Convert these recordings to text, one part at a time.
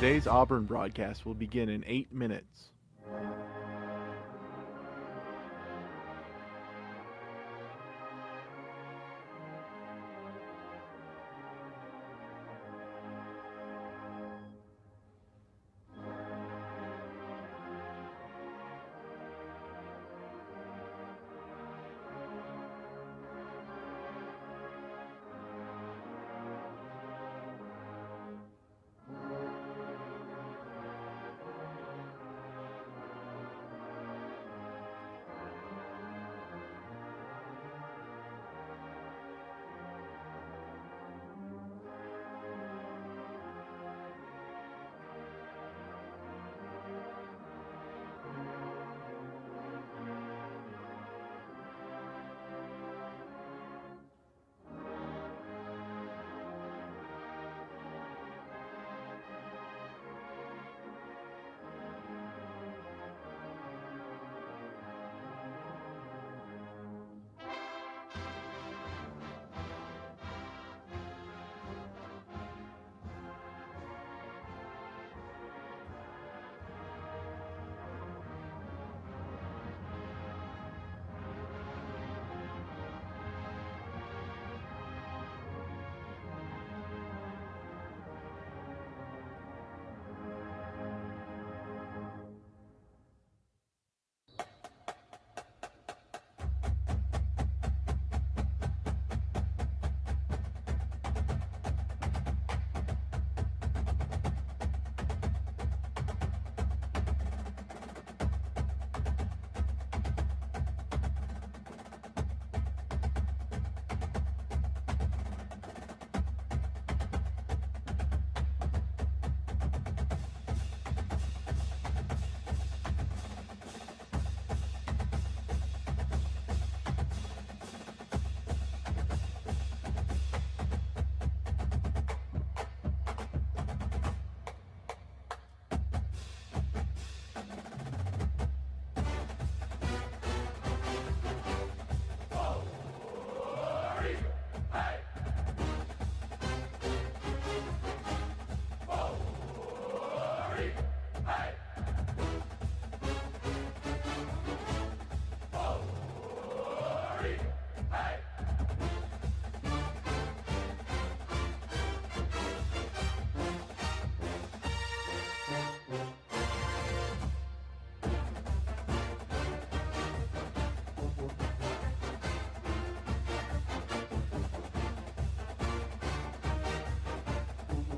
Today's Auburn broadcast will begin in 8 minutes.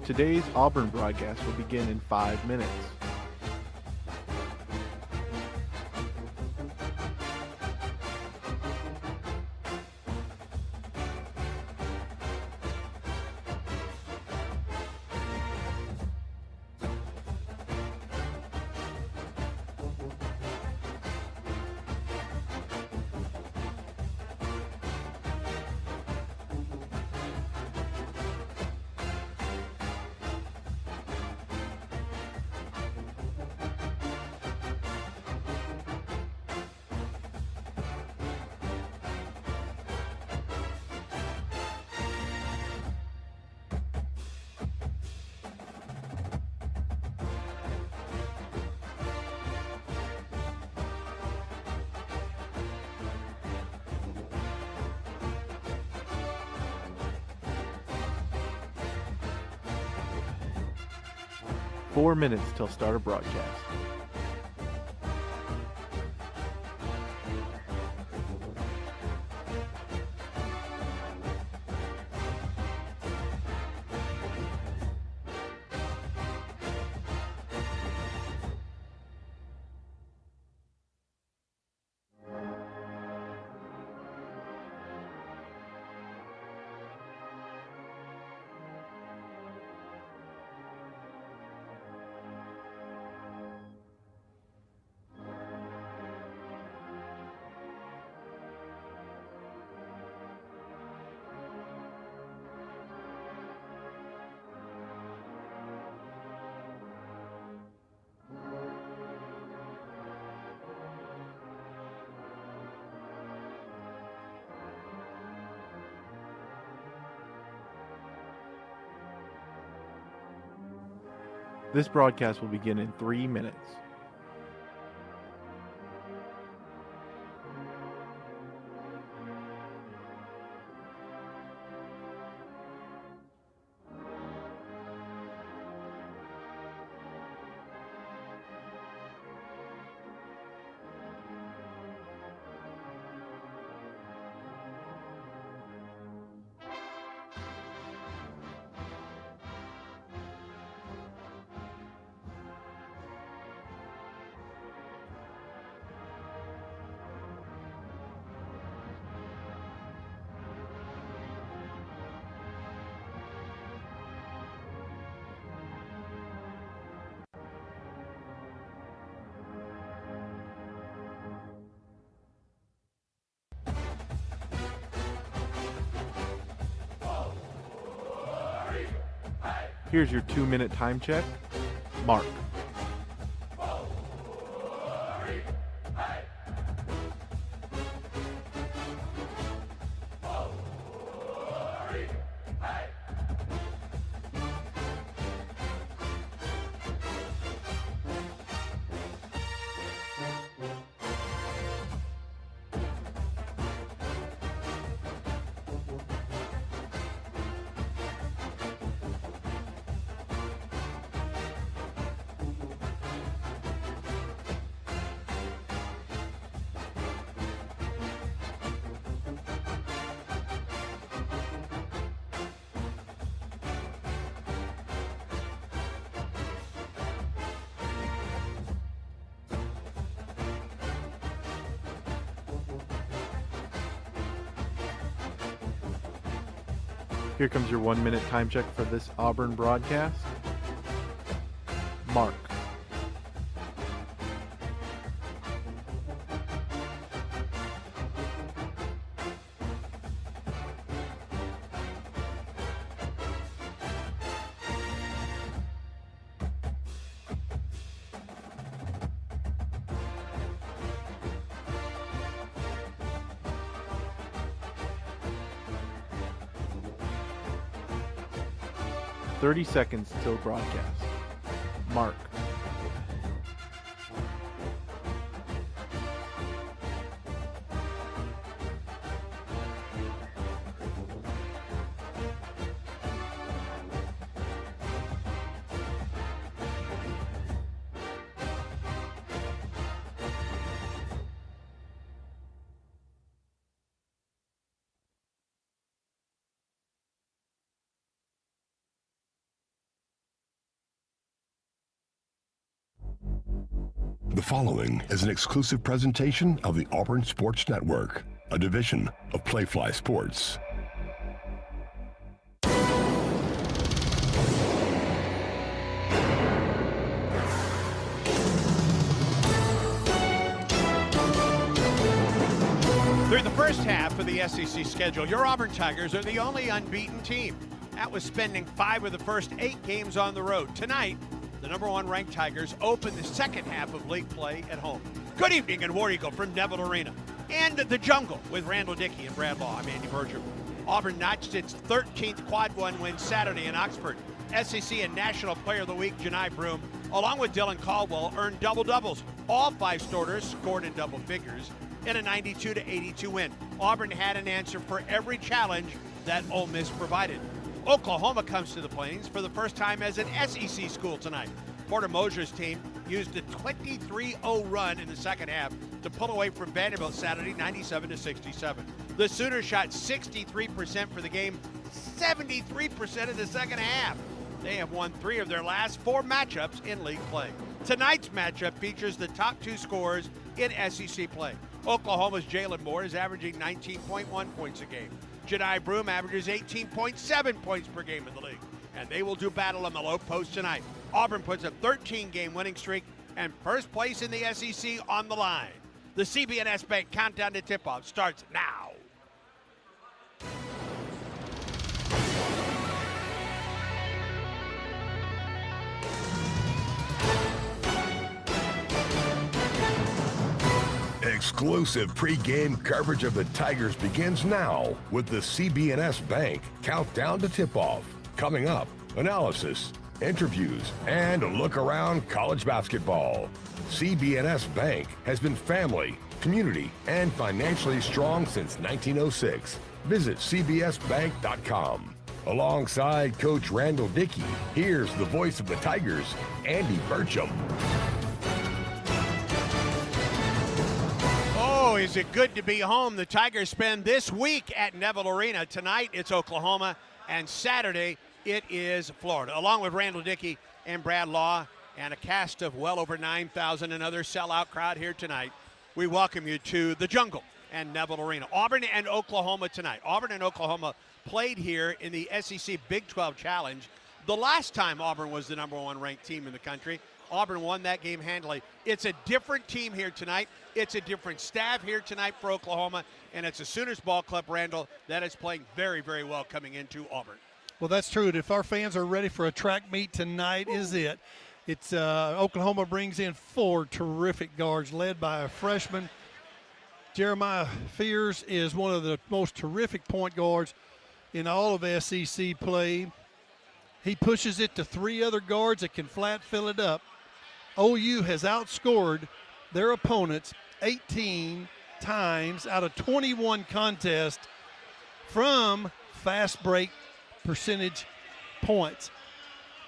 Today's Auburn broadcast will begin in 5 minutes. Four minutes till start of broadcast. This broadcast will begin in 3 minutes. Here's your 2-minute time check. Mark. Here comes your 1-minute time check for this Auburn broadcast. Mark. "30 seconds till broadcast. Mark. The following is an exclusive presentation of the Auburn Sports Network, a division of Playfly Sports. Through the first half of the SEC schedule, your Auburn Tigers are the only unbeaten team. That was spending 5 of the first 8 games on the road. Tonight, the number 1 ranked Tigers open the second half of league play at home. Good evening in War Eagle from Neville Arena and the Jungle with Randall Dickey and Brad Law. I'm Andy Berger. Auburn notched its 13th Quad 1 win Saturday in Oxford. SEC and National Player of the Week Janai Broome, along with Dylan Caldwell, earned double-doubles. All 5 starters scored in double figures in a 92-82 win. Auburn had an answer for every challenge that Ole Miss provided. Oklahoma comes to the Plains for the first time as an SEC school tonight. Porter Mosier's team used a 23-0 run in the second half to pull away from Vanderbilt Saturday, 97-67. The Sooners shot 63% for the game, 73% in the second half. They have won 3 of their last 4 matchups in league play. Tonight's matchup features the top 2 scorers in SEC play. Oklahoma's Jalen Moore is averaging 19.1 points a game. Janai Broome averages 18.7 points per game in the league, and they will do battle on the low post tonight. Auburn puts a 13-game winning streak and first place in the SEC on the line. The CB&S Bank countdown to tip-off starts now. Exclusive pre-game coverage of the Tigers begins now with the CB&S Bank countdown to tip-off. Coming up, analysis, interviews, and a look around college basketball. CB&S Bank has been family, community, and financially strong since 1906. Visit cbsbank.com. Alongside Coach Randall Dickey, here's the voice of the Tigers, Andy Burcham. Oh, is it good to be home? The Tigers spend this week at Neville Arena. Tonight, it's Oklahoma, and Saturday, it is Florida. Along with Randall Dickey and Brad Law and a cast of well over 9,000, another sellout crowd here tonight, we welcome you to the Jungle and Neville Arena. Auburn and Oklahoma tonight. Auburn and Oklahoma played here in the SEC Big 12 Challenge. The last time Auburn was the #1 ranked team in the country, Auburn won that game handily. It's a different team here tonight. It's a different staff here tonight for Oklahoma, and it's a Sooners ball club, Randall, that is playing very, very well coming into Auburn. Well, that's true. If our fans are ready for a track meet, tonight is it. It's Oklahoma brings in 4 terrific guards led by a freshman. Jeremiah Fears is one of the most terrific point guards in all of SEC play. He pushes it to 3 other guards that can flat fill it up. OU has outscored their opponents 18 times out of 21 contests from fast break percentage points.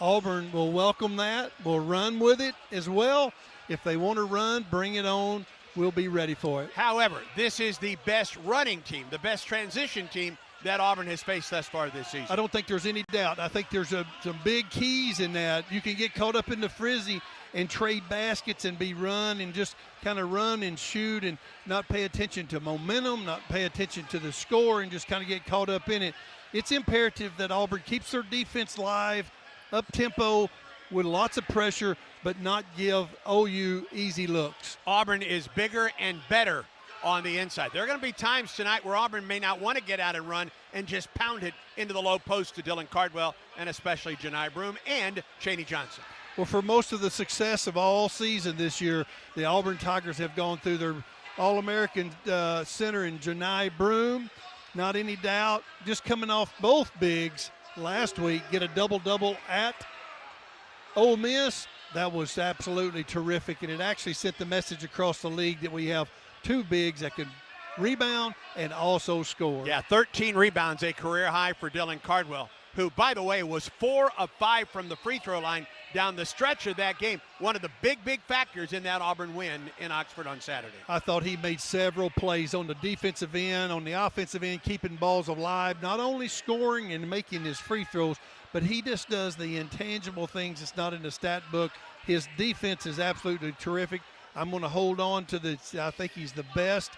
Auburn will welcome that, will run with it as well. If they want to run, bring it on. We'll be ready for it. However, this is the best running team, the best transition team that Auburn has faced thus far this season. I don't think there's any doubt. I think there's some big keys in that. You can get caught up in the frizzy and trade baskets and be run and just kind of run and shoot and not pay attention to momentum, not pay attention to the score, and just kind of get caught up in it. It's imperative that Auburn keeps their defense live, up-tempo, with lots of pressure, but not give OU easy looks. Auburn is bigger and better on the inside. There are going to be times tonight where Auburn may not want to get out and run and just pound it into the low post to Dylan Cardwell and especially Janai Broome and Chaney Johnson. Well, for most of the success of all season this year, the Auburn Tigers have gone through their All-American center in Janai Broome. Not any doubt, just coming off both bigs last week, get a double-double at Ole Miss. That was absolutely terrific, and it actually sent the message across the league that we have 2 bigs that can rebound and also score. Yeah, 13 rebounds, a career high for Dylan Cardwell, who, by the way, was 4 of 5 from the free throw line down the stretch of that game. One of the big factors in that Auburn win in Oxford on Saturday. I thought he made several plays on the defensive end, on the offensive end, keeping balls alive, not only scoring and making his free throws, but he just does the intangible things that's not in the stat book. His defense is absolutely terrific. I'm going to hold on to this. I think he's the best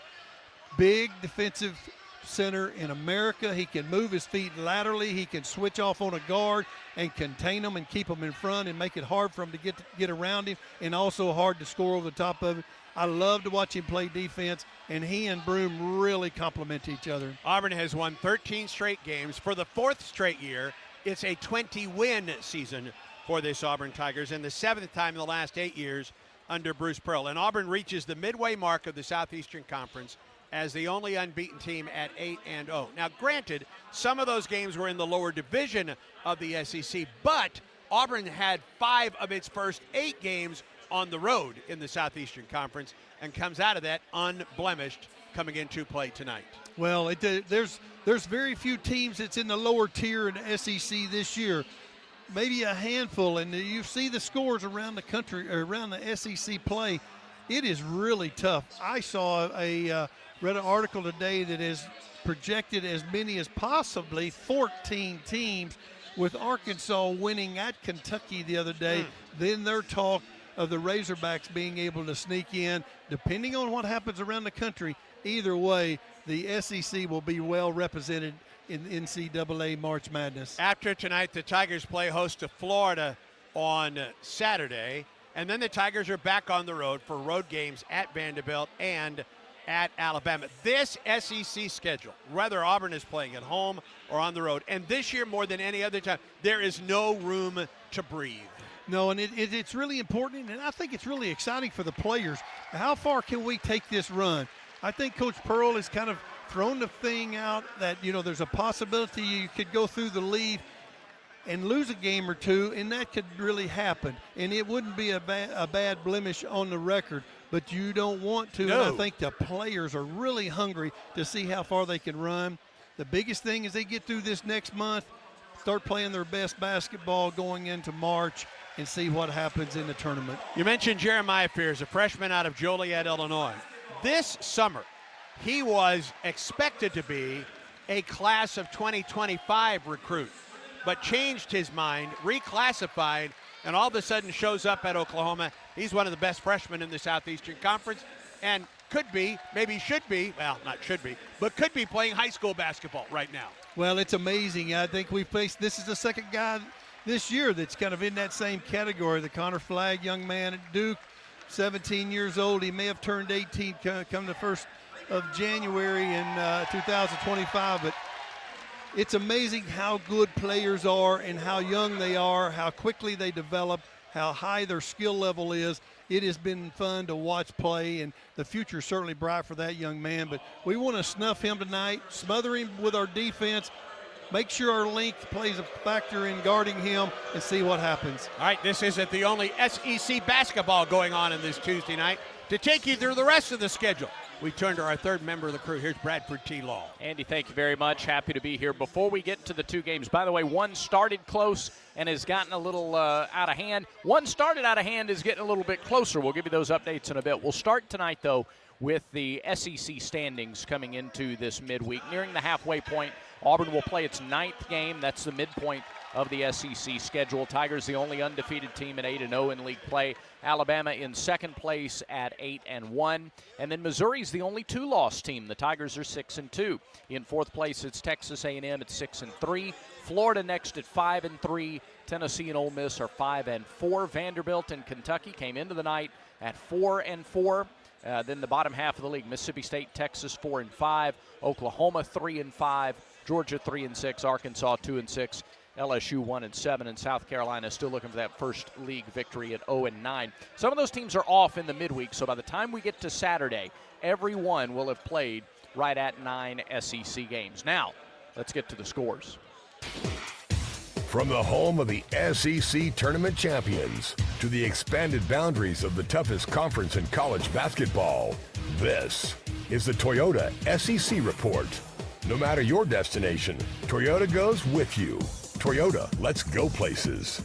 big defensive center in America. He can move his feet laterally. He can switch off on a guard and contain them and keep them in front and make it hard for him to get around him, and also hard to score over the top of it. I love to watch him play defense, and he and Broome really complement each other. Auburn has won 13 straight games. For the 4th straight year, it's a 20-win season for this Auburn Tigers, and the 7th time in the last 8 years under Bruce Pearl. And Auburn reaches the midway mark of the Southeastern Conference as the only unbeaten team at 8-0. Now, granted, some of those games were in the lower division of the SEC, but Auburn had 5 of its first 8 games on the road in the Southeastern Conference and comes out of that unblemished coming into play tonight. Well, there's very few teams that's in the lower tier in the SEC this year. Maybe a handful, and you see the scores around the country, or around the SEC play. It is really tough. I saw read an article today that is projected as many as possibly 14 teams, with Arkansas winning at Kentucky the other day. Then their talk of the Razorbacks being able to sneak in, depending on what happens around the country. Either way, the SEC will be well represented in NCAA March Madness. After tonight, the Tigers play host to Florida on Saturday, and then the Tigers are back on the road for road games at Vanderbilt and at Alabama. This SEC schedule, whether Auburn is playing at home or on the road, and this year more than any other time, there is no room to breathe. No, and it's really important, and I think it's really exciting for the players. How far can we take this run? I think Coach Pearl has kind of thrown the thing out that, there's a possibility you could go through the league and lose a game or two, and that could really happen. And it wouldn't be a bad blemish on the record, but you don't want to. No. And I think the players are really hungry to see how far they can run. The biggest thing is they get through this next month, start playing their best basketball going into March, and see what happens in the tournament. You mentioned Jeremiah Fears, a freshman out of Joliet, Illinois. This summer, he was expected to be a class of 2025 recruit, but changed his mind, reclassified, and all of a sudden shows up at Oklahoma. He's one of the best freshmen in the Southeastern Conference and could be, maybe should be, well, not should be, but could be playing high school basketball right now. Well, it's amazing. I think this is the second guy this year that's kind of in that same category. The Connor Flagg young man at Duke, 17 years old. He may have turned 18 come the 1st of January in 2025, but it's amazing how good players are and how young they are, how quickly they develop, how high their skill level is. It has been fun to watch play, and the future is certainly bright for that young man. But we want to snuff him tonight, smother him with our defense, make sure our length plays a factor in guarding him, and see what happens. All right, this isn't the only SEC basketball going on in this Tuesday night. To take you through the rest of the schedule, we turn to our third member of the crew. Here's Bradford T. Law. Andy, thank you very much. Happy to be here. Before we get to the two games, by the way, one started close and has gotten a little out of hand. One started out of hand is getting a little bit closer. We'll give you those updates in a bit. We'll start tonight, though, with the SEC standings coming into this midweek. Nearing the halfway point, Auburn will play its 9th game. That's the midpoint of the SEC schedule. Tigers the only undefeated team at 8-0 in league play. Alabama in second place at 8-1. And then Missouri's the only 2-loss team. The Tigers are 6-2. In fourth place, it's Texas A&M at 6-3. Florida next at 5-3. Tennessee and Ole Miss are 5-4. Vanderbilt and Kentucky came into the night at 4-4. Then the bottom half of the league, Mississippi State, Texas 4-5. Oklahoma 3-5. Georgia 3-6. Arkansas 2-6. LSU 1-7, and South Carolina still looking for that first league victory at 0-9. Some of those teams are off in the midweek, so by the time we get to Saturday, everyone will have played right at 9 SEC games. Now, let's get to the scores. From the home of the SEC Tournament Champions to the expanded boundaries of the toughest conference in college basketball, this is the Toyota SEC Report. No matter your destination, Toyota goes with you. Toyota, let's go places.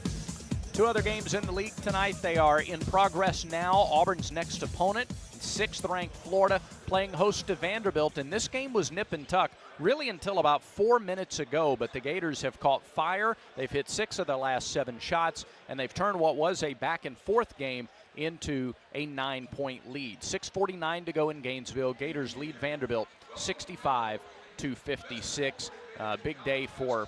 Two other games in the league tonight. They are in progress now. Auburn's next opponent, 6th-ranked Florida, playing host to Vanderbilt. And this game was nip and tuck really until about 4 minutes ago. But the Gators have caught fire. They've hit 6 of their last 7 shots, and they've turned what was a back-and-forth game into a 9-point lead. 6:49 to go in Gainesville. Gators lead Vanderbilt 65-56. Big day for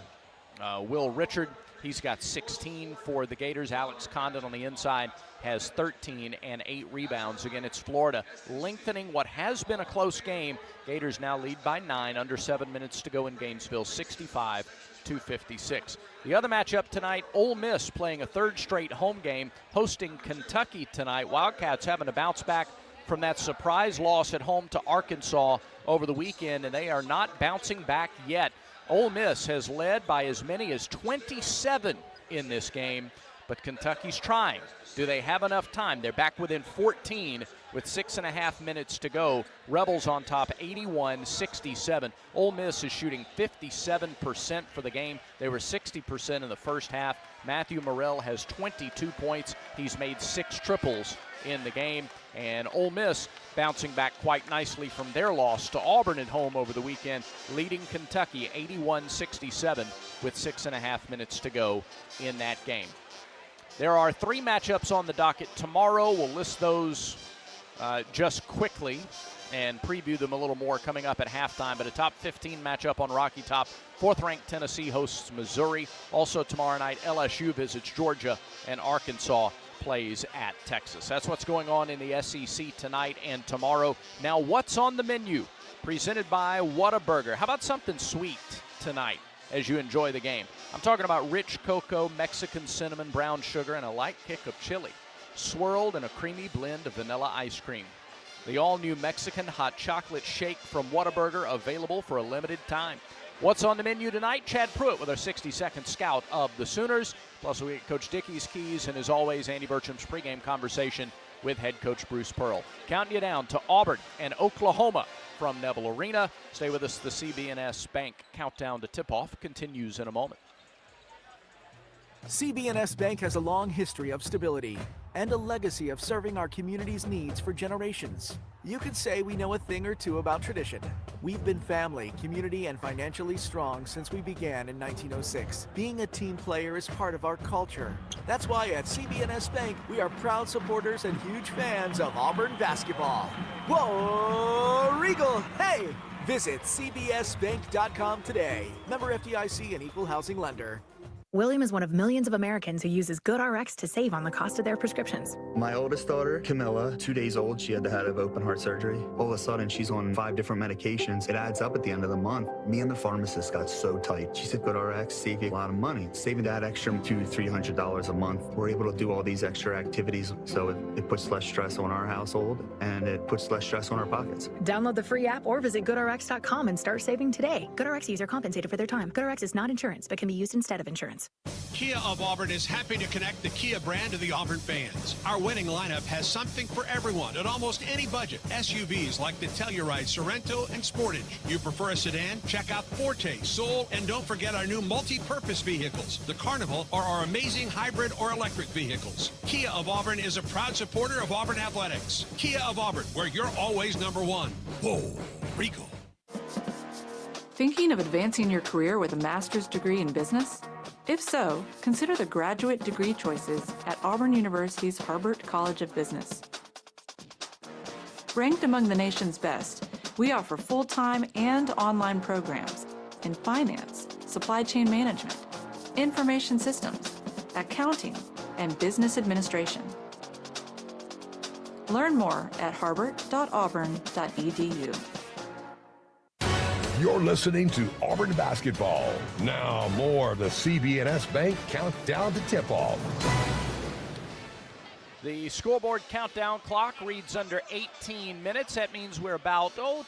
Will Richard. He's got 16 for the Gators. Alex Condon on the inside has 13 and 8 rebounds. Again, it's Florida lengthening what has been a close game. Gators now lead by 9, under 7 minutes to go in Gainesville, 65-56. The other matchup tonight, Ole Miss playing a third straight home game, hosting Kentucky tonight. Wildcats having to bounce back from that surprise loss at home to Arkansas over the weekend, and they are not bouncing back yet. Ole Miss has led by as many as 27 in this game, but Kentucky's trying. Do they have enough time? They're back within 14 with 6.5 minutes to go. Rebels on top 81-67. Ole Miss is shooting 57% for the game. They were 60% in the first half. Matthew Morrell has 22 points. He's made 6 triples in the game. And Ole Miss bouncing back quite nicely from their loss to Auburn at home over the weekend, leading Kentucky 81-67 with 6.5 minutes to go in that game. There are 3 matchups on the docket tomorrow. We'll list those just quickly and preview them a little more coming up at halftime. But a top 15 matchup on Rocky Top. 4th-ranked Tennessee hosts Missouri. Also tomorrow night, LSU visits Georgia, and Arkansas plays at Texas. That's what's going on in the SEC tonight and tomorrow. Now, what's on the menu? Presented by Whataburger. How about something sweet tonight as you enjoy the game? I'm talking about rich cocoa, Mexican cinnamon, brown sugar, and a light kick of chili, swirled in a creamy blend of vanilla ice cream. The all-new Mexican hot chocolate shake from Whataburger, available for a limited time. What's on the menu tonight? Chad Pruitt with our 60-second scout of the Sooners. Plus, we get Coach Dickey's keys, and as always, Andy Burcham's pregame conversation with head coach Bruce Pearl. Counting you down to Auburn and Oklahoma from Neville Arena. Stay with us. The CB&S Bank countdown to tip-off continues in a moment. CB&S Bank has a long history of stability and a legacy of serving our community's needs for generations. You could say we know a thing or two about tradition. We've been family, community, and financially strong since we began in 1906. Being a team player is part of our culture. That's why at CB&S Bank, we are proud supporters and huge fans of Auburn basketball. Whoa, Regal, hey! Visit cbsbank.com today. Member FDIC and equal housing lender. William is one of millions of Americans who uses GoodRx to save on the cost of their prescriptions. My oldest daughter, Camilla, 2 days old, she had to have open heart surgery. All of a sudden, she's on 5 different medications. It adds up at the end of the month. Me and the pharmacist got so tight. She said, GoodRx save you a lot of money. Saving that extra $200-300 a month. We're able to do all these extra activities, so it puts less stress on our household, and it puts less stress on our pockets. Download the free app or visit GoodRx.com and start saving today. GoodRx user compensated for their time. GoodRx is not insurance, but can be used instead of insurance. Kia of Auburn is happy to connect the Kia brand to the Auburn fans. Our winning lineup has something for everyone at almost any budget. SUVs like the Telluride, Sorento, and Sportage. You prefer a sedan? Check out Forte, Soul, and don't forget our new multi-purpose vehicles, the Carnival, or our amazing hybrid or electric vehicles. Kia of Auburn is a proud supporter of Auburn Athletics. Kia of Auburn, where you're always number one. Whoa, Regal. Thinking of advancing your career with a master's degree in business? If so, consider the graduate degree choices at Auburn University's Harbert College of Business. Ranked among the nation's best, we offer full-time and online programs in finance, supply chain management, information systems, accounting, and business administration. Learn more at harbert.auburn.edu. You're listening to Auburn basketball. Now more of the CB&S Bank countdown to tip-off. The scoreboard countdown clock reads under 18 minutes. That means we're about, 1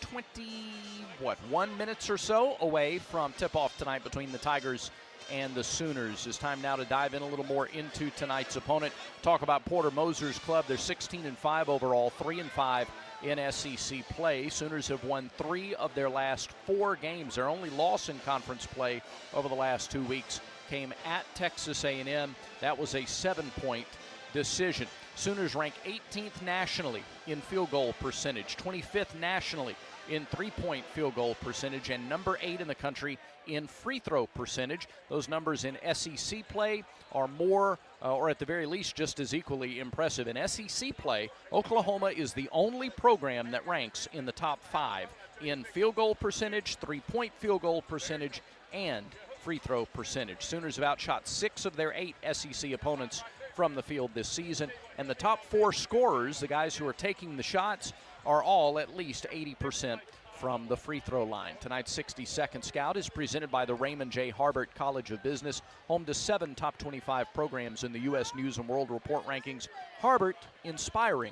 minutes or so away from tip-off tonight between the Tigers and the Sooners. It's time now to dive in a little more into tonight's opponent. Talk about Porter Moser's club. They're 16-5 overall, 3-5 in SEC play. Sooners have won 3 of their last 4 games. Their only loss in conference play over the last 2 weeks came at Texas A&M. That was a 7-point decision. Sooners rank 18th nationally in field goal percentage, 25th nationally in three-point field goal percentage, and number 8 in the country in free throw percentage. Those numbers in SEC play are more, or at the very least, just as equally impressive. In SEC play, Oklahoma is the only program that ranks in the top 5 in field goal percentage, three-point field goal percentage, and free throw percentage. Sooners have outshot 6 of their 8 SEC opponents from the field this season, and the top 4 scorers, the guys who are taking the shots, are all at least 80% from the free throw line. Tonight's 60-second scout is presented by the Raymond J. Harbert College of Business, home to 7 top 25 programs in the U.S. News and World Report rankings. Harbert inspiring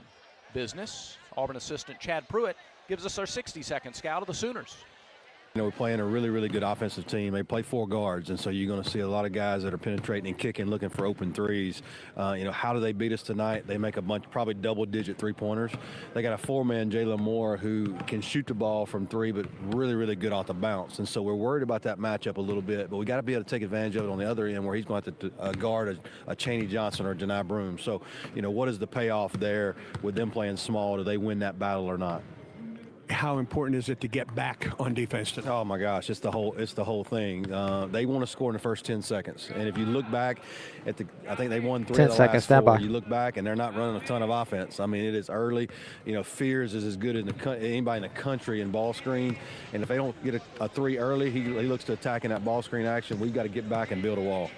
business. Auburn assistant Chad Pruitt gives us our 60-second scout of the Sooners. You know, we're playing a really, really good offensive team. They play 4 guards, and so you're going to see a lot of guys that are penetrating and kicking, looking for open threes. How do they beat us tonight? They make a bunch, probably double-digit three-pointers. They got a 4-man, Jalen Moore, who can shoot the ball from 3, but really, really good off the bounce. And so we're worried about that matchup a little bit, but we got to be able to take advantage of it on the other end, where he's going to have to guard a Chaney Johnson or Janai Broome. So, what is the payoff there with them playing small? Do they win that battle or not? How important is it to get back on defense tonight? Oh my gosh, it's the whole thing. They want to score in the first 10 seconds, and if you look back at I think they won 3 of the last 4. You look back, and they're not running a ton of offense. I mean, it is early. Fears is as good as anybody in the country in ball screen, and if they don't get a 3 early, he looks to attacking that ball screen action. We've got to get back and build a wall.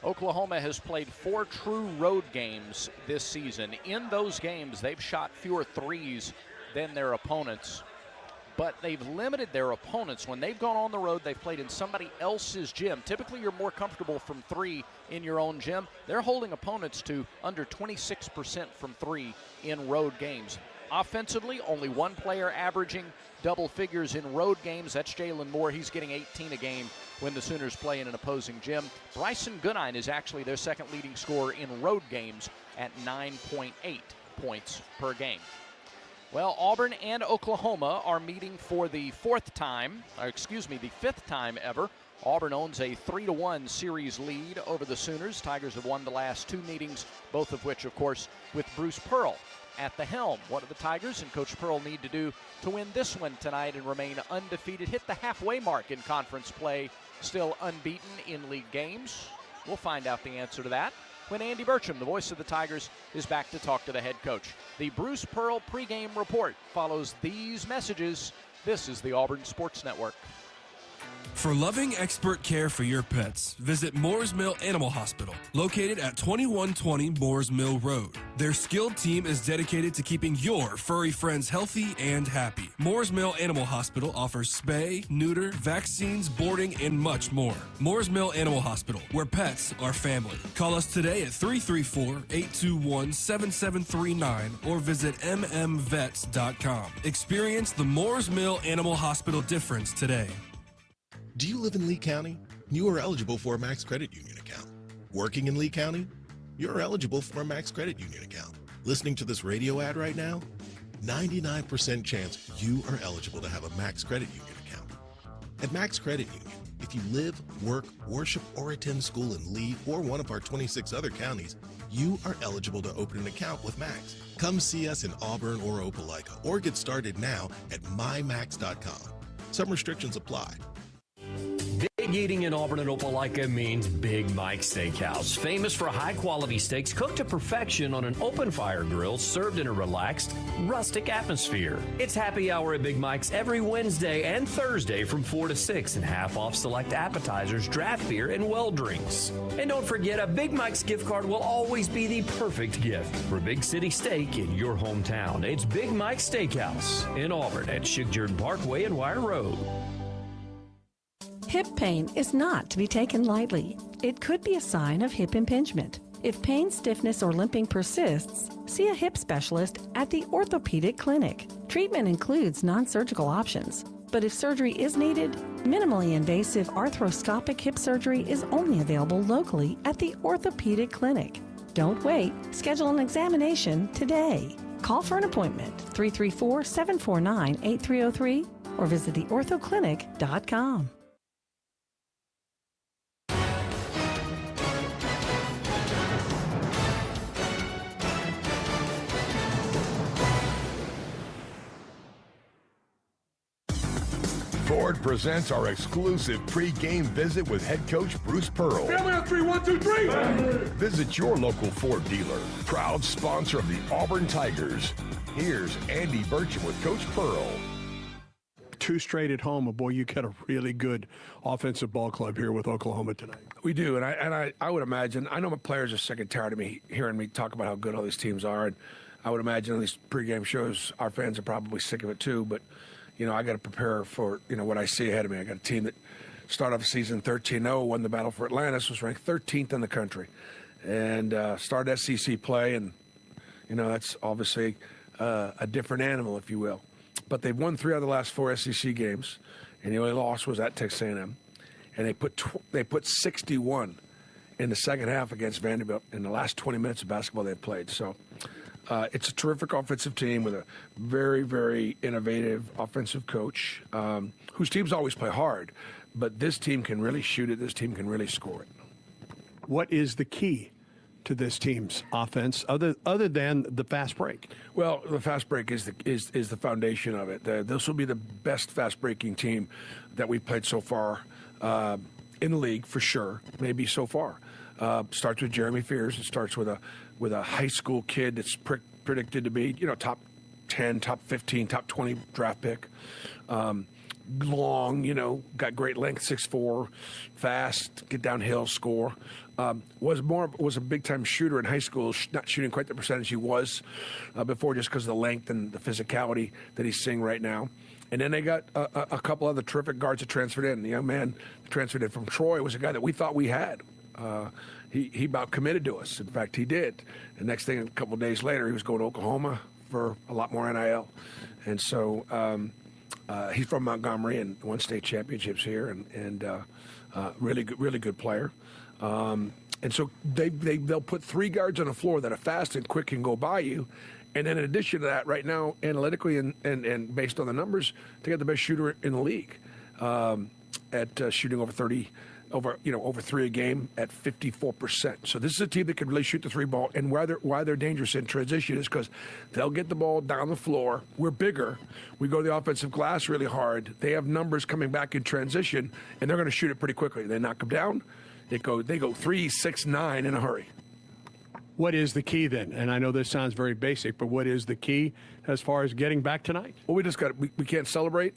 Oklahoma has played 4 true road games this season. In those games, they've shot fewer threes than their opponents, but they've limited their opponents. When they've gone on the road, they've played in somebody else's gym. Typically, you're more comfortable from 3 in your own gym. They're holding opponents to under 26% from 3 in road games. Offensively, only one player averaging double figures in road games. That's Jalen Moore. He's getting 18 a game when the Sooners play in an opposing gym. Bryson Goodine is actually their second leading scorer in road games at 9.8 points per game. Well, Auburn and Oklahoma are meeting for the fifth time ever. Auburn owns a 3-1 series lead over the Sooners. Tigers have won the last two meetings, both of which, of course, with Bruce Pearl at the helm. What do the Tigers and Coach Pearl need to do to win this one tonight and remain undefeated? Hit the halfway mark in conference play, still unbeaten in league games. We'll find out the answer to that when Andy Burcham, the voice of the Tigers, is back to talk to the head coach. The Bruce Pearl pregame report follows these messages. This is the Auburn Sports Network. For loving expert care for your pets, visit Moores Mill Animal Hospital, located at 2120 Moores Mill Road. Their skilled team is dedicated to keeping your furry friends healthy and happy. Moores Mill Animal Hospital offers spay, neuter, vaccines, boarding, and much more. Moores Mill Animal Hospital, where pets are family. Call us today at 334-821-7739 or visit mmvets.com. Experience the Moores Mill Animal Hospital difference today. Do you live in Lee County? You are eligible for a Max Credit Union account. Working in Lee County? You're eligible for a Max Credit Union account. Listening to this radio ad right now? 99% chance you are eligible to have a Max Credit Union account. At Max Credit Union, if you live, work, worship, or attend school in Lee or one of our 26 other counties, you are eligible to open an account with Max. Come see us in Auburn or Opelika or get started now at mymax.com. Some restrictions apply. Big eating in Auburn and Opelika means Big Mike's Steakhouse, famous for high-quality steaks cooked to perfection on an open-fire grill served in a relaxed, rustic atmosphere. It's happy hour at Big Mike's every Wednesday and Thursday from 4 to 6 and half off select appetizers, draft beer, and well drinks. And don't forget, a Big Mike's gift card will always be the perfect gift for Big City Steak in your hometown. It's Big Mike's Steakhouse in Auburn at Shiggjord Parkway and Wire Road. Hip pain is not to be taken lightly. It could be a sign of hip impingement. If pain, stiffness, or limping persists, see a hip specialist at the orthopedic clinic. Treatment includes non-surgical options, but if surgery is needed, minimally invasive arthroscopic hip surgery is only available locally at the orthopedic clinic. Don't wait. Schedule an examination today. Call for an appointment, 334-749-8303, or visit theorthoclinic.com. Ford presents our exclusive pregame visit with head coach Bruce Pearl. Family on 3, 1, 2, 3. Visit your local Ford dealer, proud sponsor of the Auburn Tigers. Here's Andy Burcham with Coach Pearl. 2 straight at home, boy, you got a really good offensive ball club here with Oklahoma tonight. We do, and I would imagine, I know my players are sick and tired of me hearing me talk about how good all these teams are, and I would imagine these pregame shows, our fans are probably sick of it too, but you know, I got to prepare for, you know, what I see ahead of me. I got a team that started off the season 13-0, won the Battle for Atlantis, was ranked 13th in the country, and started SEC play, and, you know, that's obviously a different animal, if you will. But they've won 3 out of the last 4 SEC games, and the only loss was at Texas A&M, and they put 61 in the second half against Vanderbilt in the last 20 minutes of basketball they've played. So it's a terrific offensive team with a very, very innovative offensive coach whose teams always play hard, but this team can really shoot it. This team can really score it. What is the key to this team's offense other than the fast break? Well, the fast break is the foundation of it. This will be the best fast breaking team that we've played so far in the league, for sure, maybe so far. Starts with Jeremy Fears. It starts with a high school kid that's predicted to be, you know, top 10, top 15, top 20 draft pick. Long, you know, got great length, 6'4", fast, get downhill, score. Was a big time shooter in high school, not shooting quite the percentage he was before, just because of the length and the physicality that he's seeing right now. And then they got a couple other terrific guards that transferred in. The young man that transferred in from Troy was a guy that we thought we had. He about committed to us. In fact, he did. The next thing, a couple of days later, he was going to Oklahoma, for a lot more NIL. And so he's from Montgomery and won state championships here, and really good player. And so they'll put 3 guards on the floor that are fast and quick and go by you. And then in addition to that, right now, analytically and based on the numbers, they got the best shooter in the league at shooting over 3 a game at 54%. So this is a team that can really shoot the 3 ball. And why they're dangerous in transition is because they'll get the ball down the floor. We're bigger. We go to the offensive glass really hard. They have numbers coming back in transition, and they're going to shoot it pretty quickly. They knock them down. They go 3, 6, 9 in a hurry. What is the key then? And I know this sounds very basic, but what is the key as far as getting back tonight? Well, we just got we can't celebrate,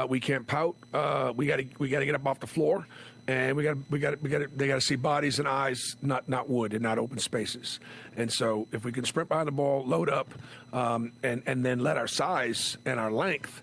we can't pout. We got to get up off the floor, and they got to see bodies and eyes, not wood and not open spaces. And so if we can sprint behind the ball, load up, and then let our size and our length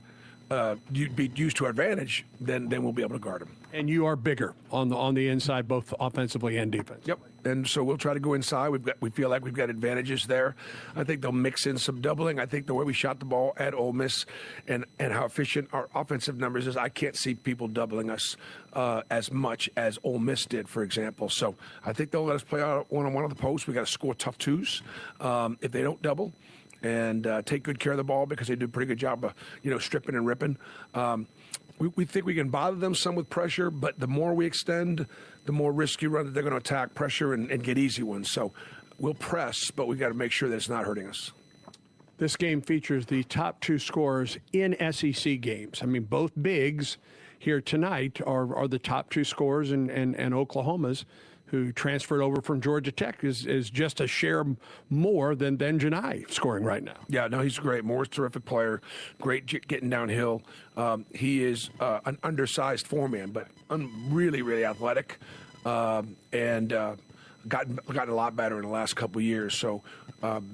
be used to our advantage, then we'll be able to guard them. And you are bigger on the inside, both offensively and defense. Yep. And so we'll try to go inside. We feel like we've got advantages there. I think they'll mix in some doubling. I think the way we shot the ball at Ole Miss and how efficient our offensive numbers is, I can't see people doubling us as much as Ole Miss did, for example. So I think they'll let us play out one-on-one on the post. We got to score tough twos if they don't double, and take good care of the ball because they do a pretty good job of stripping and ripping. We think we can bother them some with pressure, but the more we extend, the more risk you run that they're going to attack pressure and get easy ones. So we'll press, but we got to make sure that it's not hurting us. This game features the top 2 scorers in SEC games. I mean, both bigs here tonight are the top 2 scorers, and Oklahoma's, who transferred over from Georgia Tech, is just a share more than Janai scoring right now. Yeah, no, he's great. Moore's a terrific player, great getting downhill. He is an undersized 4-man, but really, really athletic, and gotten a lot better in the last couple of years. So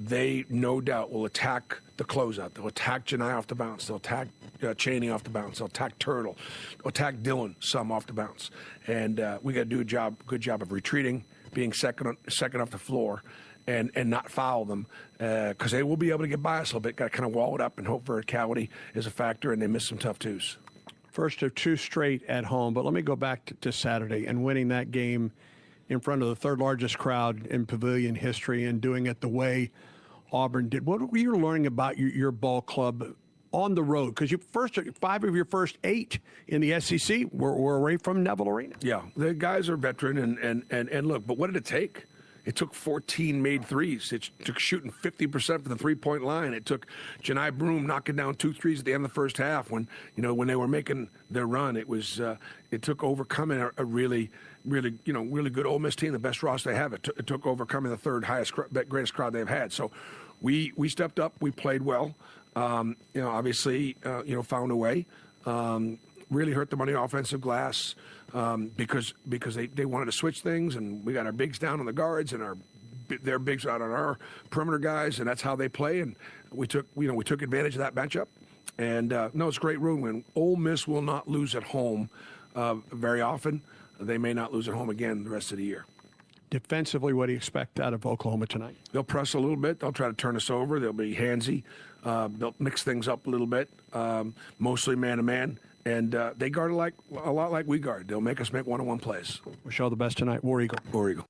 they no doubt will attack the closeout. They'll attack Janai off the bounce. They'll attack Chaney off the bounce. They'll attack Turtle. They'll attack Dylan some off the bounce. And we got to do a good job of retreating, being second off the floor, and not foul them, because they will be able to get by us a little bit. Got to kind of wall it up and hope verticality is a factor, and they miss some tough twos. First of 2 straight at home, but let me go back to Saturday and winning that game in front of the 3rd largest crowd in Pavilion history and doing it the way Auburn did. What were you learning about your ball club on the road? Because 5 of your first 8 in the SEC were away from Neville Arena. Yeah, the guys are veteran, and look, but what did it take? It took 14 made threes. It took shooting 50% from the 3-point line. It took Janai Broom knocking down 2 threes at the end of the first half when they were making their run. It took overcoming a really good Ole Miss team, the best roster they have. It took overcoming the 3rd greatest crowd they've had. So we stepped up. We played well. Obviously, found a way. Really hurt them on the offensive glass because they wanted to switch things, and we got our bigs down on the guards and their bigs out on our perimeter guys, and that's how they play. And we took advantage of that matchup. And no, it's a great road win. Ole Miss will not lose at home very often. They may not lose at home again the rest of the year. Defensively, what do you expect out of Oklahoma tonight? They'll press a little bit. They'll try to turn us over. They'll be handsy. They'll mix things up a little bit, mostly man-to-man. And they guard a lot like we guard. They'll make us make one-on-one plays. Wish all the best tonight. War Eagle. War Eagle.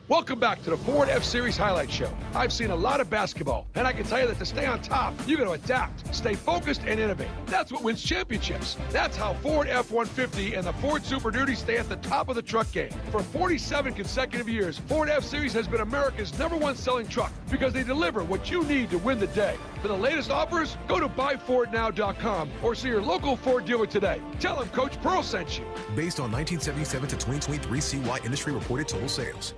Welcome back to the Ford F-Series Highlight Show. I've seen a lot of basketball, and I can tell you that to stay on top, you got to adapt, stay focused, and innovate. That's what wins championships. That's how Ford F-150 and the Ford Super Duty stay at the top of the truck game. For 47 consecutive years, Ford F-Series has been America's #1 selling truck because they deliver what you need to win the day. For the latest offers, go to buyfordnow.com or see your local Ford dealer today. Tell them Coach Pearl sent you. Based on 1977 to 2023 CY industry reported total sales.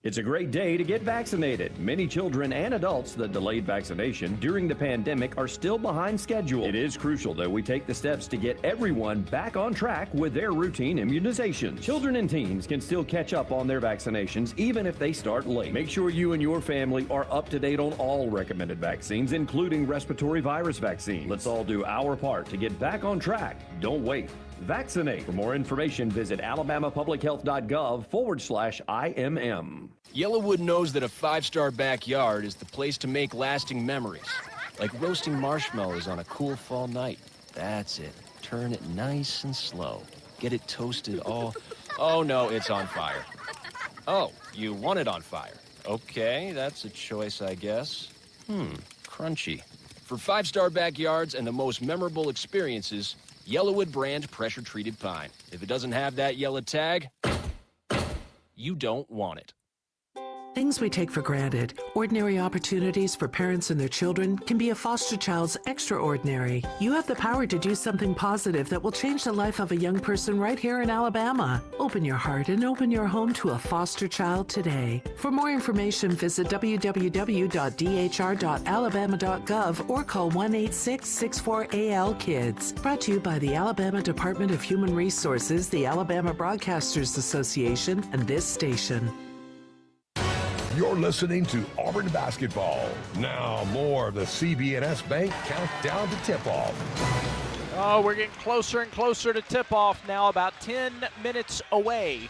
It's a great day to get vaccinated. Many children and adults that delayed vaccination during the pandemic are still behind schedule. It is crucial that we take the steps to get everyone back on track with their routine immunizations. Children and teens can still catch up on their vaccinations even if they start late. Make sure you and your family are up to date on all recommended vaccines, including respiratory virus vaccines. Let's all do our part to get back on track. Don't wait. Vaccinate. For more information, visit alabamapublichealth.gov/IMM. Yellowwood knows that a 5-star backyard is the place to make lasting memories. Like roasting marshmallows on a cool fall night. That's it. Turn it nice and slow. Get it toasted all... Oh, no, it's on fire. Oh, you want it on fire. Okay, that's a choice, I guess. Crunchy. For 5-star backyards and the most memorable experiences, Yellowwood brand pressure-treated pine. If it doesn't have that yellow tag, you don't want it. Things we take for granted, ordinary opportunities for parents and their children, can be a foster child's extraordinary. You have the power to do something positive that will change the life of a young person right here in Alabama. Open your heart and open your home to a foster child today. For more information, visit www.dhr.alabama.gov or call 1-866-64-AL-KIDS. Brought to you by the Alabama Department of Human Resources, the Alabama Broadcasters Association, and this station. You're listening to Auburn basketball. Now more of the CB&S Bank countdown to tip-off. Oh, we're getting closer and closer to tip-off now, about 10 minutes away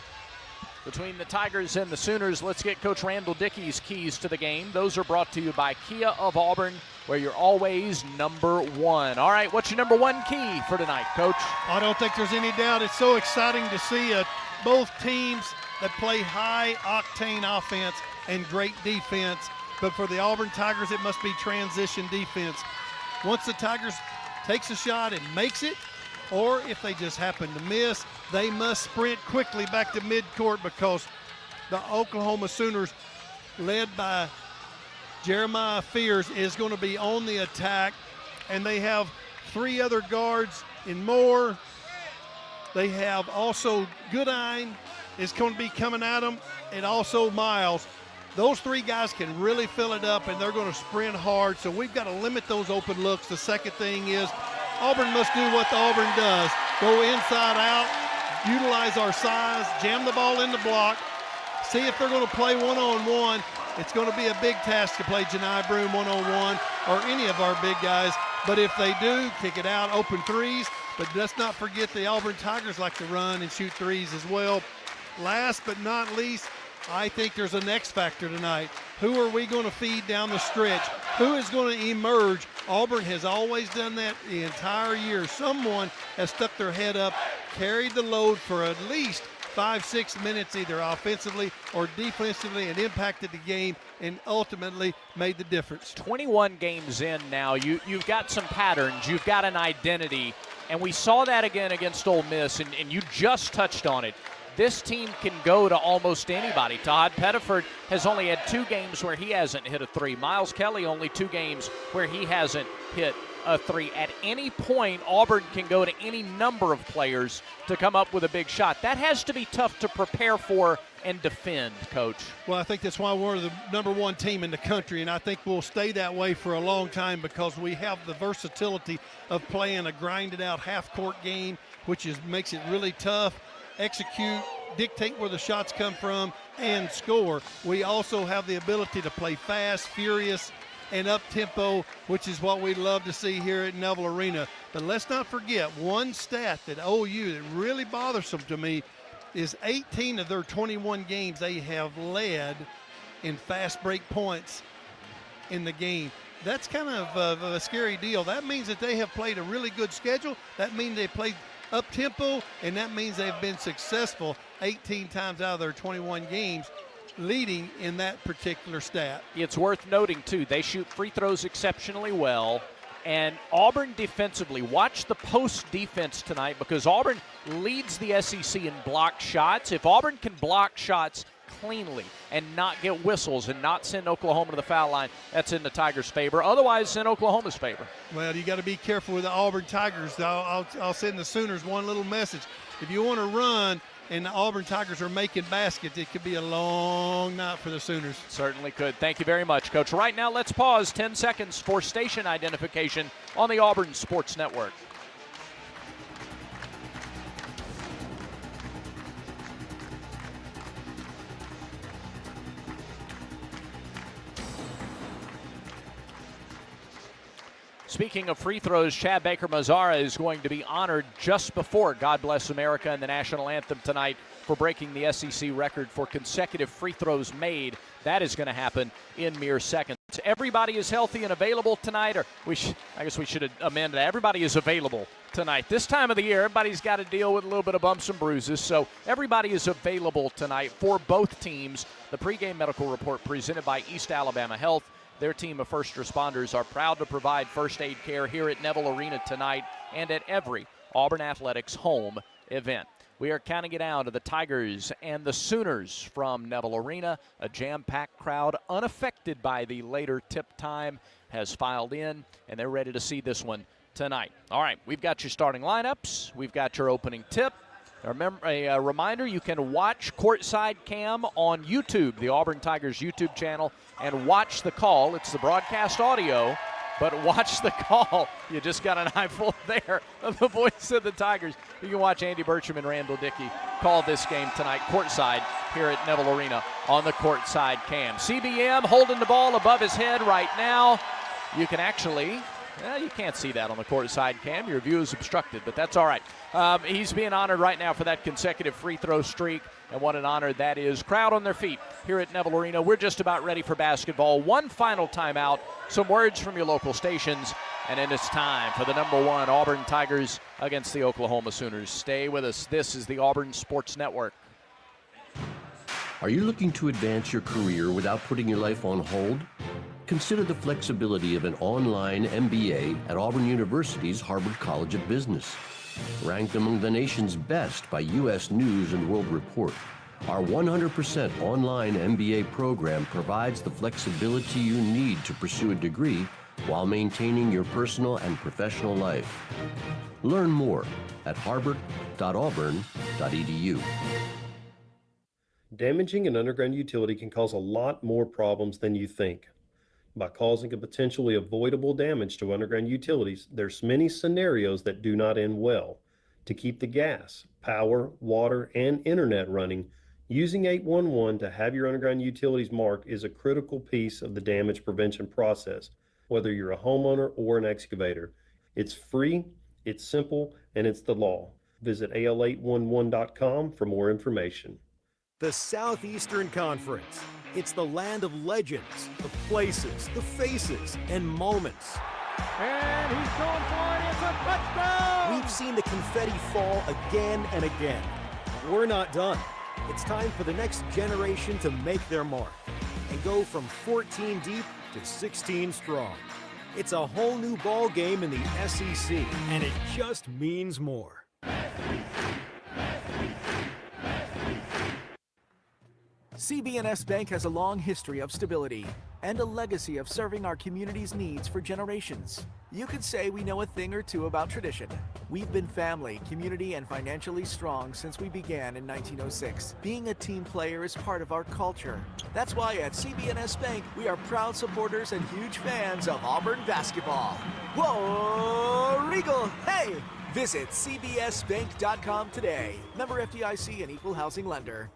between the Tigers and the Sooners. Let's get Coach Randall Dickey's keys to the game. Those are brought to you by Kia of Auburn, where you're always number one. All right, what's your number one key for tonight, Coach? I don't think there's any doubt. It's so exciting to see both teams that play high-octane offense and great defense. But for the Auburn Tigers, it must be transition defense. Once the Tigers takes a shot and makes it, or if they just happen to miss, they must sprint quickly back to midcourt, because the Oklahoma Sooners, led by Jeremiah Fears, is going to be on the attack. And they have 3 other guards in Moore. They have also Goodine is going to be coming at them, and also Miles. Those 3 guys can really fill it up, and they're going to sprint hard, so we've got to limit those open looks. The second thing is Auburn must do what the Auburn does. Go inside out, utilize our size, jam the ball in the block, see if they're going to play one-on-one. It's going to be a big task to play Janai Broom one-on-one or any of our big guys, but if they do, kick it out, open threes. But let's not forget the Auburn Tigers like to run and shoot threes as well. Last but not least, I think there's an X factor tonight. Who are we going to feed down the stretch? Who is going to emerge? Auburn has always done that the entire year. Someone has stuck their head up, carried the load for at least 5-6 minutes, either offensively or defensively, and impacted the game and ultimately made the difference. 21 games in now, you've got some patterns, you've got an identity, and we saw that again against Ole Miss, and you just touched on it. This team can go to almost anybody. Todd Pettiford has only had 2 games where he hasn't hit a 3. Miles Kelly only 2 games where he hasn't hit a 3. At any point, Auburn can go to any number of players to come up with a big shot. That has to be tough to prepare for and defend, Coach. Well, I think that's why we're the number 1 team in the country, and I think we'll stay that way for a long time, because we have the versatility of playing a grinded-out half-court game, which makes it really tough. Execute, dictate where the shots come from, and score. We also have the ability to play fast, furious, and up-tempo, which is what we love to see here at Neville Arena. But let's not forget one stat that OU that really bothersome to me is 18 of their 21 games they have led in fast break points in the game. That's kind of a scary deal. That means that they have played a really good schedule. That means they played up-tempo, and that means they've been successful 18 times out of their 21 games, leading in that particular stat. It's worth noting, too, they shoot free throws exceptionally well. And Auburn defensively, watch the post defense tonight, because Auburn leads the SEC in block shots. If Auburn can block shots cleanly and not get whistles and not send Oklahoma to the foul line, that's in the Tigers' favor. Otherwise, in Oklahoma's favor. Well, you got to be careful with the Auburn Tigers. I'll send the Sooners one little message. If you want to run and the Auburn Tigers are making baskets, it could be a long night for the Sooners. Certainly could. Thank you very much, Coach. Right now, let's pause 10 seconds for station identification on the Auburn Sports Network. Speaking of free throws, Chad Baker-Mazara is going to be honored just before God Bless America and the national anthem tonight for breaking the SEC record for consecutive free throws made. That is going to happen in mere seconds. Tigers. Everybody is healthy and available tonight, or I guess we should amend that. Everybody is available tonight. This time of the year, everybody's got to deal with a little bit of bumps and bruises, so everybody is available tonight for both teams. The pregame medical report presented by East Alabama Health. Their team of first responders are proud to provide first aid care here at Neville Arena tonight and at every Auburn Athletics home event. We are counting it down to the Tigers and the Sooners from Neville Arena. A jam-packed crowd, unaffected by the later tip time, has filed in, and they're ready to see this one tonight. All right, we've got your starting lineups. We've got your opening tip. Remember, a reminder, you can watch Courtside Cam on YouTube, the Auburn Tigers YouTube channel, and watch the call. It's the broadcast audio, but watch the call. You just got an eyeful there of the voice of the Tigers. You can watch Andy Bertram and Randall Dickey call this game tonight, courtside here at Neville Arena on the Courtside Cam. CBM holding the ball above his head right now. You can actually, you can't see that on the courtside cam. Your view is obstructed, but that's all right. He's being honored right now for that consecutive free throw streak, and what an honor that is. Crowd on their feet here at Neville Arena. We're just about ready for basketball. One final timeout, some words from your local stations, and then it's time for the number one Auburn Tigers against the Oklahoma Sooners. Stay with us. This is the Auburn Sports Network. Are you looking to advance your career without putting your life on hold? Consider the flexibility of an online MBA at Auburn University's Harvard College of Business. Ranked among the nation's best by U.S. News and World Report, our 100% online MBA program provides the flexibility you need to pursue a degree while maintaining your personal and professional life. Learn more at harvard.auburn.edu. Damaging an underground utility can cause a lot more problems than you think. By causing a potentially avoidable damage to underground utilities, there's many scenarios that do not end well. To keep the gas, power, water, and internet running, using 811 to have your underground utilities marked is a critical piece of the damage prevention process, whether you're a homeowner or an excavator. It's free, it's simple, and it's the law. Visit al811.com for more information. The Southeastern Conference. It's the land of legends, the places, the faces, and moments. And he's going for it. It's a touchdown! We've seen the confetti fall again and again. We're not done. It's time for the next generation to make their mark and go from 14 deep to 16 strong. It's a whole new ball game in the SEC, and it just means more. CB&S Bank has a long history of stability and a legacy of serving our community's needs for generations. You could say we know a thing or two about tradition. We've been family, community, and financially strong since we began in 1906. Being a team player is part of our culture. That's why at CB&S Bank, we are proud supporters and huge fans of Auburn basketball. Whoa, Regal, hey! Visit cbsbank.com today. Member FDIC and equal housing lender.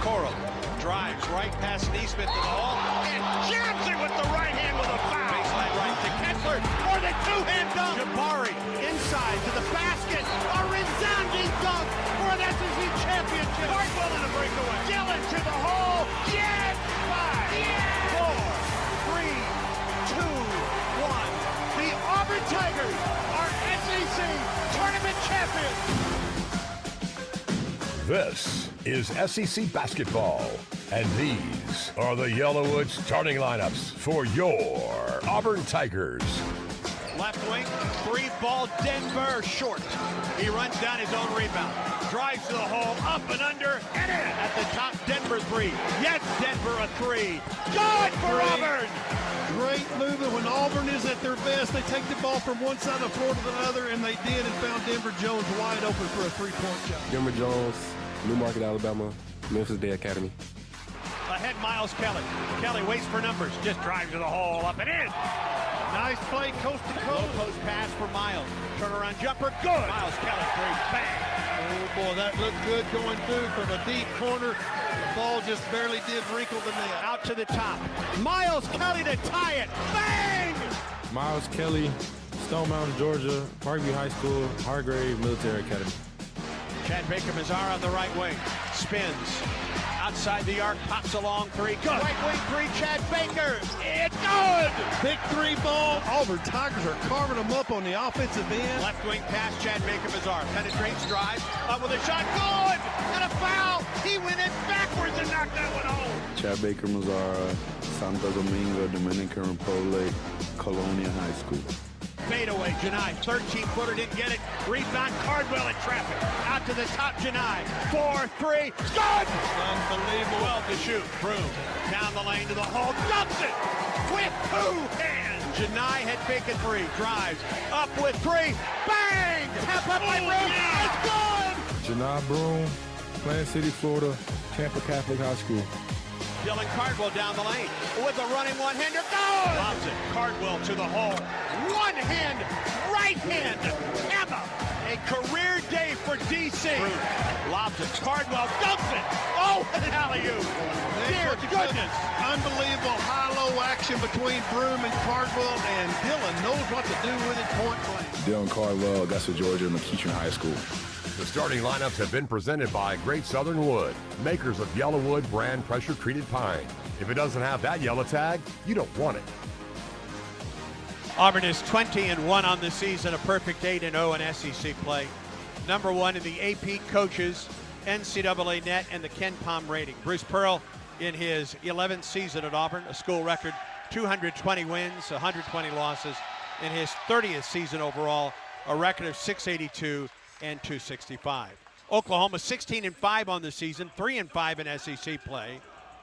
Coral drives right past Neesmith to the hole and jams it with the right hand with a foul. Baseline right to Kessler for the two-hand dunk. Jabari inside to the basket. A resounding dunk for an SEC championship. Hartwell in a breakaway. Gillen to the hole. Yes! 5, 4, 3, 2, 1. The Auburn Tigers are SEC tournament champions. This is SEC basketball, and these are the Yellowwood starting lineups for your Auburn Tigers. Left wing, three ball, Denver short. He runs down his own rebound, drives to the hole, up and under, and in. At the top, Denver three. Yes, Denver a three. Good for Auburn. Great movement. When Auburn is at their best, they take the ball from one side of the floor to the other, and they did, and found Denver Jones wide open for a three-point shot. Denver Jones, Newmarket, Alabama, Memphis Day Academy. Ahead, Miles Kelly. Kelly waits for numbers, just drives to the hole, up and in. Nice play, coast to coast. Low post pass for Miles. Turnaround jumper, good. Miles Kelly three, bang. Oh boy, that looked good going through from a deep corner. The ball just barely did wrinkle the net. Out to the top. Miles Kelly to tie it. Bang! Miles Kelly Stone Mountain, Georgia, Parkview High School, Hargrave Military Academy. Chad Baker-Mazara on the right wing. Spins. Outside the arc, pops a long three. Good. Right wing three, Chad Baker. It's good! Big three ball. Auburn Tigers are carving them up on the offensive end. Left wing pass, Chad Baker-Mazara. Penetrates, drives, up with a shot. Good! And a foul! He went in backwards and knocked that one home. Chad Baker-Mazara, Santo Domingo, Dominican Republic, Colonia High School. Fadeaway, Janai, 13-footer, didn't get it. Rebound, Cardwell in traffic. Out to the top, Janai. 4-3, good! Unbelievable. 12 to shoot. Broom down the lane to the hole, dumps it with 2 hands. Janai had taken 3, drives, up with 3, bang! Tap up by Broom, it's good! Janai Broom, Plant City, Florida, Tampa Catholic High School. Dylan Cardwell down the lane with a running one-hander. Goal! Lobs it. Cardwell to the hole. One hand, right hand. Emma, a career day for DC. Lobs it. Cardwell dumps it. Oh, an alley-oop. Dear goodness. Unbelievable high-low action between Broom and Cardwell, and Dylan knows what to do with it point blank. Dylan Cardwell, Augusta, Georgia, McEachern High School. The starting lineups have been presented by Great Southern Wood, makers of Yellowwood brand pressure-treated pine. If it doesn't have that yellow tag, you don't want it. Auburn is 20-1 on the season, a perfect 8-0 in SEC play. Number 1 in the AP Coaches, NCAA Net, and the Ken Pom rating. Bruce Pearl in his 11th season at Auburn, a school record 220 wins, 120 losses. In his 30th season overall, a record of 682 and 265. Oklahoma 16-5 on the season, 3-5 in SEC play.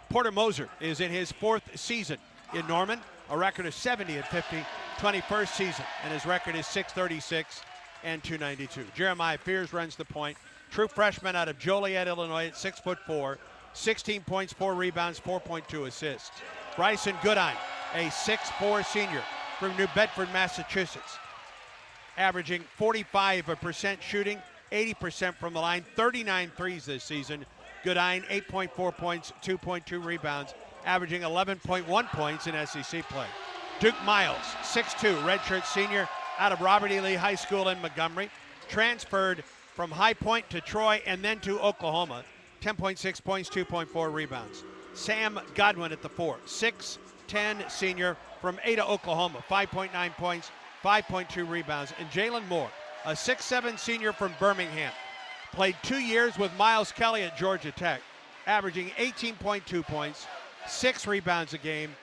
Porter Moser is in his 4th season in Norman, a record of 70-50, 21st season, and his record is 636 and 292. Jeremiah Fears runs the point. True freshman out of Joliet, Illinois at 6'4", 16 points, 4 rebounds, 4.2 assists. Bryson Goodine, a 6'4" senior from New Bedford, Massachusetts, averaging 45% shooting, 80% from the line, 39 threes this season. Goodine, 8.4 points, 2.2 rebounds, averaging 11.1 points in SEC play. Duke Miles, 6'2", redshirt senior out of Robert E. Lee High School in Montgomery, transferred from High Point to Troy and then to Oklahoma, 10.6 points, 2.4 rebounds. Sam Godwin at the 4, 6'10", senior from Ada, Oklahoma, 5.9 points, 5.2 rebounds. And Jalen Moore, a 6'7" senior from Birmingham, played 2 years with Miles Kelly at Georgia Tech, averaging 18.2 points, 6 rebounds a game,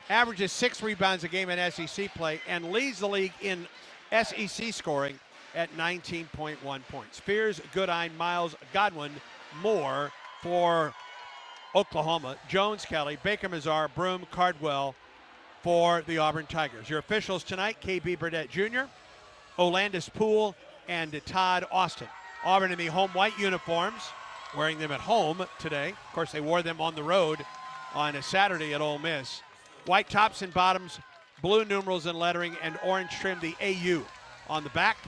averages 6 rebounds a game in SEC play, and leads the league in SEC scoring at 19.1 points. Fears, Goodine, Miles, Godwin, Moore for Oklahoma, Jones, Kelly, Baker-Mazara, Broom, Cardwell for the Auburn Tigers. Your officials tonight, KB Burdett Jr., Olandis Poole, and Todd Austin. Auburn in the home white uniforms, wearing them at home today. Of course, they wore them on the road on a Saturday at Ole Miss. White tops and bottoms, blue numerals and lettering, and orange trim, the AU on the back.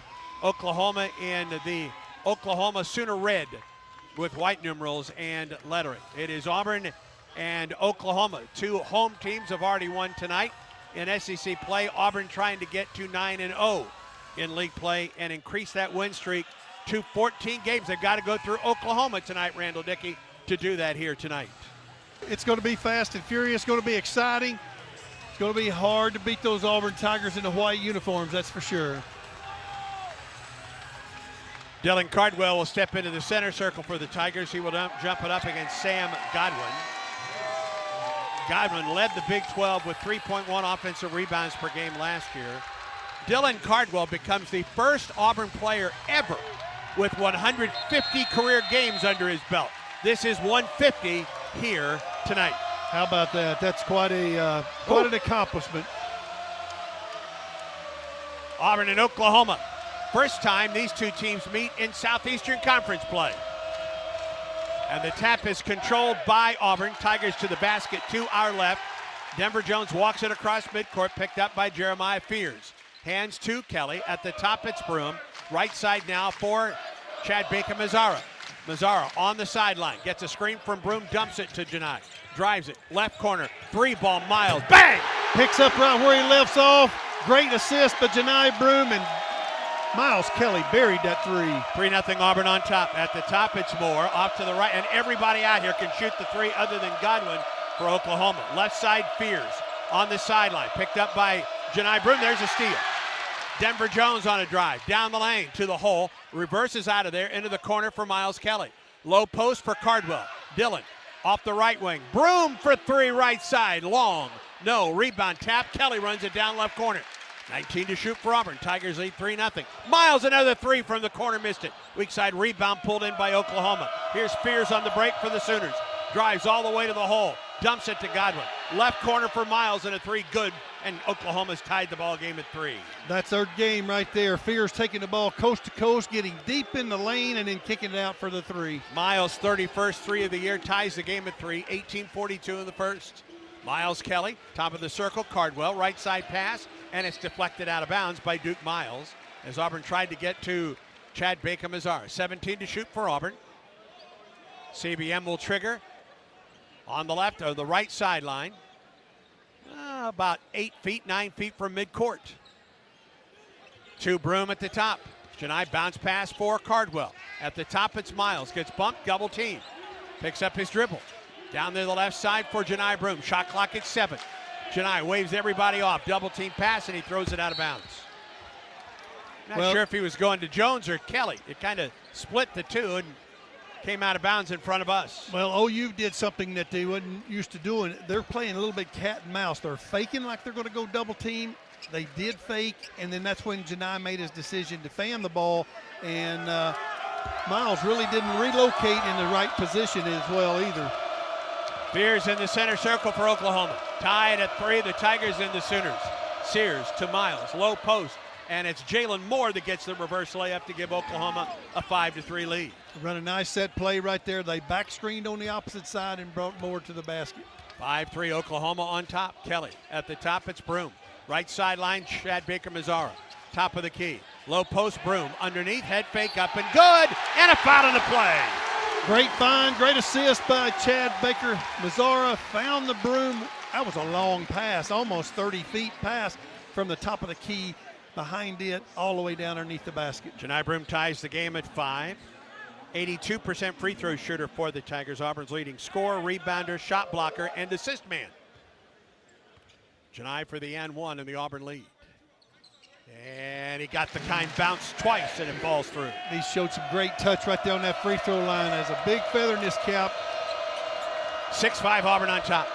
Oklahoma in the Oklahoma Sooner red with white numerals and lettering. It is Auburn and Oklahoma. 2 home teams have already won tonight in SEC play. Auburn trying to get to 9-0 in league play and increase that win streak to 14 games. They've got to go through Oklahoma tonight, Randall Dickey, to do that here tonight. It's going to be fast and furious. It's going to be exciting. It's going to be hard to beat those Auburn Tigers in the white uniforms, that's for sure. Dylan Cardwell will step into the center circle for the Tigers. He will jump it up against Sam Godwin. Godwin led the Big 12 with 3.1 offensive rebounds per game last year. Dylan Cardwell becomes the first Auburn player ever with 150 career games under his belt. This is 150 here tonight. How about that? That's quite an accomplishment. Auburn and Oklahoma. First time these two teams meet in Southeastern Conference play. And the tap is controlled by Auburn. Tigers to the basket to our left. Denver Jones walks it across midcourt, picked up by Jeremiah Fears. Hands to Kelly. At the top, it's Broom. Right side now for Chad Baker-Mazara. Mazara on the sideline. Gets a screen from Broom, dumps it to Janai. Drives it. Left corner. 3 ball, Miles. Bang! Picks up right where he left off. Great assist by Janai Broom, and Miles Kelly buried that three. 3-0 Auburn on top. At the top, it's Moore. Off to the right, and everybody out here can shoot the three other than Godwin for Oklahoma. Left side, Fears on the sideline. Picked up by Janai Broom. There's a steal. Denver Jones on a drive. Down the lane to the hole. Reverses out of there into the corner for Miles Kelly. Low post for Cardwell. Dillon off the right wing. Broom for three right side. Long. No. Rebound tap. Kelly runs it down left corner. 19 to shoot for Auburn. Tigers lead 3-0. Miles another three from the corner. Missed it. Weak side rebound pulled in by Oklahoma. Here's Fears on the break for the Sooners. Drives all the way to the hole. Dumps it to Godwin. Left corner for Miles and a three. Good. And Oklahoma's tied the ball game at 3. That's their game right there. Fears taking the ball coast to coast, getting deep in the lane, and then kicking it out for the 3. Miles' 31st three of the year ties the game at 3. 18:42 in the first. Miles Kelly, top of the circle. Cardwell, right side pass, and it's deflected out of bounds by Duke Miles as Auburn tried to get to Chad Bacon-Mazzara. 17 to shoot for Auburn. CBM will trigger on the left or the right sideline. About 8 feet, 9 feet from midcourt. To Broom at the top. Janai bounce pass for Cardwell. At the top, it's Miles. Gets bumped, double team. Picks up his dribble. Down there the left side for Janai Broom. Shot clock at 7. Janai waves everybody off. Double team pass, and he throws it out of bounds. Not sure if he was going to Jones or Kelly. It kind of split the two and came out of bounds in front of us. Well, OU did something that they wasn't used to doing. They're playing a little bit cat and mouse. They're faking like they're going to go double team. They did fake, and then that's when Janai made his decision to fan the ball, and Miles really didn't relocate in the right position as well either. Fears in the center circle for Oklahoma. Tied at 3, the Tigers and the Sooners. Sears to Miles, low post, and it's Jalen Moore that gets the reverse layup to give Oklahoma a 5-3 lead. Run a nice set play right there. They back screened on the opposite side and brought Moore to the basket. 5-3 Oklahoma on top. Kelly at the top, it's Broom. Right sideline, Chad Bacon-Mazzara. Top of the key. Low post, Broom. Underneath, head fake up and good. And a foul in the play. Great find, great assist by Chad Bacon-Mazzara. Found the Broom. That was a long pass, almost 30 feet pass from the top of the key behind it all the way down underneath the basket. Janai Broom ties the game at 5. 82% free throw shooter for the Tigers. Auburn's leading scorer, rebounder, shot blocker, and assist man. Janai for the and 1 in the Auburn lead. And he got the kind bounce twice and it falls through. He showed some great touch right there on that free throw line. Has a big feather in his cap. 6-5 Auburn on top.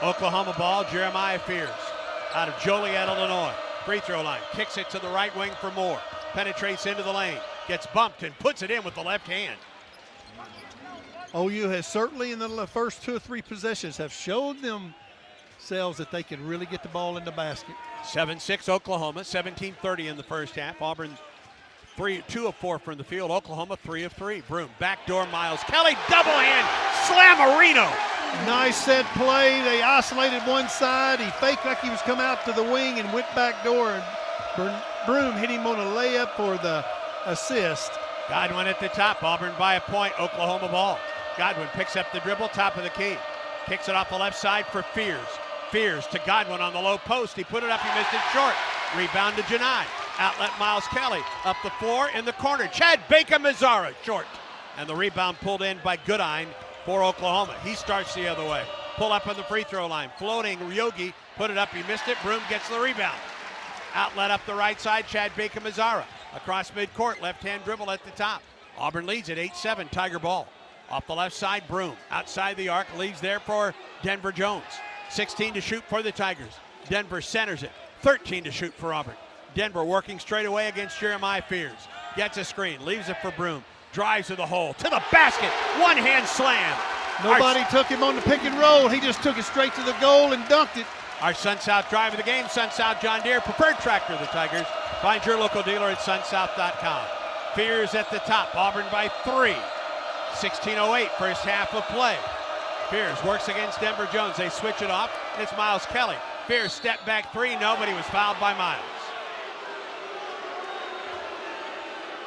Oklahoma ball, Jeremiah Fears out of Joliet, Illinois. Free throw line, kicks it to the right wing for Moore. Penetrates into the lane, gets bumped and puts it in with the left hand. OU has certainly in the first 2 or 3 possessions have showed themselves that they can really get the ball in the basket. 7-6 Oklahoma, 17:30 in the first half. Auburn 2 of 4 from the field. Oklahoma 3 of 3. Broom, backdoor Miles Kelly, double hand, Slammerino. Nice set play. They isolated one side. He faked like he was coming out to the wing and went back door. And Broom hit him on a layup for the assist. Godwin at the top. Auburn by a point. Oklahoma ball. Godwin picks up the dribble, top of the key. Kicks it off the left side for Fears. Fears to Godwin on the low post. He put it up. He missed it short. Rebound to Janai. Outlet Miles Kelly. Up the floor in the corner. Chad Bacon-Mazzara short. And the rebound pulled in by Goodine for Oklahoma. He starts the other way. Pull up on the free throw line. Floating Yogi. Put it up. He missed it. Broom gets the rebound. Outlet up the right side. Chad Bacon-Mazzara. Across midcourt. Left-hand dribble at the top. Auburn leads at 8-7. Tiger ball. Off the left side, Broom. Outside the arc. Leaves there for Denver Jones. 16 to shoot for the Tigers. Denver centers it. 13 to shoot for Auburn. Denver working straight away against Jeremiah Fears. Gets a screen. Leaves it for Broom. Drives to the hole. To the basket. One-hand slam. Nobody took him on the pick and roll. He just took it straight to the goal and dunked it. Our Sun South drive of the game. Sun South John Deere. Preferred tractor of the Tigers. Find your local dealer at sunsouth.com. Fears at the top. Auburn by 3. 16:08 first half of play. Fears works against Denver Jones. They switch it off, and it's Miles Kelly. Fears step back 3. Nobody was fouled by Miles.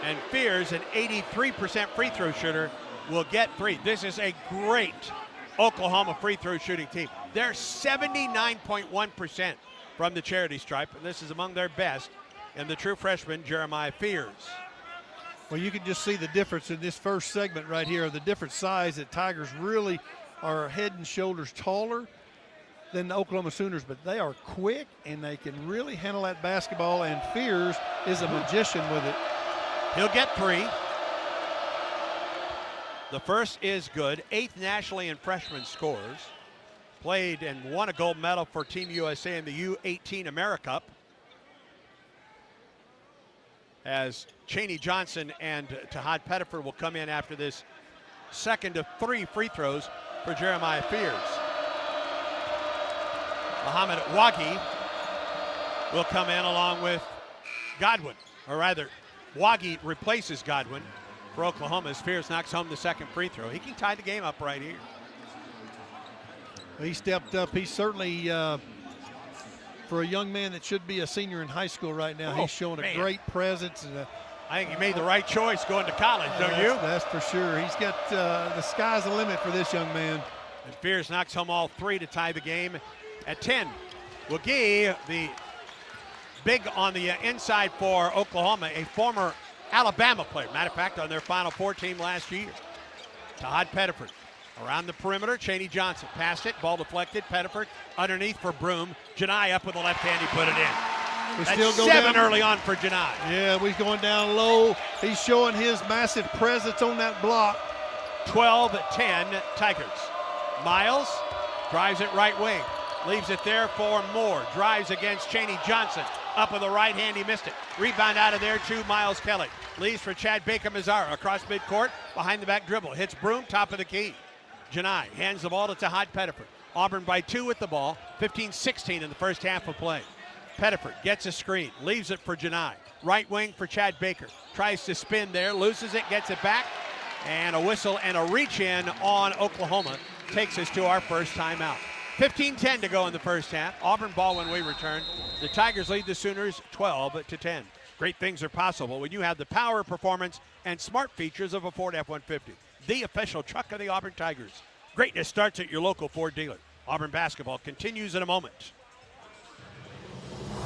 And Fears, an 83% free throw shooter, will get 3. This is a great Oklahoma free throw shooting team. They're 79.1% from the charity stripe, and this is among their best, and the true freshman, Jeremiah Fears. Well, you can just see the difference in this first segment right here, the different size that Tigers really are head and shoulders taller than the Oklahoma Sooners, but they are quick and they can really handle that basketball, and Fears is a magician with it. He'll get 3. The first is good, 8th nationally in freshman scores. Played and won a gold medal for Team USA in the U18 AmeriCup. As Chaney Johnson and Tahad Pettiford will come in after this second of 3 free throws for Jeremiah Fears. Muhammad Wagi will come in along with Godwin, or rather, Wagi replaces Godwin for Oklahoma as Fears knocks home the second free throw. He can tie the game up right here. He stepped up. He's certainly, for a young man that should be a senior in high school right now, he's showing a great presence. And I think he made the right choice going to college, don't you? That's for sure. He's got the sky's the limit for this young man. And Fears knocks home all 3 to tie the game at 10. Wagi, the big on the inside for Oklahoma, a former Alabama player. Matter of fact, on their Final Four team last year. Tahad Pettiford around the perimeter. Chaney Johnson passed it. Ball deflected. Pettiford underneath for Broom. Janai up with the left hand. He put it in. That's 7 early on for Janai. Yeah, he's going down low. He's showing his massive presence on that block. 12-10 Tigers. Miles drives it right wing. Leaves it there for Moore. Drives against Chaney Johnson. Up with the right hand, he missed it. Rebound out of there to Miles Kelly. Leaves for Chad Baker-Mazzara. Across midcourt, behind the back dribble. Hits Broom, top of the key. Janai hands the ball to Tahad Pettiford. Auburn by 2 with the ball. 15-16 in the first half of play. Pettiford gets a screen. Leaves it for Janai. Right wing for Chad Baker. Tries to spin there. Loses it, gets it back. And a whistle and a reach in on Oklahoma takes us to our first timeout. 15-10 to go in the first half. Auburn ball when we return. The Tigers lead the Sooners 12-10. Great things are possible when you have the power, performance, and smart features of a Ford F-150, the official truck of the Auburn Tigers. Greatness starts at your local Ford dealer. Auburn basketball continues in a moment.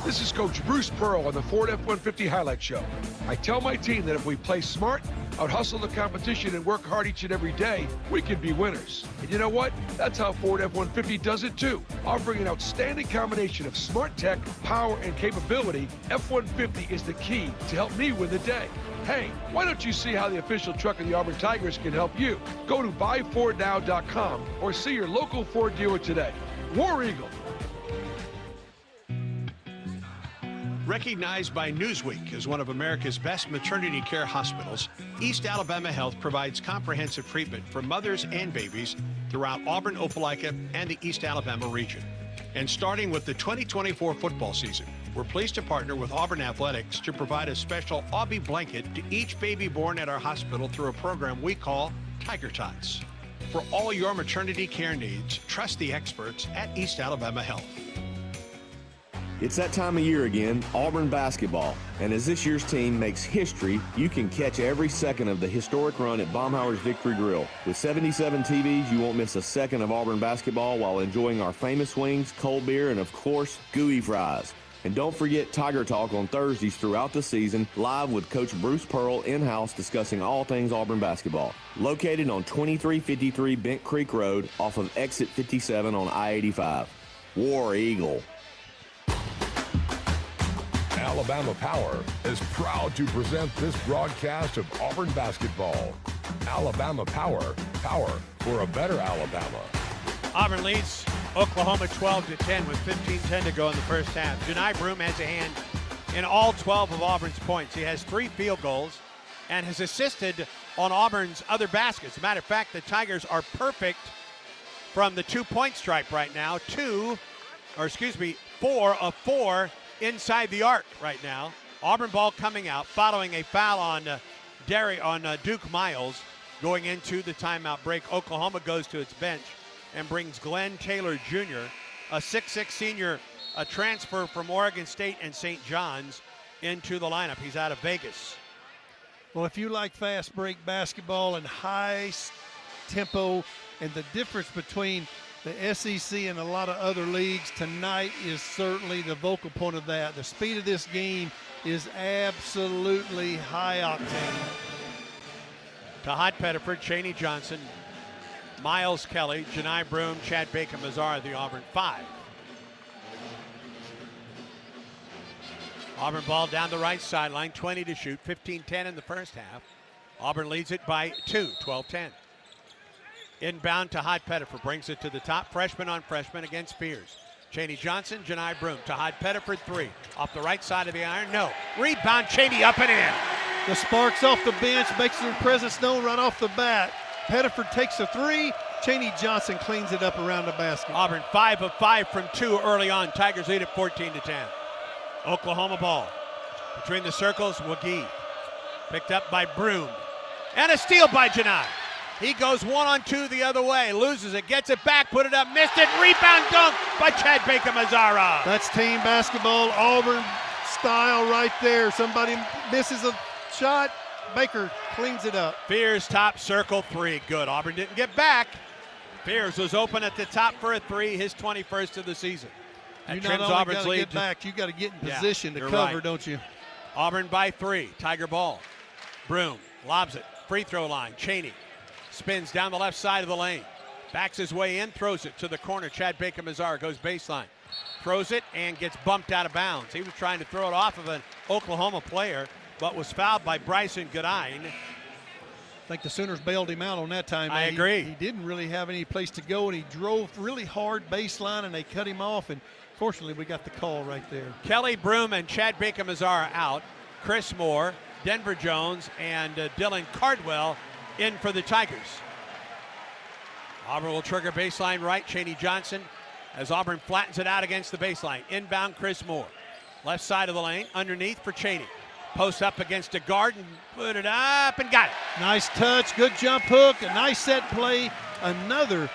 This is Coach Bruce Pearl on the Ford F-150 Highlight Show. I tell my team that if we play smart, out-hustle the competition, and work hard each and every day, we can be winners. And you know what? That's how Ford F-150 does it too. Offering an outstanding combination of smart tech, power, and capability, F-150 is the key to help me win the day. Hey, why don't you see how the official truck of the Auburn Tigers can help you? Go to buyfordnow.com or see your local Ford dealer today. War Eagle. Recognized by Newsweek as one of America's best maternity care hospitals, East Alabama Health provides comprehensive treatment for mothers and babies throughout Auburn, Opelika, and the East Alabama region. And starting with the 2024 football season, we're pleased to partner with Auburn Athletics to provide a special Aubie blanket to each baby born at our hospital through a program we call Tiger Tots. For all your maternity care needs, trust the experts at East Alabama Health. It's that time of year again, Auburn basketball. And as this year's team makes history, you can catch every second of the historic run at Baumhauer's Victory Grill. With 77 TVs, you won't miss a second of Auburn basketball while enjoying our famous wings, cold beer, and of course, gooey fries. And don't forget Tiger Talk on Thursdays throughout the season, live with Coach Bruce Pearl in-house discussing all things Auburn basketball. Located on 2353 Bent Creek Road off of Exit 57 on I-85. War Eagle. Alabama Power is proud to present this broadcast of Auburn basketball. Alabama Power, power for a better Alabama. Auburn leads Oklahoma 12-10 with 15-10 to go in the first half. Janai Broom has a hand in all 12 of Auburn's points. He has 3 field goals and has assisted on Auburn's other baskets. As a matter of fact, the Tigers are perfect from the 2-point stripe right now. 4 of 4 inside the arc right now. Auburn ball coming out following a foul on Duke Miles going into the timeout break. Oklahoma goes to its bench and brings Glenn Taylor Jr., a 6'6 senior, a transfer from Oregon State and St. John's, into the lineup. He's out of Vegas. Well, if you like fast break basketball and high tempo and the difference between the SEC and a lot of other leagues, tonight is certainly the vocal point of that. The speed of this game is absolutely high octane. Tahad Pettiford, Cheney Johnson, Miles Kelly, Janai Broome, Chad Bacon-Mazara, the Auburn 5. Auburn ball down the right sideline, 20 to shoot, 15-10 in the first half. Auburn leads it by 2, 12-10. Inbound, Tahad Pettiford brings it to the top, freshman on freshman against Spears. Cheney Johnson, Janai Broome, Tahad Pettiford 3. Off the right side of the iron, no. Rebound, Cheney up and in. The Sparks off the bench, makes their presence known right off the bat. Pettiford takes a 3. Cheney Johnson cleans it up around the basket. Auburn 5 of 5 from 2 early on. Tigers lead at 14-10. Oklahoma ball. Between the circles, Wagee. Picked up by Broome. And a steal by Janai. He goes 1-on-2 the other way. Loses it, gets it back, put it up, missed it. Rebound dunk by Chad Bacon-Mazara. That's team basketball, Auburn style right there. Somebody misses a shot, Baker cleans it up. Fears top circle 3. Good. Auburn didn't get back. Fears was open at the top for a 3, his 21st of the season. You That not trims only Auburn's got to lead get back, you got to get in position to cover, right. don't you? Auburn by 3. Tiger ball. Broome lobs it. Free throw line. Cheney spins down the left side of the lane. Backs his way in, throws it to the corner. Chad Bacon-Mazara goes baseline. Throws it and gets bumped out of bounds. He was trying to throw it off of an Oklahoma player, but was fouled by Bryson Goodine. I think the Sooners bailed him out on that time. I agree. He didn't really have any place to go, and he drove really hard baseline, and they cut him off, and fortunately we got the call right there. Kelly Broome and Chad Bacon-Mazara out. Chris Moore, Denver Jones, and Dylan Cardwell in for the Tigers. Auburn will trigger baseline right. Cheney Johnson as Auburn flattens it out against the baseline. Inbound Chris Moore. Left side of the lane, underneath for Cheney. Post up against a guard and put it up and got it. Nice touch, good jump hook, a nice set play. Another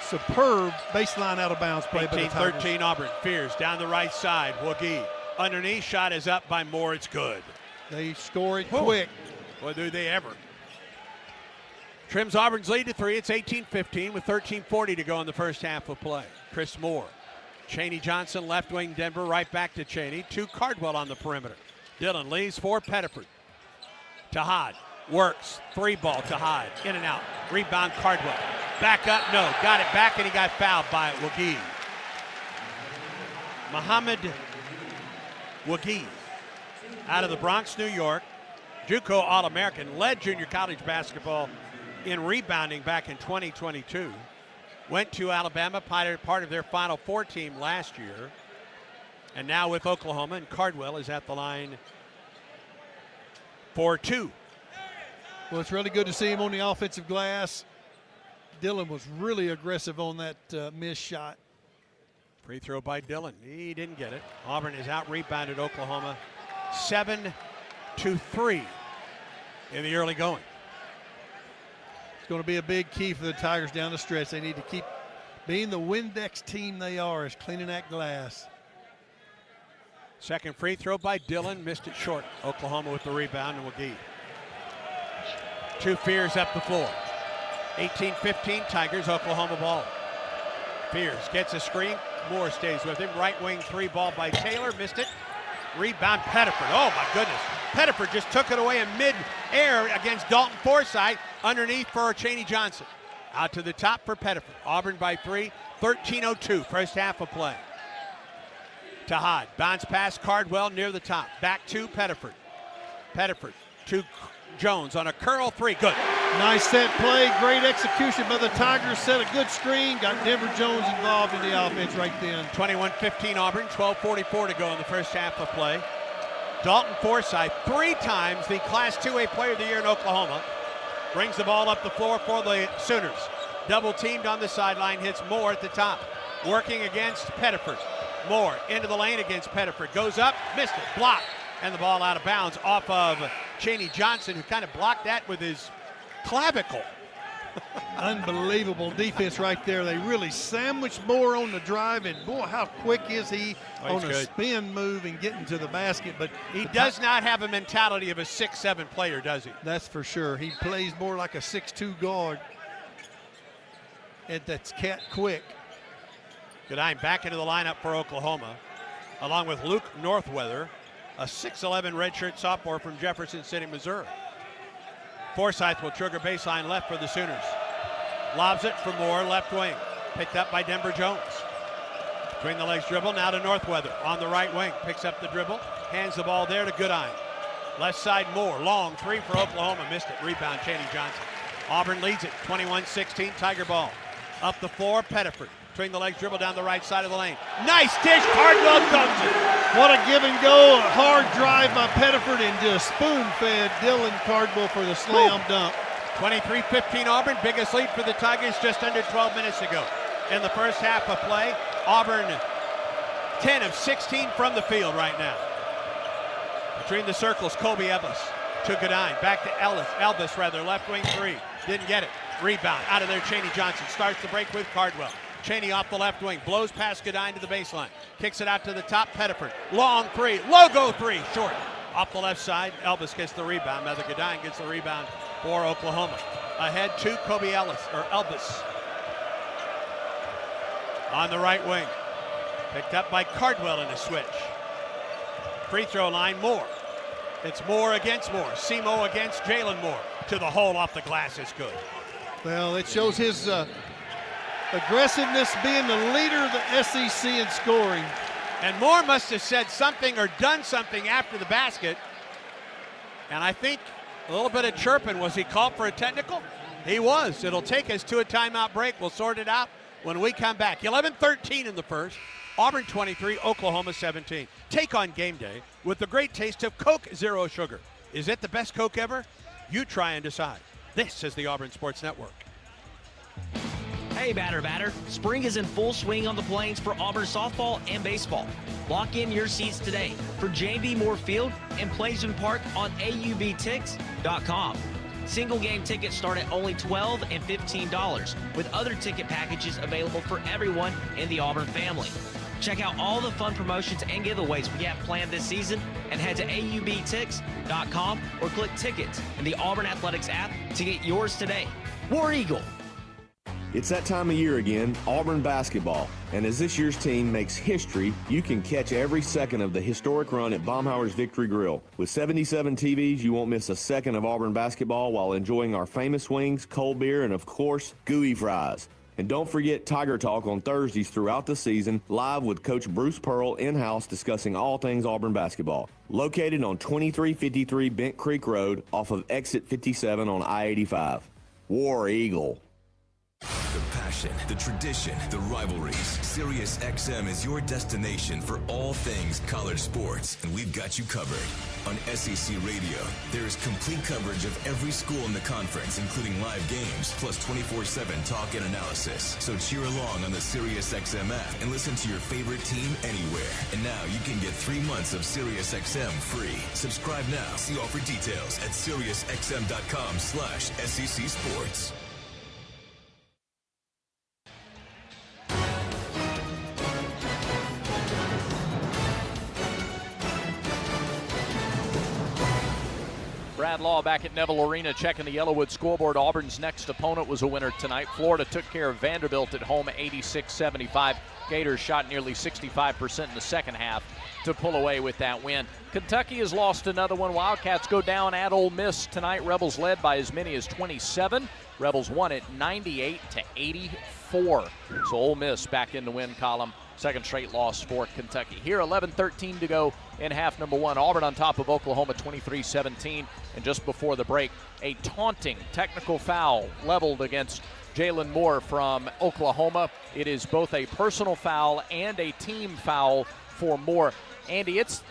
superb baseline out of bounds play by the Tigers. 18-13 Auburn. Fears down the right side. Wagee underneath, shot is up by Moore. It's good. They score it quick. Boy, do they ever. Trims Auburn's lead to 3. It's 18-15 with 13:40 to go in the first half of play. Chris Moore. Cheney Johnson, left wing Denver, right back to Cheney. 2 Cardwell on the perimeter. Dillon leaves for Pettiford. Tahad works. 3 ball, Tahad. In and out. Rebound Cardwell. Back up, no. Got it back and he got fouled by Wagee. Muhammad Wagee out of the Bronx, New York. JUCO All-American, led junior college basketball in rebounding back in 2022. Went to Alabama, part of their Final Four team last year. And now with Oklahoma, and Cardwell is at the line for 2. Well, it's really good to see him on the offensive glass. Dillon was really aggressive on that missed shot. Free throw by Dillon. He didn't get it. Auburn has out-rebounded Oklahoma 7-3 in the early going. It's going to be a big key for the Tigers down the stretch. They need to keep being the Windex team they are, is cleaning that glass. Second free throw by Dillon, missed it short. Oklahoma with the rebound, and Wagee. 2 Fears up the floor. 18-15 Tigers, Oklahoma ball. Fears gets a screen. Moore stays with him. Right wing 3 ball by Taylor, missed it. Rebound Pettiford. Oh my goodness. Pettiford just took it away in mid-air against Dalton Forsythe. Underneath for Cheney Johnson. Out to the top for Pettiford. Auburn by 3. 13:02 first half of play. Tahad, bounce pass, Cardwell near the top. Back to Pettiford. Pettiford to Jones on a curl 3. Good. Nice set play, great execution by the Tigers. Set a good screen, got Denver Jones involved in the offense right then. 21-15 Auburn, 12:44 to go in the first half of play. Dalton Forsythe, 3 times the Class 2A Player of the Year in Oklahoma, brings the ball up the floor for the Sooners. Double teamed on the sideline, hits Moore at the top. Working against Pettiford. Moore into the lane against Pettiford. Goes up, missed it, blocked, and the ball out of bounds off of Cheney Johnson, who kind of blocked that with his clavicle. Unbelievable defense right there. They really sandwiched Moore on the drive, and boy, how quick is he on a spin move and getting to the basket. But he does not have a mentality of a 6'7" player, does he? That's for sure. He plays more like a 6'2" guard. And that's cat quick. Goodine back into the lineup for Oklahoma, along with Luke Northweather, a 6'11 redshirt sophomore from Jefferson City, Missouri. Forsyth will trigger baseline left for the Sooners. Lobs it for Moore, left wing. Picked up by Denver Jones. Between the legs dribble, now to Northweather on the right wing. Picks up the dribble, hands the ball there to Goodine. Left side Moore, long three for Oklahoma, missed it. Rebound, Chaney Johnson. Auburn leads it, 21-16, Tiger ball. Up the floor, Pettiford. Between the legs dribble down the right side of the lane. Nice dish, Cardwell dunks it. What a give and go, a hard drive by Pettiford, and just spoon-fed Dylan Cardwell for the slam dunk. 23-15 Auburn, biggest lead for the Tigers just under 12 minutes ago. In the first half of play, Auburn 10 of 16 from the field right now. Between the circles, Kobe Elvis to Goodine, back to Elvis, left wing three. Didn't get it. Rebound, out of there, Chaney Johnson. Starts the break with Cardwell. Chaney off the left wing, blows past Goodine to the baseline. Kicks it out to the top, Pettiford. Long three, logo three, short. Off the left side, Elvis gets the rebound. Now the Goodine gets the rebound for Oklahoma. Ahead to Elvis. On the right wing. Picked up by Cardwell in a switch. Free throw line, Moore. It's Moore against Moore. Simo against Jalen Moore. To the hole, off the glass is good. Well, it shows his aggressiveness, being the leader of the SEC in scoring. And Moore must have said something or done something after the basket. And I think a little bit of chirping. Was he called for a technical? He was. It'll take us to a timeout break. We'll sort it out when we come back. 11-13 in the first. Auburn 23, Oklahoma 17. Take on game day with the great taste of Coke Zero Sugar. Is it the best Coke ever? You try and decide. This is the Auburn Sports Network. Hey, batter. Spring is in full swing on the Plains for Auburn softball and baseball. Lock in your seats today for J.B. Moore Field and Plaisman Park on AUBTix.com. Single game tickets start at only $12 and $15, with other ticket packages available for everyone in the Auburn family. Check out all the fun promotions and giveaways we have planned this season and head to AUBTix.com or click tickets in the Auburn Athletics app to get yours today. War Eagle. It's that time of year again, Auburn basketball. And as this year's team makes history, you can catch every second of the historic run at Baumhauer's Victory Grill. With 77 TVs, you won't miss a second of Auburn basketball while enjoying our famous wings, cold beer, and of course, gooey fries. And don't forget Tiger Talk on Thursdays throughout the season, live with Coach Bruce Pearl in-house discussing all things Auburn basketball. Located on 2353 Bent Creek Road off of exit 57 on I-85. War Eagle. The passion, the tradition, the rivalries. Sirius XM is your destination for all things college sports, and we've got you covered. On SEC Radio, there is complete coverage of every school in the conference, including live games, plus 24/7 talk and analysis. So cheer along on the Sirius XM app and listen to your favorite team anywhere. And now you can get 3 months of Sirius XM free. Subscribe now. See offer details at SiriusXM.com/SEC Sports. Brad Law back at Neville Arena checking the Yellowwood scoreboard. Auburn's next opponent was a winner tonight. Florida took care of Vanderbilt at home 86-75. Gators shot nearly 65% in the second half to pull away with that win. Kentucky has lost another one. Wildcats go down at Ole Miss tonight. Rebels led by as many as 27. Rebels won it 98-84. So Ole Miss back in the win column. Second straight loss for Kentucky. Here, 11-13 to go in half number one. Auburn on top of Oklahoma 23-17. And just before the break, a taunting technical foul leveled against Jalen Moore from Oklahoma. It is both a personal foul and a team foul for Moore. Andy, it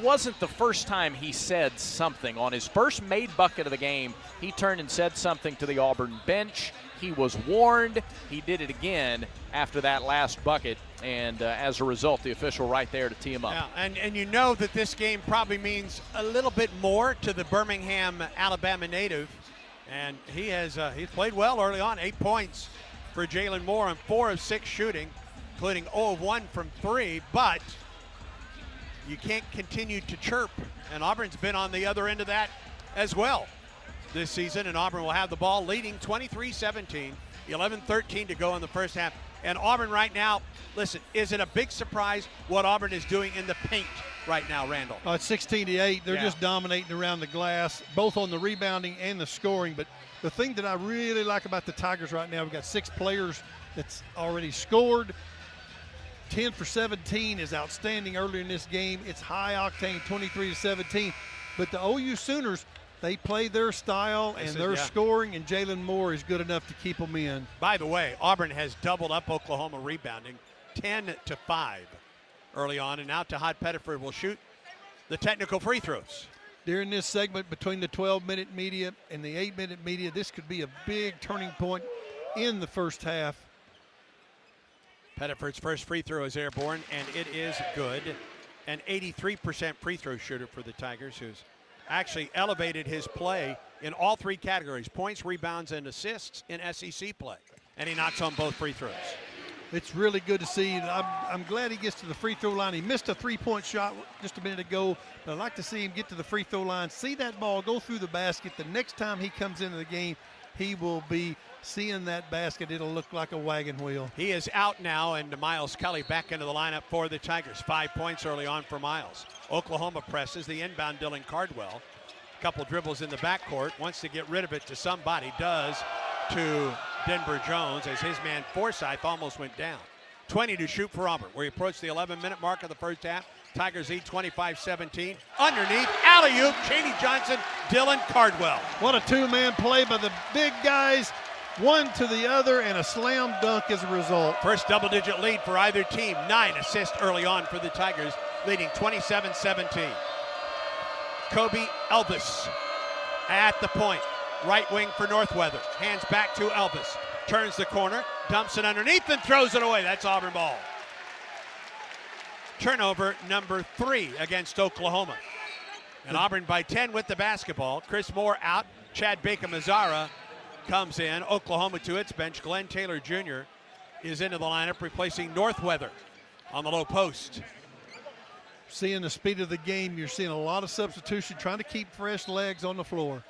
wasn't the first time he said something. On his first made bucket of the game, he turned and said something to the Auburn bench. He was warned. He did it again after that last bucket, and as a result, the official right there to tee him up. Yeah, and you know that this game probably means a little bit more to the Birmingham, Alabama native, and he's played well early on. 8 points for Jalen Moore on 4 of 6 shooting, including 0 of 1 from 3, but you can't continue to chirp, and Auburn's been on the other end of that as well this season, and Auburn will have the ball leading 23-17 11:13 to go in the first half. And Auburn right now, listen, is it a big surprise what Auburn is doing in the paint right now, Randall? It's 16-8. They're just dominating around the glass, both on the rebounding and the scoring. But the thing that I really like about the Tigers right now, we've got 6 players that's already scored. 10 for 17 is outstanding earlier in this game. It's high octane, 23-17. But the OU Sooners, they play their style and they're scoring, and Jalen Moore is good enough to keep them in. By the way, Auburn has doubled up Oklahoma rebounding, 10-5 early on, and now Tahad Pettiford will shoot the technical free throws. During this segment between the 12-minute media and the 8-minute media, this could be a big turning point in the first half. Pettiford's first free throw is airborne, and it is good. An 83% free throw shooter for the Tigers, who's actually elevated his play in all 3 categories: points, rebounds, and assists in SEC play. And he knocks on both free throws. It's really good to see. I'm glad he gets to the free throw line. He missed a 3-point shot just a minute ago, but I'd like to see him get to the free throw line, see that ball go through the basket. The next time he comes into the game, he will be seeing that basket. It'll look like a wagon wheel. He is out now, and Miles Kelly back into the lineup for the Tigers. 5 points early on for Miles. Oklahoma presses the inbound Dylan Cardwell. Couple dribbles in the backcourt. Wants to get rid of it to somebody. Does to Denver Jones as his man Forsythe almost went down. 20 to shoot for Auburn. We approach the 11-minute mark of the first half. Tigers lead 25-17. Underneath, alley-oop, Cheney Johnson, Dylan Cardwell. What a 2-man play by the big guys. One to the other, and a slam dunk as a result. First double-digit lead for either team. 9 assists early on for the Tigers, leading 27-17. Kobe Elvis at the point. Right wing for Northweather. Hands back to Elvis. Turns the corner, dumps it underneath, and throws it away. That's Auburn ball. Turnover number 3 against Oklahoma. And Auburn by 10 with the basketball. Chris Moore out. Chad Baker-Mazzara comes in. Oklahoma to its bench. Glenn Taylor Jr. is into the lineup, replacing Northweather on the low post. Seeing the speed of the game, you're seeing a lot of substitution, trying to keep fresh legs on the floor.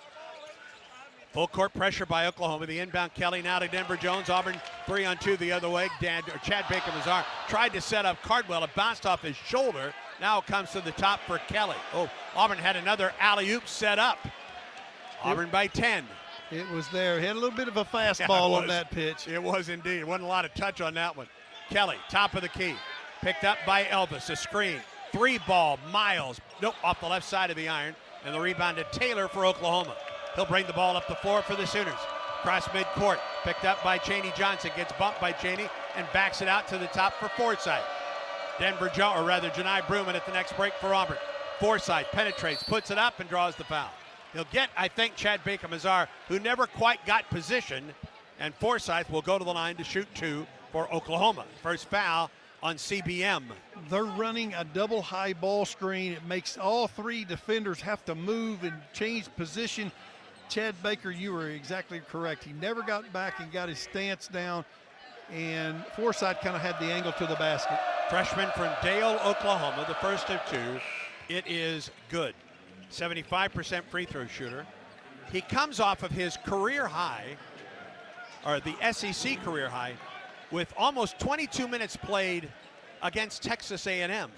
Full court pressure by Oklahoma. The inbound Kelly now to Denver Jones. Auburn 3-on-2 the other way. Chad Baker-Mazzara tried to set up Cardwell. It bounced off his shoulder. Now it comes to the top for Kelly. Oh, Auburn had another alley-oop set up. Auburn by 10. It was there. He had a little bit of a fastball on that pitch. It was indeed. Wasn't a lot of touch on that one. Kelly, top of the key. Picked up by Elvis. A screen. 3-ball. Miles. Nope, off the left side of the iron. And the rebound to Taylor for Oklahoma. He'll bring the ball up the floor for the Sooners. Cross midcourt. Picked up by Cheney Johnson. Gets bumped by Cheney and backs it out to the top for Forsythe. Janai Bruman at the next break for Auburn. Forsythe penetrates, puts it up, and draws the foul. He'll get, I think, Chad Baker-Mazzara, who never quite got position, and Forsythe will go to the line to shoot 2 for Oklahoma. First foul on CBM. They're running a double high ball screen. It makes all 3 defenders have to move and change position. Chad Baker, you were exactly correct. He never got back and got his stance down, and Forsythe kind of had the angle to the basket. Freshman from Dale, Oklahoma, the first of 2. It is good. 75% free throw shooter. He comes off of his career high, or the SEC career high, with almost 22 minutes played against Texas A&M.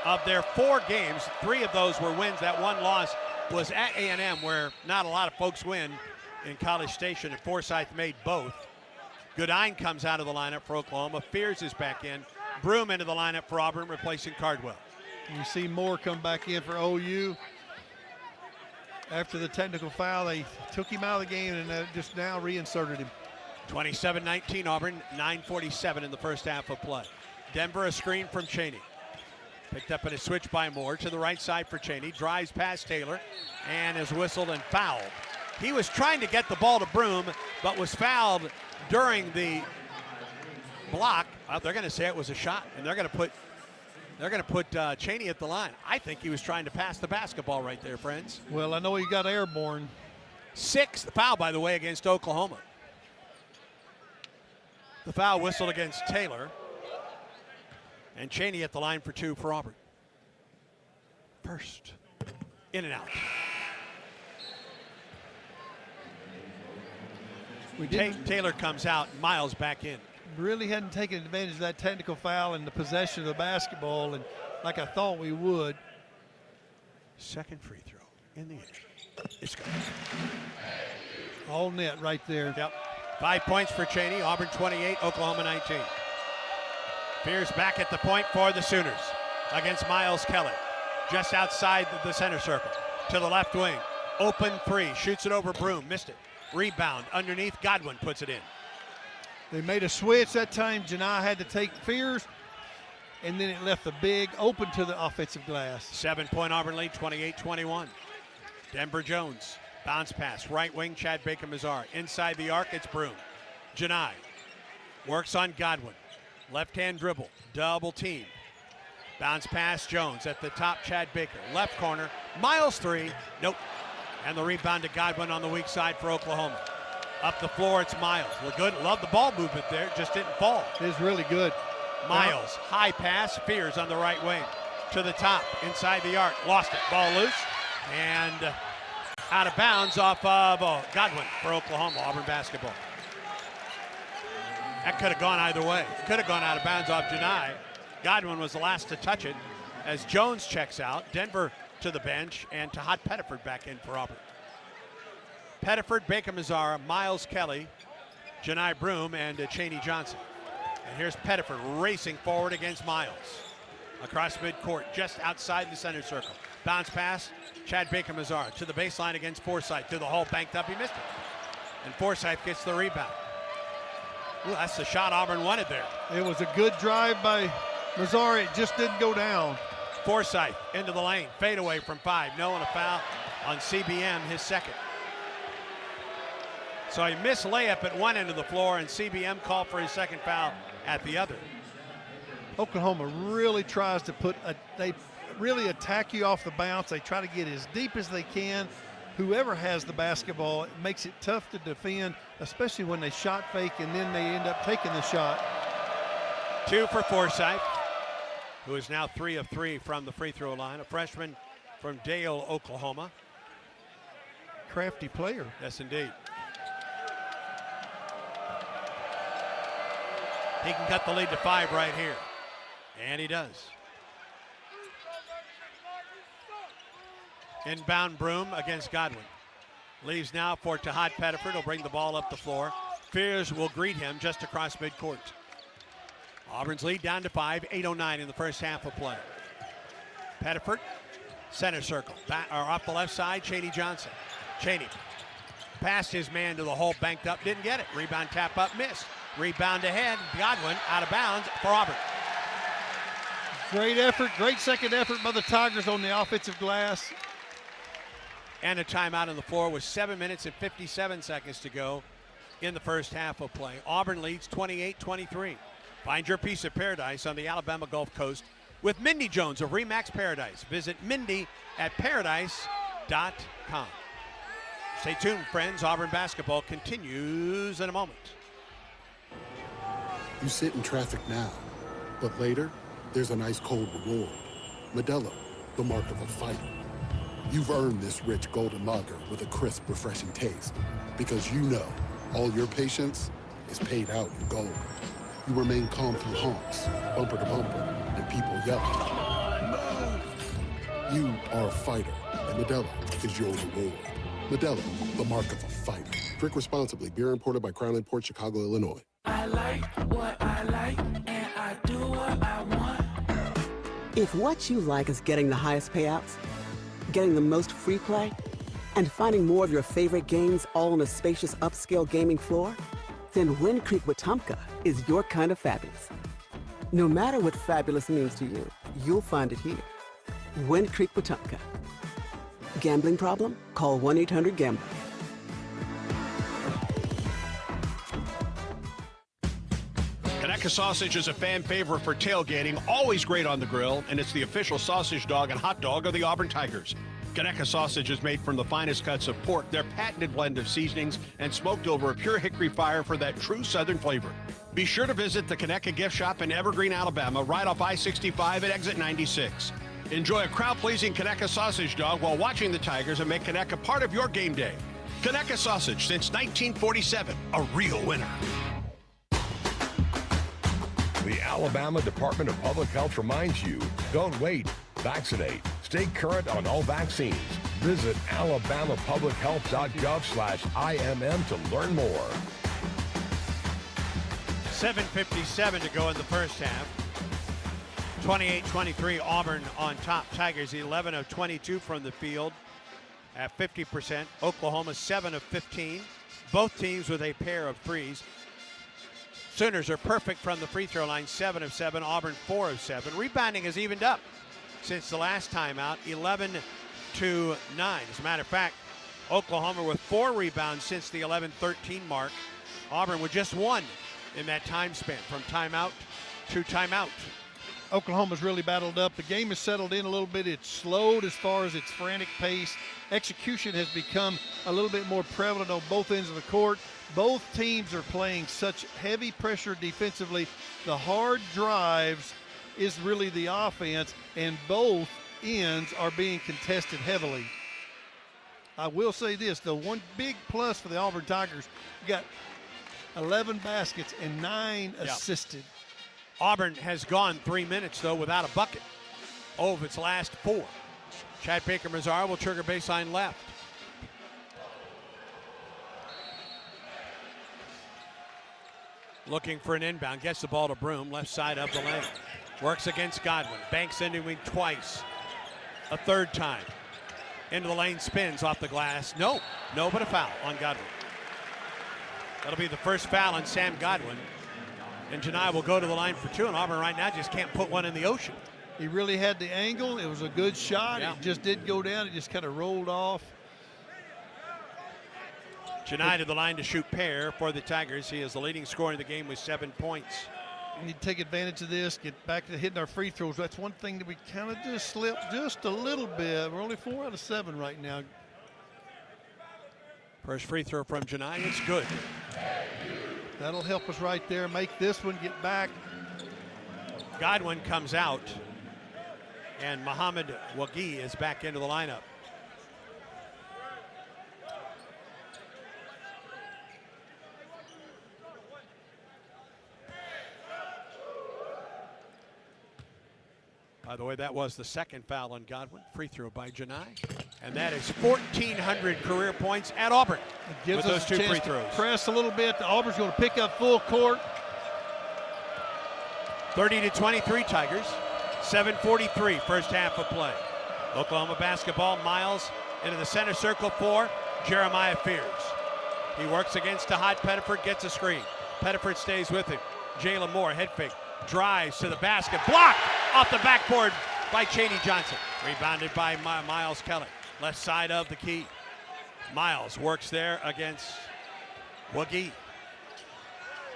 Of their 4 games, 3 of those were wins. That one loss was at A&M, where not a lot of folks win in College Station, and Forsythe made both. Goodine comes out of the lineup for Oklahoma. Fears is back in. Broom into the lineup for Auburn, replacing Cardwell. You see Moore come back in for OU. After the technical foul, they took him out of the game and just now reinserted him. 27-19 Auburn, 9:47 in the first half of play. Denver, a screen from Cheney. Picked up in a switch by Moore to the right side for Cheney. Drives past Taylor and is whistled and fouled. He was trying to get the ball to Broom, but was fouled during the block. They're going to say it was a shot, and they're going to put Cheney at the line. I think he was trying to pass the basketball right there, friends. Well, I know he got airborne. 6th foul, by the way, against Oklahoma. The foul whistled against Taylor. And Cheney at the line for 2 for Auburn. First. In and out. Taylor comes out, Miles back in. Really hadn't taken advantage of that technical foul and the possession of the basketball, and like I thought we would. Second free throw in the air. It's good. All net right there. Yep. 5 points for Chaney. Auburn 28, Oklahoma 19. Fears back at the point for the Sooners against Miles Kelly. Just outside the center circle. To the left wing. Open three. Shoots it over Broom. Missed it. Rebound underneath. Godwin puts it in. They made a switch that time. Janai had to take Fears, and then it left the big open to the offensive glass. 7-point Auburn lead, 28-21. Denver Jones. Bounce pass. Right wing, Chad Baker-Mazar. Inside the arc, it's Broom. Janai works on Godwin. Left-hand dribble. Double team. Bounce pass, Jones. At the top, Chad Baker. Left corner. Miles three. Nope. And the rebound to Godwin on the weak side for Oklahoma. Up the floor, it's Miles. Look good. Love the ball movement there. Just didn't fall. It is really good. Miles, high pass. Fears on the right wing. To the top, inside the arc. Lost it. Ball loose. And out of bounds off of Godwin for Oklahoma. Auburn basketball. That could have gone either way. It could have gone out of bounds off Janai. Godwin was the last to touch it as Jones checks out. Denver to the bench, and Tahat Pettiford back in for Auburn. Pettiford, Baker-Mazara, Miles Kelly, Janai Broom, and Chaney Johnson. And here's Pettiford racing forward against Miles. Across midcourt, just outside the center circle. Bounce pass, Chad Baker-Mazara to the baseline against Forsythe. Through the hole, banked up, he missed it. And Forsythe gets the rebound. Ooh, that's the shot Auburn wanted there. It was a good drive by Mazara. It just didn't go down. Forsythe into the lane, fade away from 5. No, and a foul on CBM, his second. So he missed layup at one end of the floor, and CBM called for his second foul at the other. Oklahoma really tries to they really attack you off the bounce. They try to get as deep as they can. Whoever has the basketball, it makes it tough to defend, especially when they shot fake and then they end up taking the shot. 2 for Forsythe, who is now 3 of 3 from the free throw line. A freshman from Dale, Oklahoma. Crafty player. Yes, indeed. He can cut the lead to 5 right here. And he does. Inbound Broom against Godwin. Leaves now for Tahat Pettiford. He'll bring the ball up the floor. Fears will greet him just across midcourt. Auburn's lead down to 5, 8:09 in the first half of play. Pettiford, center circle. Off the left side, Chaney Johnson. Chaney passed his man to the hole, banked up, didn't get it. Rebound, tap up, missed. Rebound ahead, Godwin out of bounds for Auburn. Great effort, great second effort by the Tigers on the offensive glass. And a timeout on the floor with 7 minutes and 57 seconds to go in the first half of play. Auburn leads 28-23. Find your piece of paradise on the Alabama Gulf Coast with Mindy Jones of Remax Paradise. Visit Mindy at paradise.com. Stay tuned, friends. Auburn basketball continues in a moment. You sit in traffic now, but later, there's an ice cold reward. Modelo, the mark of a fighter. You've earned this rich golden lager with a crisp, refreshing taste. Because you know all your patience is paid out in gold. You remain calm through honks, bumper to bumper, and people yelling. You are a fighter, and Modelo is your reward. Modelo, the mark of a fighter. Drink responsibly. Beer imported by Crown Imports, Chicago, Illinois. I like what I like, and I do what I want. If what you like is getting the highest payouts, getting the most free play, and finding more of your favorite games all on a spacious upscale gaming floor, then Wind Creek Wetumpka is your kind of fabulous. No matter what fabulous means to you, you'll find it here. Wind Creek Wetumpka. Gambling problem? Call 1-800-GAMBLER. Conecuh sausage is a fan favorite for tailgating, always great on the grill, and it's the official sausage dog and hot dog of the Auburn Tigers. Conecuh sausage is made from the finest cuts of pork, their patented blend of seasonings, and smoked over a pure hickory fire for that true Southern flavor. Be sure to visit the Conecuh gift shop in Evergreen, Alabama, right off I-65 at exit 96. Enjoy a crowd-pleasing Conecuh sausage dog while watching the Tigers and make Conecuh part of your game day. Conecuh Sausage since 1947, a real winner. The Alabama Department of Public Health reminds you, don't wait, vaccinate. Stay current on all vaccines. Visit alabamapublichealth.gov/IMM to learn more. 7:57 to go in the first half. 28-23, Auburn on top. Tigers 11 of 22 from the field at 50%. Oklahoma 7 of 15. Both teams with a pair of threes. Sooners are perfect from the free throw line, 7 of 7. Auburn 4 of 7. Rebounding has evened up since the last time out, 11-9. As a matter of fact, Oklahoma with 4 rebounds since the 11-13 mark. Auburn with just 1 in that time span, from timeout to timeout. Oklahoma's really battled up. The game has settled in a little bit. It's slowed as far as its frantic pace. Execution has become a little bit more prevalent on both ends of the court. Both teams are playing such heavy pressure defensively. The hard drives is really the offense, and both ends are being contested heavily. I will say this, the one big plus for the Auburn Tigers, got 11 baskets and 9 assisted. Auburn has gone 3 minutes, though, without a bucket of its last 4. Chad Baker-Mazara will trigger baseline left. Looking for an inbound, gets the ball to Broom, left side of the lane. Works against Godwin, banks into him twice. A third time. Into the lane, spins off the glass. No, but a foul on Godwin. That'll be the first foul on Sam Godwin. And Janai will go to the line for 2, and Auburn right now just can't put one in the ocean. He really had the angle. It was a good shot. Yeah. It just did go down. It just kind of rolled off. Janai to the line to shoot pair for the Tigers. He is the leading scorer in the game with 7 points. We need to take advantage of this, get back to hitting our free throws. That's one thing that we kind of just slipped just a little bit. We're only 4 out of 7 right now. First free throw from Janai, it's good. That'll help us right there. Make this one get back. Godwin comes out, and Muhammad Wagi is back into the lineup. By the way, that was the second foul on Godwin. Free throw by Janai. And that is 1,400 career points at Auburn. It gives with us those a 2 chance free throws. to press a little bit. Auburn's going to pick up full court. 30-23 Tigers. 7:43 first half of play. Oklahoma basketball. Miles into the center circle for Jeremiah Fears. He works against a hot Pettiford, gets a screen. Pettiford stays with him. Jalen Moore, head fake. Drives to the basket. Blocked off the backboard by Chaney Johnson. Rebounded by Miles Kelly. Left side of the key. Miles works there against Wagi.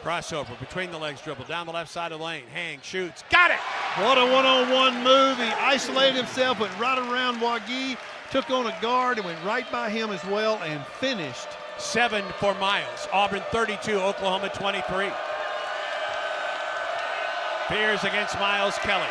Crossover between the legs dribble. Down the left side of the lane. Hang, shoots. Got it! What a one-on-one move. He isolated himself, went right around Wagi, took on a guard, and went right by him as well, and finished. 7 for Miles. Auburn 32, Oklahoma 23. Fears against Miles Kelly.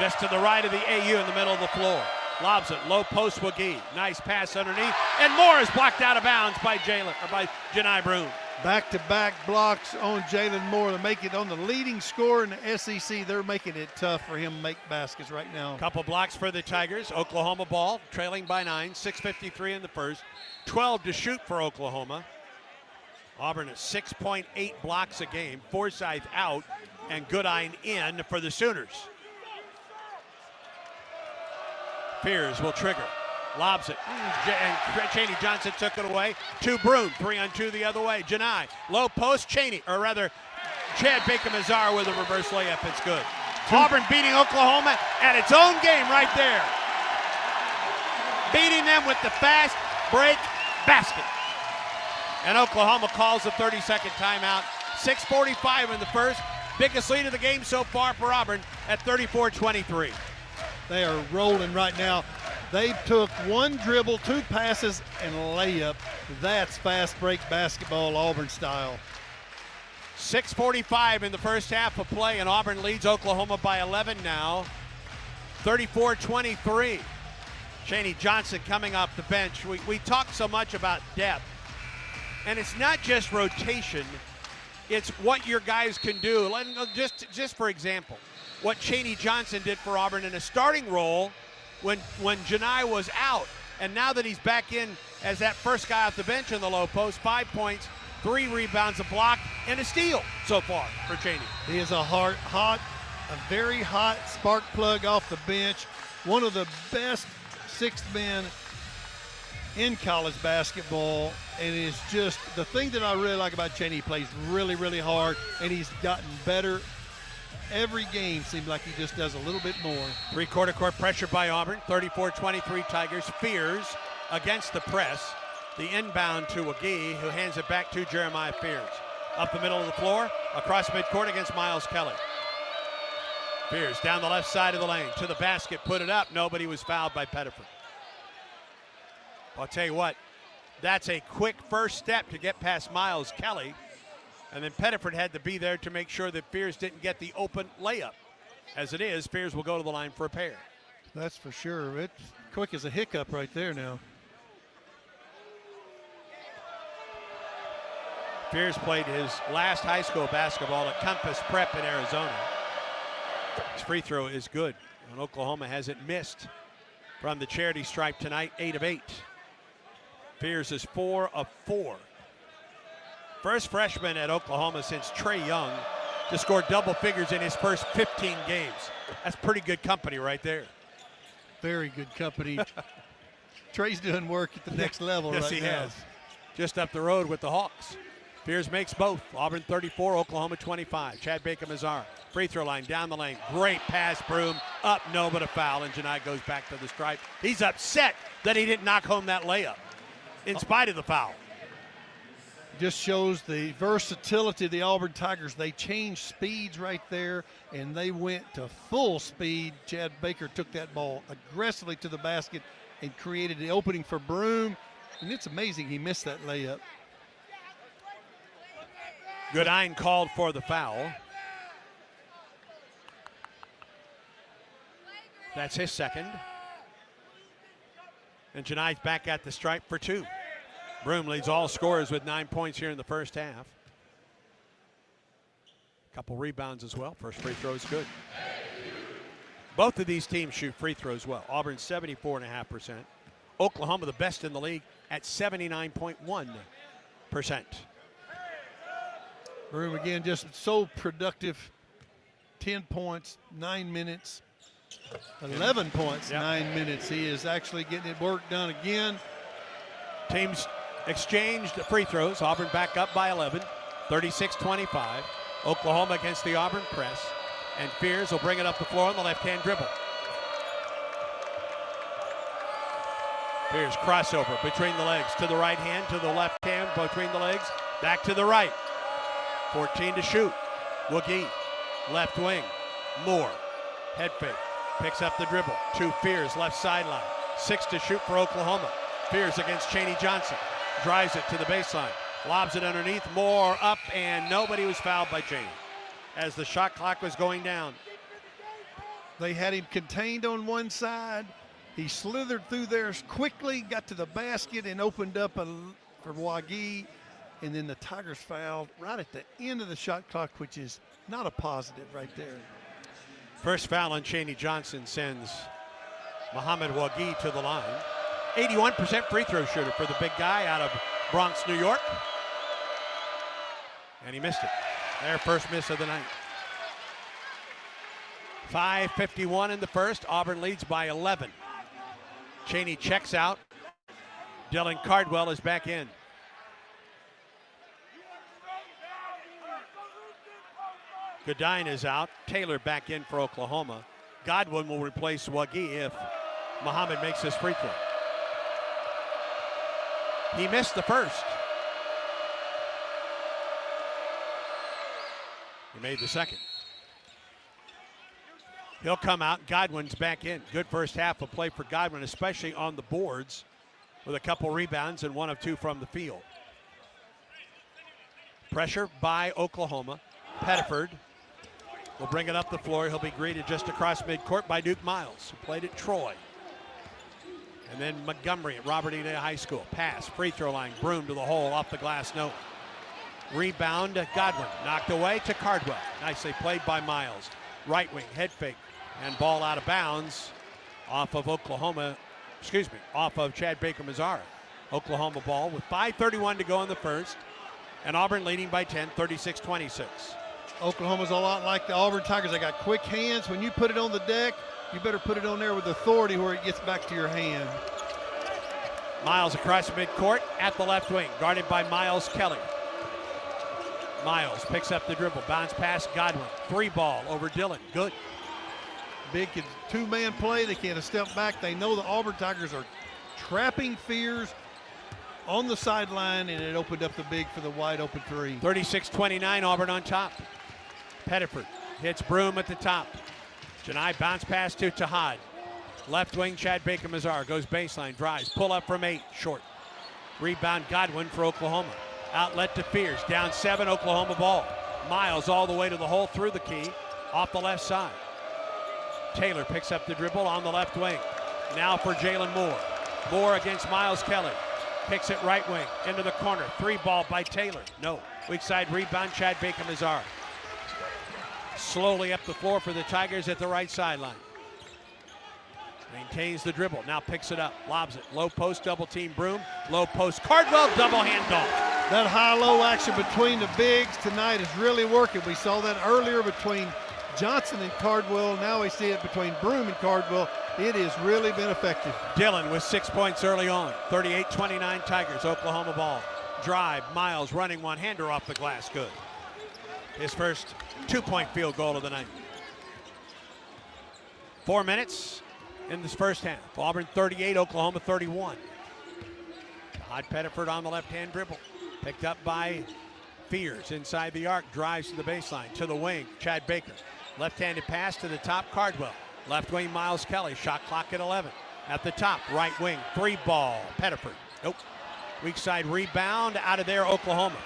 Just to the right of the AU in the middle of the floor. Lobs it, low post Wagi. Nice pass underneath. And Moore is blocked out of bounds by Janai Broom. Back-to-back blocks on Jalen Moore to make it on the leading scorer in the SEC. They're making it tough for him to make baskets right now. Couple blocks for the Tigers. Oklahoma ball, trailing by 9. 6:53 in the first. 12 to shoot for Oklahoma. Auburn at 6.8 blocks a game. Forsyth out and Goodine in for the Sooners. Fears will trigger. Lobs it. And Chaney Johnson took it away. To Broom. 3-on-2 the other way. Janai. Low post. Chaney, or rather, Chad Baker-Mazara with a reverse layup. It's good. Auburn beating Oklahoma at its own game right there. Beating them with the fast break basket. And Oklahoma calls a 30-second timeout. 6:45 in the first. Biggest lead of the game so far for Auburn at 34-23. They are rolling right now. They took 1 dribble, 2 passes, and a layup. That's fast break basketball, Auburn style. 6:45 in the first half of play, and Auburn leads Oklahoma by 11 now. 34-23. Chaney Johnson coming off the bench. We talk so much about depth, and it's not just rotation, it's what your guys can do. Just for example, what Chaney Johnson did for Auburn in a starting role when Janai was out. And now that he's back in as that first guy off the bench in the low post, 5 points, 3 rebounds, a block, and a steal so far for Chaney. He is a very hot spark plug off the bench. One of the best sixth men in college basketball, and it's just the thing that I really like about Chaney. He plays really, really hard, and he's gotten better. Every game seems like he just does a little bit more. Three-quarter court pressure by Auburn, 34-23 Tigers. Fears against the press. The inbound to Agee, who hands it back to Jeremiah Fears. Up the middle of the floor, across midcourt against Miles Kelly. Fears down the left side of the lane, to the basket, put it up. Nobody was fouled by Pettiford. I'll tell you what, that's a quick first step to get past Miles Kelly. And then Pettiford had to be there to make sure that Fears didn't get the open layup. As it is, Fears will go to the line for a pair. That's for sure. It's quick as a hiccup right there now. Fears played his last high school basketball at Compass Prep in Arizona. His free throw is good, and Oklahoma hasn't missed from the charity stripe tonight, 8 of 8. Fears is 4 of 4. First freshman at Oklahoma since Trey Young to score double figures in his first 15 games. That's pretty good company right there. Very good company. Trey's doing work at the next level yes, right now. Yes, he has. Just up the road with the Hawks. Fears makes both. Auburn 34, Oklahoma 25. Chad Baker-Mazara, free throw line, down the lane. Great pass, Broom. Up, no, but a foul, and Janai goes back to the stripe. He's upset that he didn't knock home that layup in spite of the foul. Just shows the versatility of the Auburn Tigers. They changed speeds right there, and they went to full speed. Chad Baker took that ball aggressively to the basket and created the opening for Broom, and it's amazing he missed that layup. Goodine called for the foul. That's his second. And Janai's back at the stripe for 2. Broom leads all scorers with 9 points here in the first half. Couple rebounds as well. First free throw is good. Both of these teams shoot free throws well. Auburn 74.5%. Oklahoma the best in the league at 79.1%. Broom again just so productive. 10 points, 9 minutes. 11 points, 9 minutes. He is actually getting it work done again. Teams exchanged free throws. Auburn back up by 11, 36-25. Oklahoma against the Auburn press. And Fears will bring it up the floor on the left-hand dribble. Fears crossover between the legs to the right hand, to the left hand, between the legs, back to the right. 14 to shoot. Woogie, left wing. Moore, head fake, picks up the dribble. 2 Fears, left sideline. 6 to shoot for Oklahoma. Fears against Chaney Johnson. Drives it to the baseline. Lobs it underneath. Moore up, and nobody was fouled by Chaney as the shot clock was going down. They had him contained on one side. He slithered through there quickly, got to the basket, and opened up for Wagee. And then the Tigers fouled right at the end of the shot clock, which is not a positive right there. First foul on Chaney Johnson sends Muhammad Wagee to the line. 81% free throw shooter for the big guy out of Bronx, New York. And he missed it. Their first miss of the night. 5:51 in the first. Auburn leads by 11. Chaney checks out. Dylan Cardwell is back in. Goodine is out. Taylor back in for Oklahoma. Godwin will replace Wagee if Muhammad makes his free throw. He missed the first. He made the second. He'll come out. Godwin's back in. Good first half of play for Godwin, especially on the boards with a couple rebounds and 1 of 2 from the field. Pressure by Oklahoma. Pettiford will bring it up the floor. He'll be greeted just across midcourt by Duke Miles, who played at Troy. And then Montgomery at Robert E. Lee High School. Pass, free throw line, Broom to the hole, off the glass, no. Rebound, Godwin, knocked away to Cardwell. Nicely played by Miles. Right wing, head fake, and ball out of bounds off of off of Chad Baker-Mazara. Oklahoma ball with 5:31 to go in the first, and Auburn leading by 10, 36-26. Oklahoma's a lot like the Auburn Tigers. They got quick hands. When you put it on the deck, you better put it on there with authority where it gets back to your hand. Miles across midcourt at the left wing, guarded by Miles Kelly. Miles picks up the dribble, bounce pass, Godwin. 3-ball over Dillon, good. Big two-man play. They can't step back. They know the Auburn Tigers are trapping Fears on the sideline, and it opened up the big for the wide open three. 36-29, Auburn on top. Pettiford hits Broom at the top. Janai bounce pass to Tahad. Left wing, Chad Baker-Mazara goes baseline, drives, pull up from 8, short. Rebound, Godwin for Oklahoma. Outlet to Fears, down 7, Oklahoma ball. Miles all the way to the hole, through the key, off the left side. Taylor picks up the dribble on the left wing. Now for Jalen Moore. Moore against Miles Kelly. Kicks it right wing, into the corner. 3-ball by Taylor, no. Weak side rebound, Chad Baker-Mazara. Slowly up the floor for the Tigers at the right sideline. Maintains the dribble, now picks it up, lobs it. Low post, double team Broom. Low post, Cardwell, double hand dunk. That high-low action between the bigs tonight is really working. We saw that earlier between Johnson and Cardwell. Now we see it between Broom and Cardwell. It has really been effective. Dillon with 6 points early on. 38-29 Tigers, Oklahoma ball. Drive, Miles running one-hander off the glass, good. His first 2-point field goal of the night. 4 minutes in this first half. Auburn 38, Oklahoma 31. Todd Pettiford on the left-hand dribble. Picked up by Fears inside the arc. Drives to the baseline, to the wing. Chad Baker. Left-handed pass to the top, Cardwell. Left wing, Miles Kelly. Shot clock at 11. At the top, right wing, 3-ball, Pettiford. Nope. Weak side rebound, out of there, Oklahoma.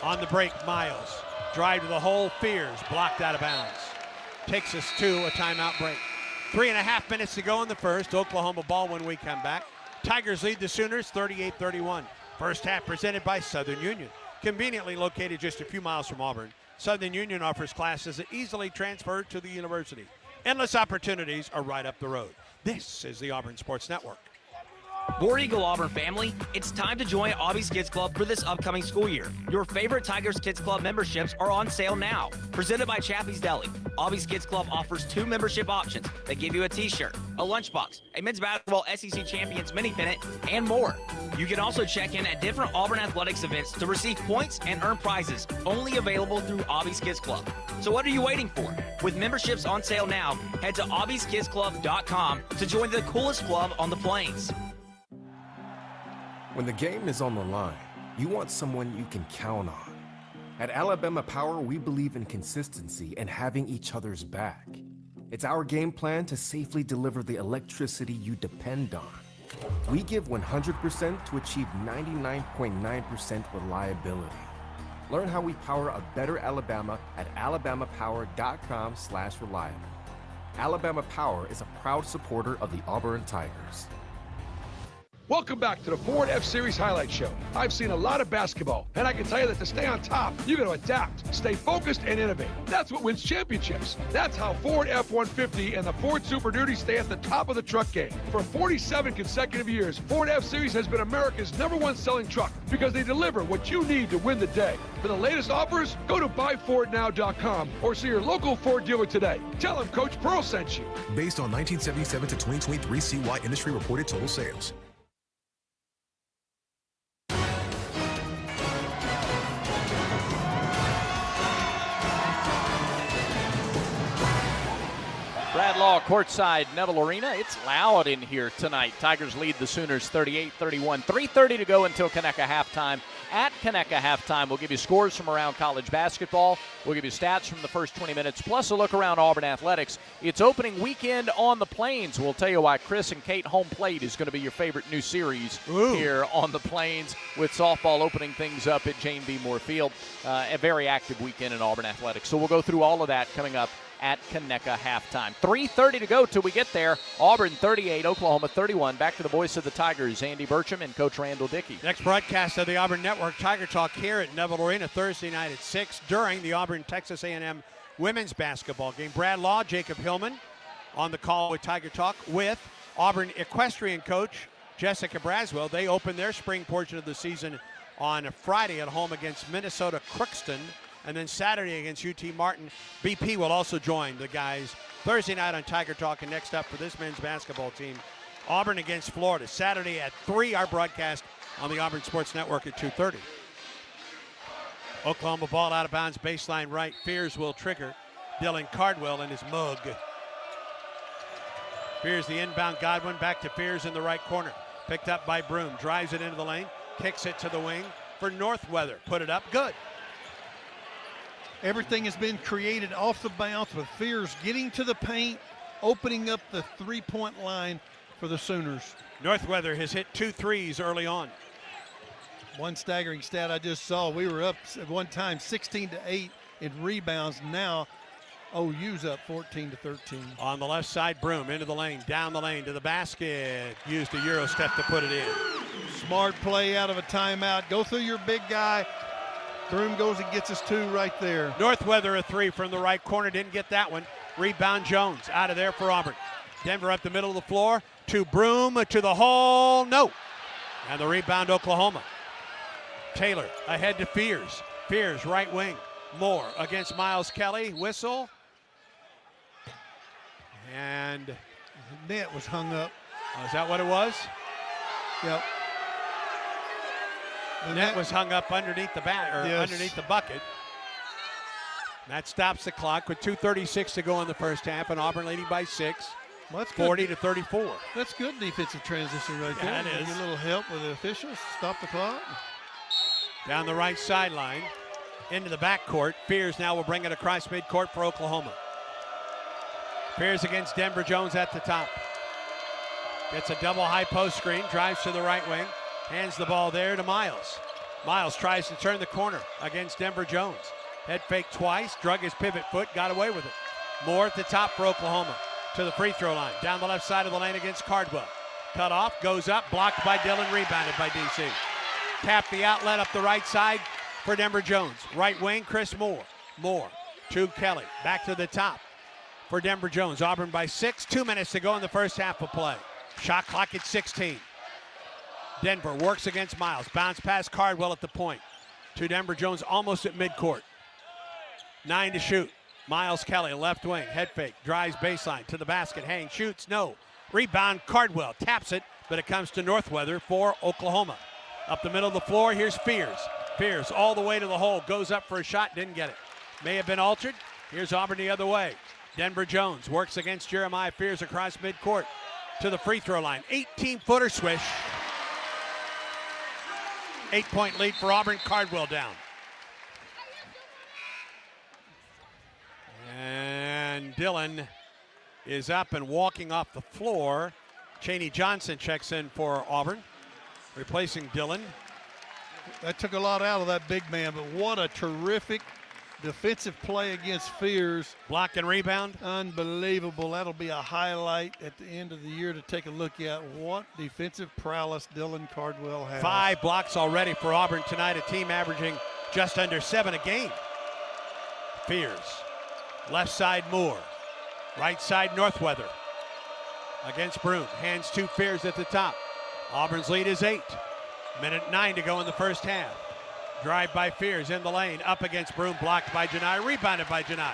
On the break, Miles. Drive to the hole, Fears. Blocked out of bounds. Takes us to a timeout break. 3.5 minutes to go in the first. Oklahoma ball when we come back. Tigers lead the Sooners 38-31. First half presented by Southern Union. Conveniently located just a few miles from Auburn, Southern Union offers classes that easily transfer to the university. Endless opportunities are right up the road. This is the Auburn Sports Network. War Eagle Auburn family, it's time to join Aubie's Kids Club for this upcoming school year. Your favorite Tigers Kids Club memberships are on sale now. Presented by Chappie's Deli, Aubie's Kids Club offers 2 membership options that give you a t-shirt, a lunchbox, a men's basketball SEC Champions mini pennant, and more. You can also check in at different Auburn athletics events to receive points and earn prizes, only available through Aubie's Kids Club. So what are you waiting for? With memberships on sale now, head to Aubie'sKidsClub.com to join the coolest club on the plains. When the game is on the line, you want someone you can count on. At Alabama Power, we believe in consistency and having each other's back. It's our game plan to safely deliver the electricity you depend on. We give 100% to achieve 99.9% reliability. Learn how we power a better Alabama at alabamapower.com/reliable. Alabama Power is a proud supporter of the Auburn Tigers. Welcome back to the Ford F-Series Highlight Show. I've seen a lot of basketball, and I can tell you that to stay on top, you got to adapt, stay focused, and innovate. That's what wins championships. That's how Ford F-150 and the Ford Super Duty stay at the top of the truck game. For 47 consecutive years, Ford F-Series has been America's #1 selling truck because they deliver what you need to win the day. For the latest offers, go to buyfordnow.com or see your local Ford dealer today. Tell them Coach Pearl sent you. Based on 1977 to 2023 CY industry reported total sales. Brad Law, Courtside, Neville Arena. It's loud in here tonight. Tigers lead the Sooners 38-31. 3:30 to go until Conecuh halftime. At Conecuh halftime, we'll give you scores from around college basketball. We'll give you stats from the first 20 minutes, plus a look around Auburn athletics. It's opening weekend on the Plains. We'll tell you why Chris and Kate Home Plate is going to be your favorite new series here on the Plains, with softball opening things up at Jane B. Moore Field. A very active weekend in Auburn athletics. So we'll go through all of that coming up at Conecuh halftime. 3:30 to go till we get there. Auburn 38, Oklahoma 31. Back to the voice of the Tigers, Andy Burcham and Coach Randall Dickey. Next broadcast of the Auburn Network, Tiger Talk here at Neville Arena Thursday night at 6 during the Auburn-Texas A&M women's basketball game. Brad Law, Jacob Hillman on the call with Tiger Talk with Auburn equestrian coach Jessica Braswell. They open their spring portion of the season on a Friday at home against Minnesota Crookston, and then Saturday against UT Martin. BP will also join the guys Thursday night on Tiger Talk. And next up for this men's basketball team, Auburn against Florida. Saturday at 3, our broadcast on the Auburn Sports Network at 2:30. Oklahoma ball out of bounds, baseline right. Fears will trigger Dylan Cardwell in his mug. Fears the inbound, Godwin back to Fears in the right corner. Picked up by Broom, drives it into the lane, kicks it to the wing for Northweather. Put it up, good. Everything has been created off the bounce with Fears getting to the paint, opening up the three-point line for the Sooners. Northweather has hit 2 threes early on. One staggering stat I just saw, we were up at one time 16-8 in rebounds. Now OU's up 14-13. On the left side, Broom into the lane, down the lane to the basket. Used a Euro step to put it in. Smart play out of a timeout. Go through your big guy. Broom goes and gets us 2 right there. Northweather a 3 from the right corner. Didn't get that one. Rebound Jones out of there for Auburn. Denver up the middle of the floor to Broom to the hole. No. And the rebound Oklahoma. Taylor ahead to Fears. Fears right wing. Moore against Miles Kelly. Whistle. And the net was hung up. Is that what it was? Yep. The net was hung up underneath the underneath the bucket. That stops the clock with 2:36 to go in the first half, and Auburn leading by 6. Well, that's 40-34. That's good defensive transition right there. That is. A little help with the officials. Stop the clock. Down the right sideline, into the backcourt. Fears now will bring it across midcourt for Oklahoma. Fears against Denver Jones at the top. Gets a double high post screen, drives to the right wing, hands the ball there to Miles. Miles tries to turn the corner against Denver Jones. Head fake twice, drug his pivot foot, got away with it. Moore at the top for Oklahoma. To the free throw line, down the left side of the lane against Cardwell. Cut off, goes up, blocked by Dillon, rebounded by DC. Tap the outlet up the right side for Denver Jones. Right wing, Chris Moore. Moore to Kelly, back to the top for Denver Jones. Auburn by 6, 2 minutes to go in the first half of play. Shot clock at 16. Denver works against Miles. Bounce pass Cardwell at the point to Denver Jones almost at midcourt. 9 to shoot. Miles Kelly, left wing, head fake, drives baseline to the basket, hang, shoots, no. Rebound, Cardwell taps it, but it comes to Northweather for Oklahoma. Up the middle of the floor, here's Fears. Fears all the way to the hole, goes up for a shot, didn't get it. May have been altered. Here's Auburn the other way. Denver Jones works against Jeremiah Fears across midcourt to the free throw line. 18-footer swish. 8-point lead for Auburn, Cardwell down. And Dillon is up and walking off the floor. Chaney Johnson checks in for Auburn, replacing Dillon. That took a lot out of that big man, but what a terrific defensive play against Fears. Block and rebound. Unbelievable. That'll be a highlight at the end of the year to take a look at. What defensive prowess Dillon Cardwell has. 5 blocks already for Auburn tonight, a team averaging just under 7 a game. Fears. Left side Moore. Right side Northweather. Against Broom. Hands to Fears at the top. Auburn's lead is 8. 1:09 to go in the first half. Drive by Fears in the lane. Up against Broom. Blocked by Janai. Rebounded by Janai.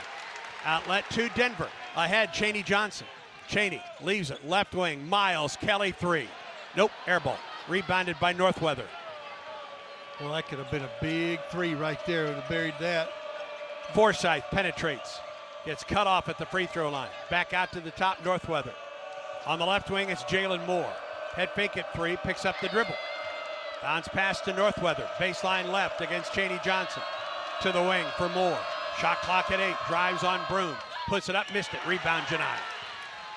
Outlet to Denver. Ahead Chaney Johnson. Chaney leaves it. Left wing. Miles Kelly 3. Nope. Air ball. Rebounded by Northweather. Well, that could have been a big 3 right there. Would have buried that. Forsythe penetrates. Gets cut off at the free throw line. Back out to the top, Northweather. On the left wing, it's Jalen Moore. Head fake at 3, picks up the dribble. Bounce pass to Northweather. Baseline left against Chaney Johnson. To the wing for Moore. Shot clock at 8, drives on Broom. Puts it up, missed it. Rebound Janai.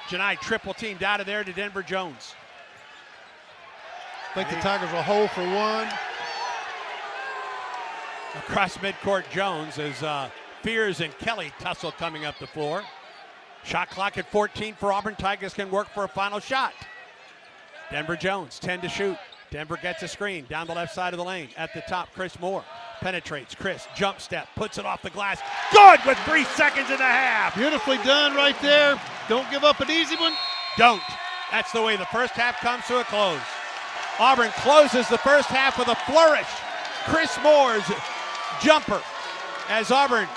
Janai triple teamed out of there to Denver Jones. I think the Tigers will hold for 1. Across midcourt Jones as Fears and Kelly tussle coming up the floor. Shot clock at 14 for Auburn. Tigers can work for a final shot. Denver Jones, 10 to shoot. Denver gets a screen down the left side of the lane. At the top, Chris Moore penetrates. Chris, jump step, puts it off the glass. Good with 3 seconds and a half. Beautifully done right there. Don't give up an easy one. Don't. That's the way the first half comes to a close. Auburn closes the first half with a flourish. Chris Moore's jumper as Auburn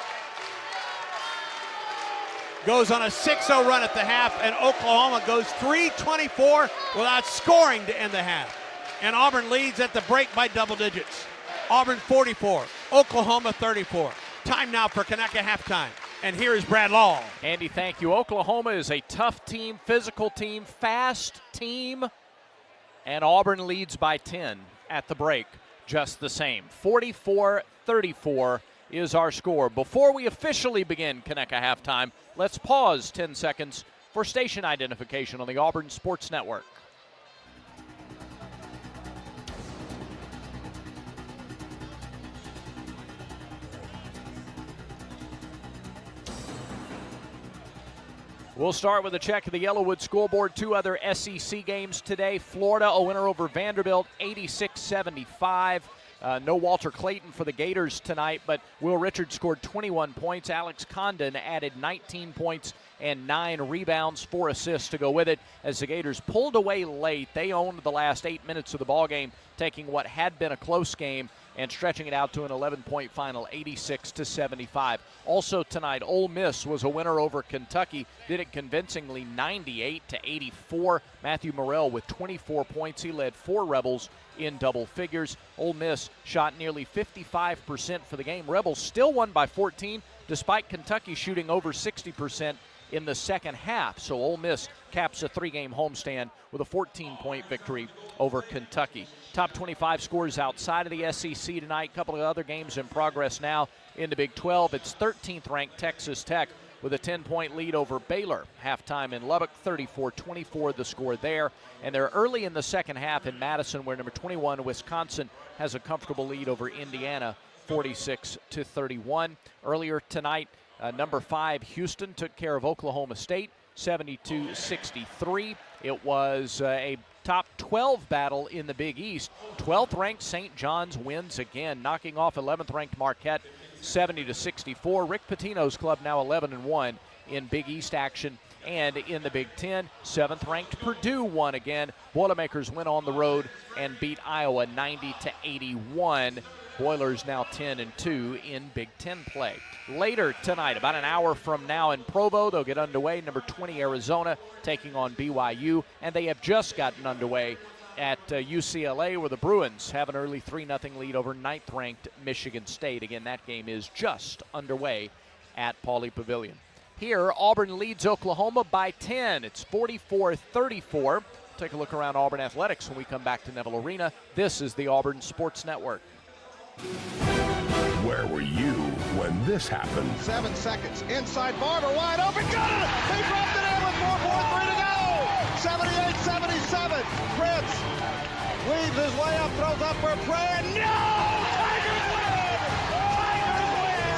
goes on a 6-0 run at the half, and Oklahoma goes 3:24 without scoring to end the half. And Auburn leads at the break by double digits. Auburn 44, Oklahoma 34. Time now for Conecuh halftime. And here is Brad Law. Andy, thank you. Oklahoma is a tough team, physical team, fast team, and Auburn leads by 10 at the break, just the same. 44-34 is our score. Before we officially begin Conecuh halftime, let's pause 10 seconds for station identification on the Auburn Sports Network. We'll start with a check of the Yellowwood scoreboard. 2 other SEC games today. Florida, a winner over Vanderbilt, 86-75. No Walter Clayton for the Gators tonight, but Will Richards scored 21 points. Alex Condon added 19 points and 9 rebounds, 4 assists to go with it. As the Gators pulled away late, they owned the last 8 minutes of the ballgame, taking what had been a close game and stretching it out to an 11-point final, 86-75. Also tonight, Ole Miss was a winner over Kentucky. Did it convincingly, 98-84. Matthew Morrell with 24 points. He led 4 Rebels in double figures. Ole Miss shot nearly 55% for the game. Rebels still won by 14, despite Kentucky shooting over 60% in the second half. So Ole Miss caps a 3-game homestand with a 14-point victory over Kentucky. Top 25 scores outside of the SEC tonight. A couple of other games in progress now in the Big 12. It's 13th-ranked Texas Tech with a 10-point lead over Baylor. Halftime in Lubbock, 34-24 the score there. And they're early in the second half in Madison, where number 21, Wisconsin, has a comfortable lead over Indiana, 46-31. Earlier tonight, number 5, Houston, took care of Oklahoma State, 72-63. It was a top 12 battle in the Big East. 12th-ranked St. John's wins again, knocking off 11th-ranked Marquette, 70-64. Rick Pitino's club now 11-1 in Big East action. And in the Big Ten, 7th-ranked Purdue won again. Boilermakers went on the road and beat Iowa 90-81. Boilers now 10-2 in Big Ten play. Later tonight, about an hour from now in Provo, they'll get underway. Number 20, Arizona, taking on BYU. And they have just gotten underway at UCLA, where the Bruins have an early 3-0 lead over 9th-ranked Michigan State. Again, that game is just underway at Pauley Pavilion. Here, Auburn leads Oklahoma by 10. It's 44-34. Take a look around Auburn athletics when we come back to Neville Arena. This is the Auburn Sports Network. Where were you when this happened? 7 seconds. Inside Barber, wide open. Got it! He dropped it in with 4:43 to go. 78-77. Prince weaves his way up, throws up for a prayer. No! Tigers win! Tigers win!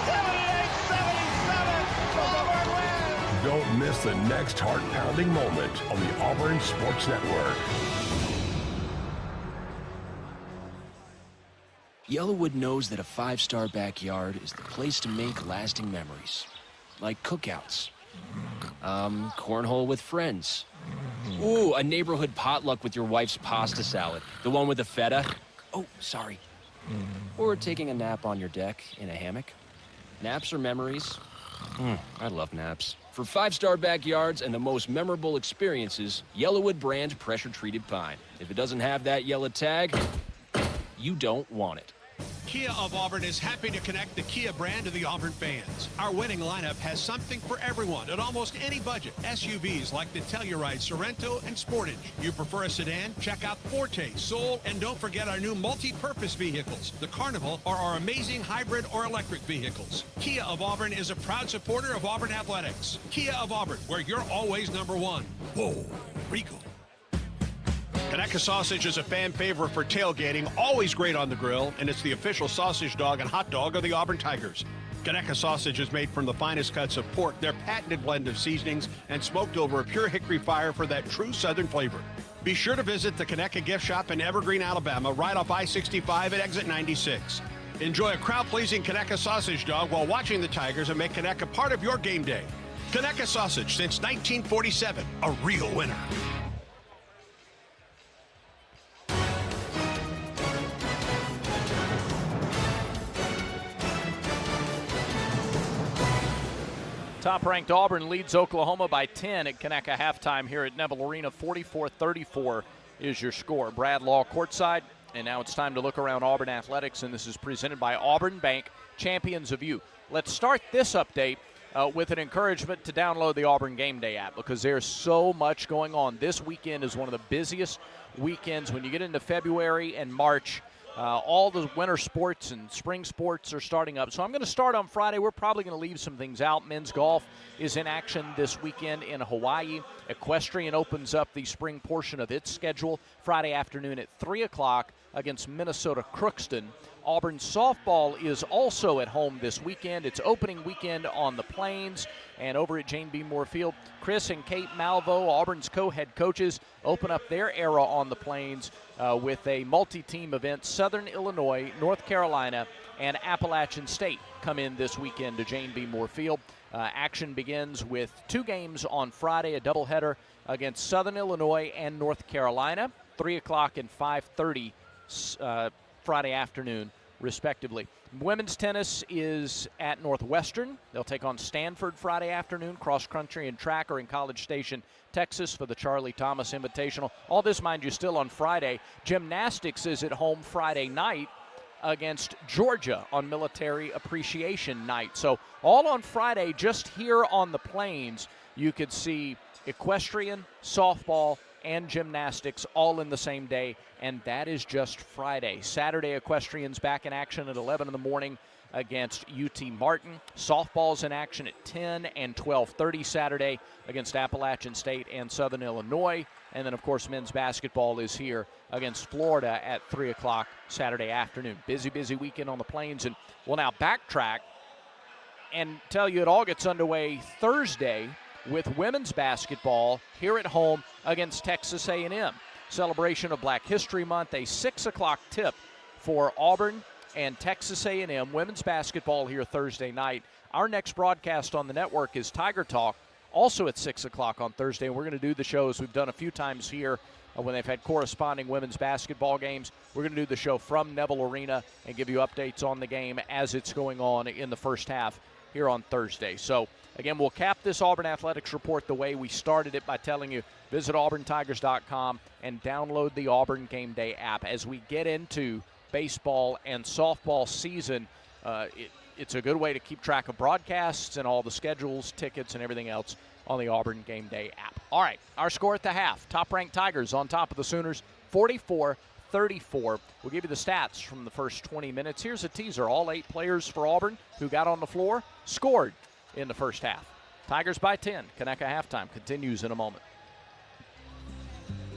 78-77. Auburn wins! Don't miss the next heart-pounding moment on the Auburn Sports Network. Yellowwood knows that a 5-star backyard is the place to make lasting memories. Like cookouts. Cornhole with friends. Ooh, a neighborhood potluck with your wife's pasta salad. The one with the feta. Oh, sorry. Or taking a nap on your deck in a hammock. Naps are memories. I love naps. For 5-star backyards and the most memorable experiences, Yellowwood brand pressure-treated pine. If it doesn't have that yellow tag, you don't want it. Kia of Auburn is happy to connect the Kia brand to the Auburn fans. Our winning lineup has something for everyone at almost any budget. SUVs like the Telluride, Sorrento, and Sportage. You prefer a sedan? Check out Forte, Soul, and don't forget our new multi-purpose vehicles, the Carnival, or our amazing hybrid or electric vehicles. Kia of Auburn is a proud supporter of Auburn athletics. Kia of Auburn, where you're always number one. Whoa, Rico. Conecuh sausage is a fan favorite for tailgating, always great on the grill, and it's the official sausage dog and hot dog of the Auburn Tigers. Conecuh sausage is made from the finest cuts of pork, their patented blend of seasonings, and smoked over a pure hickory fire for that true Southern flavor. Be sure to visit the Conecuh Gift Shop in Evergreen, Alabama, right off I-65 at exit 96. Enjoy a crowd-pleasing Conecuh sausage dog while watching the Tigers and make Conecuh part of your game day. Conecuh sausage since 1947, a real winner. Top-ranked Auburn leads Oklahoma by 10 at Conecuh halftime here at Neville Arena. 44-34 is your score. Brad Law courtside, and now it's time to look around Auburn athletics, and this is presented by Auburn Bank, champions of you. Let's start this update with an encouragement to download the Auburn Game Day app because there's so much going on. This weekend is one of the busiest weekends. When you get into February and March, all the winter sports and spring sports are starting up. So I'm going to start on Friday. We're probably going to leave some things out. Men's golf is in action this weekend in Hawaii. Equestrian opens up the spring portion of its schedule Friday afternoon at 3 o'clock against Minnesota Crookston. Auburn softball is also at home this weekend. It's opening weekend on the Plains and over at Jane B. Moore Field. Chris and Kate Malvo, Auburn's co-head coaches, open up their era on the Plains with a multi-team event. Southern Illinois, North Carolina, and Appalachian State come in this weekend to Jane B. Moore Field. Action begins with 2 games on Friday, a doubleheader against Southern Illinois and North Carolina, 3 o'clock and 5:30 Friday afternoon, respectively. Women's tennis is at Northwestern. They'll take on Stanford Friday afternoon. Cross country and track are in College Station, Texas for the Charlie Thomas Invitational. All this, mind you, still on Friday. Gymnastics is at home Friday night against Georgia on Military Appreciation Night. So all on Friday, just here on the Plains, you could see equestrian, softball, and gymnastics all in the same day, and that is just Friday. Saturday, equestrian's back in action at 11 in the morning against UT Martin. Softball's in action at 10 and 12:30 Saturday against Appalachian State and Southern Illinois. And then, of course, men's basketball is here against Florida at 3 o'clock Saturday afternoon. Busy, busy weekend on the Plains. And we'll now backtrack and tell you it all gets underway Thursday with women's basketball here at home against Texas A&M. Celebration of Black History Month, a 6 o'clock tip for Auburn and Texas A&M. Women's basketball here Thursday night. Our next broadcast on the network is Tiger Talk, also at 6 o'clock on Thursday. And we're going to do the shows we've done a few times here when they've had corresponding women's basketball games. We're going to do the show from Neville Arena and give you updates on the game as it's going on in the first half here on Thursday. So, again, we'll cap this Auburn Athletics report the way we started it by telling you visit auburntigers.com and download the Auburn Game Day app. As we get into baseball and softball season, it's a good way to keep track of broadcasts and all the schedules, tickets, and everything else on the Auburn Game Day app. All right, our score at the half. Top-ranked Tigers on top of the Sooners, 44-34. We'll give you the stats from the first 20 minutes. Here's a teaser. All 8 players for Auburn who got on the floor scored in the first half. Tigers by 10. Conecuh halftime continues in a moment.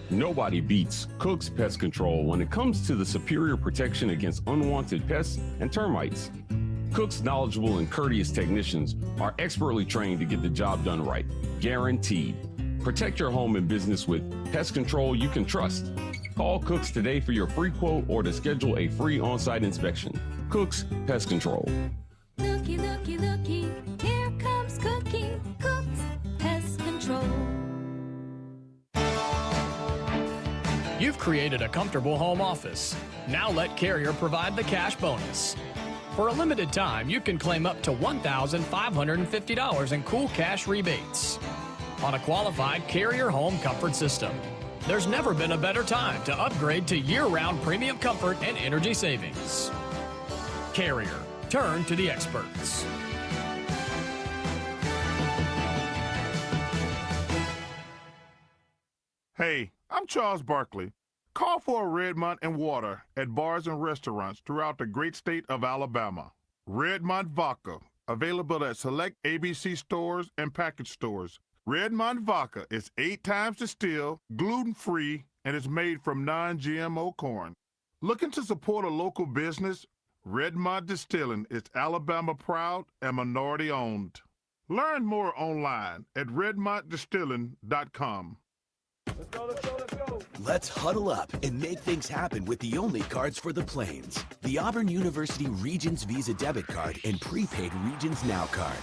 Nobody beats Cook's Pest Control when it comes to the superior protection against unwanted pests and termites. Cook's knowledgeable and courteous technicians are expertly trained to get the job done right. Guaranteed. Protect your home and business with pest control you can trust. Call Cook's today for your free quote or to schedule a free on-site inspection. Cook's Pest Control. Looky, looky, looky, here comes Cookie, Cook's Pest Control. You've created a comfortable home office. Now let Carrier provide the cash bonus. For a limited time, you can claim up to $1,550 in cool cash rebates on a qualified Carrier home comfort system. There's never been a better time to upgrade to year-round premium comfort and energy savings. Carrier. Turn to the experts. Hey, I'm Charles Barkley. Call for a Redmont and water at bars and restaurants throughout the great state of Alabama. Redmont Vodka, available at select ABC stores and package stores. Redmont Vodka is 8 times distilled, gluten-free, and is made from non-GMO corn. Looking to support a local business? Redmond Distilling is Alabama proud and minority owned. Learn more online at redmonddistilling.com. Let's huddle up and make things happen with the only cards for the Plains. The Auburn University Regions Visa Debit Card and prepaid Regions Now card.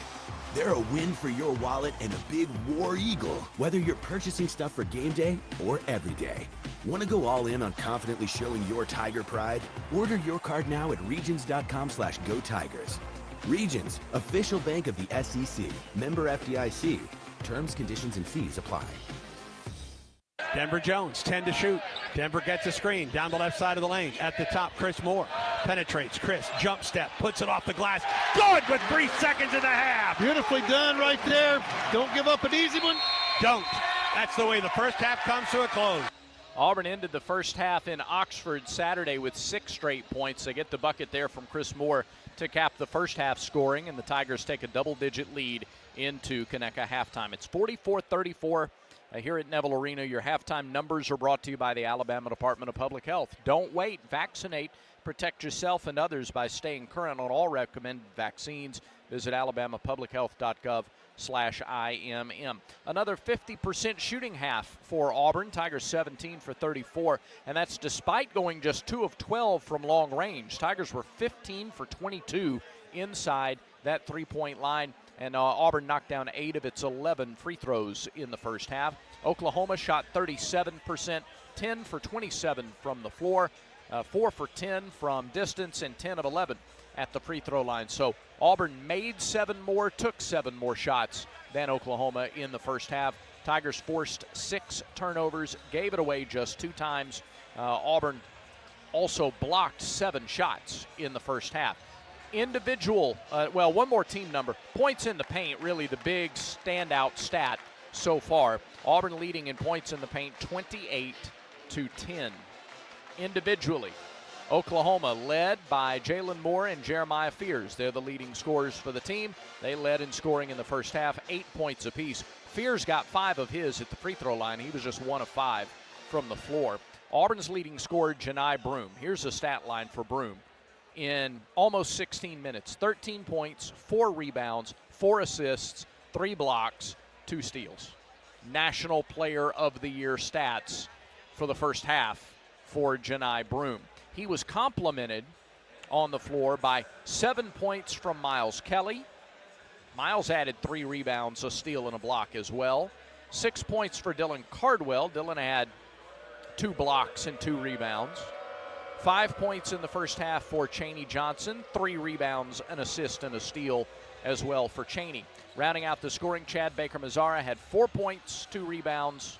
They're a win for your wallet and a big war eagle, whether you're purchasing stuff for game day or every day. Want to go all in on confidently showing your Tiger pride? Order your card now at regions.com/GoTigers. Regions, official bank of the SEC. Member FDIC. Terms, conditions, and fees apply. Denver Jones, 10 to shoot. Denver gets a screen down the left side of the lane. At the top, Chris Moore penetrates. Chris, jump step, puts it off the glass. Good with 3 seconds and a half. Beautifully done right there. Don't give up an easy one. Don't. That's the way the first half comes to a close. Auburn ended the first half in Oxford Saturday with 6 straight points. They get the bucket there from Chris Moore to cap the first half scoring, and the Tigers take a double-digit lead into Conecuh halftime. It's 44-34 here at Neville Arena. Your halftime numbers are brought to you by the Alabama Department of Public Health. Don't wait. Vaccinate. Protect yourself and others by staying current on all recommended vaccines. Visit alabamapublichealth.gov/IMM. Another 50% shooting half for Auburn. Tigers 17 for 34, and that's despite going just 2 of 12 from long range. Tigers were 15 for 22 inside that three-point line, and Auburn knocked down 8 of its 11 free throws in the first half. Oklahoma shot 37%, 10 for 27 from the floor, 4 for 10 from distance, and 10 of 11 at the free throw line. So Auburn made 7 more, took 7 more shots than Oklahoma in the first half. Tigers forced 6 turnovers, gave it away just 2 times. Auburn also blocked 7 shots in the first half. Individual, one more team number. Points in the paint, really the big standout stat so far. Auburn leading in points in the paint 28-10. Individually, Oklahoma led by Jalen Moore and Jeremiah Fears. They're the leading scorers for the team. They led in scoring in the first half, 8 points apiece. Fears got 5 of his at the free throw line. He was just 1 of 5 from the floor. Auburn's leading scorer, Janai Broome. Here's the stat line for Broome. In almost 16 minutes, 13 points, 4 rebounds, 4 assists, 3 blocks, 2 steals. National Player of the Year stats for the first half for Janai Broome. He was complimented on the floor by 7 points from Miles Kelly. Miles added 3 rebounds, a steal, and a block as well. 6 points for Dylan Cardwell. Dylan had 2 blocks and 2 rebounds. 5 points in the first half for Chaney Johnson. 3 rebounds, an assist, and a steal as well for Chaney. Rounding out the scoring, Chad Baker-Mazzara had 4 points, 2 rebounds,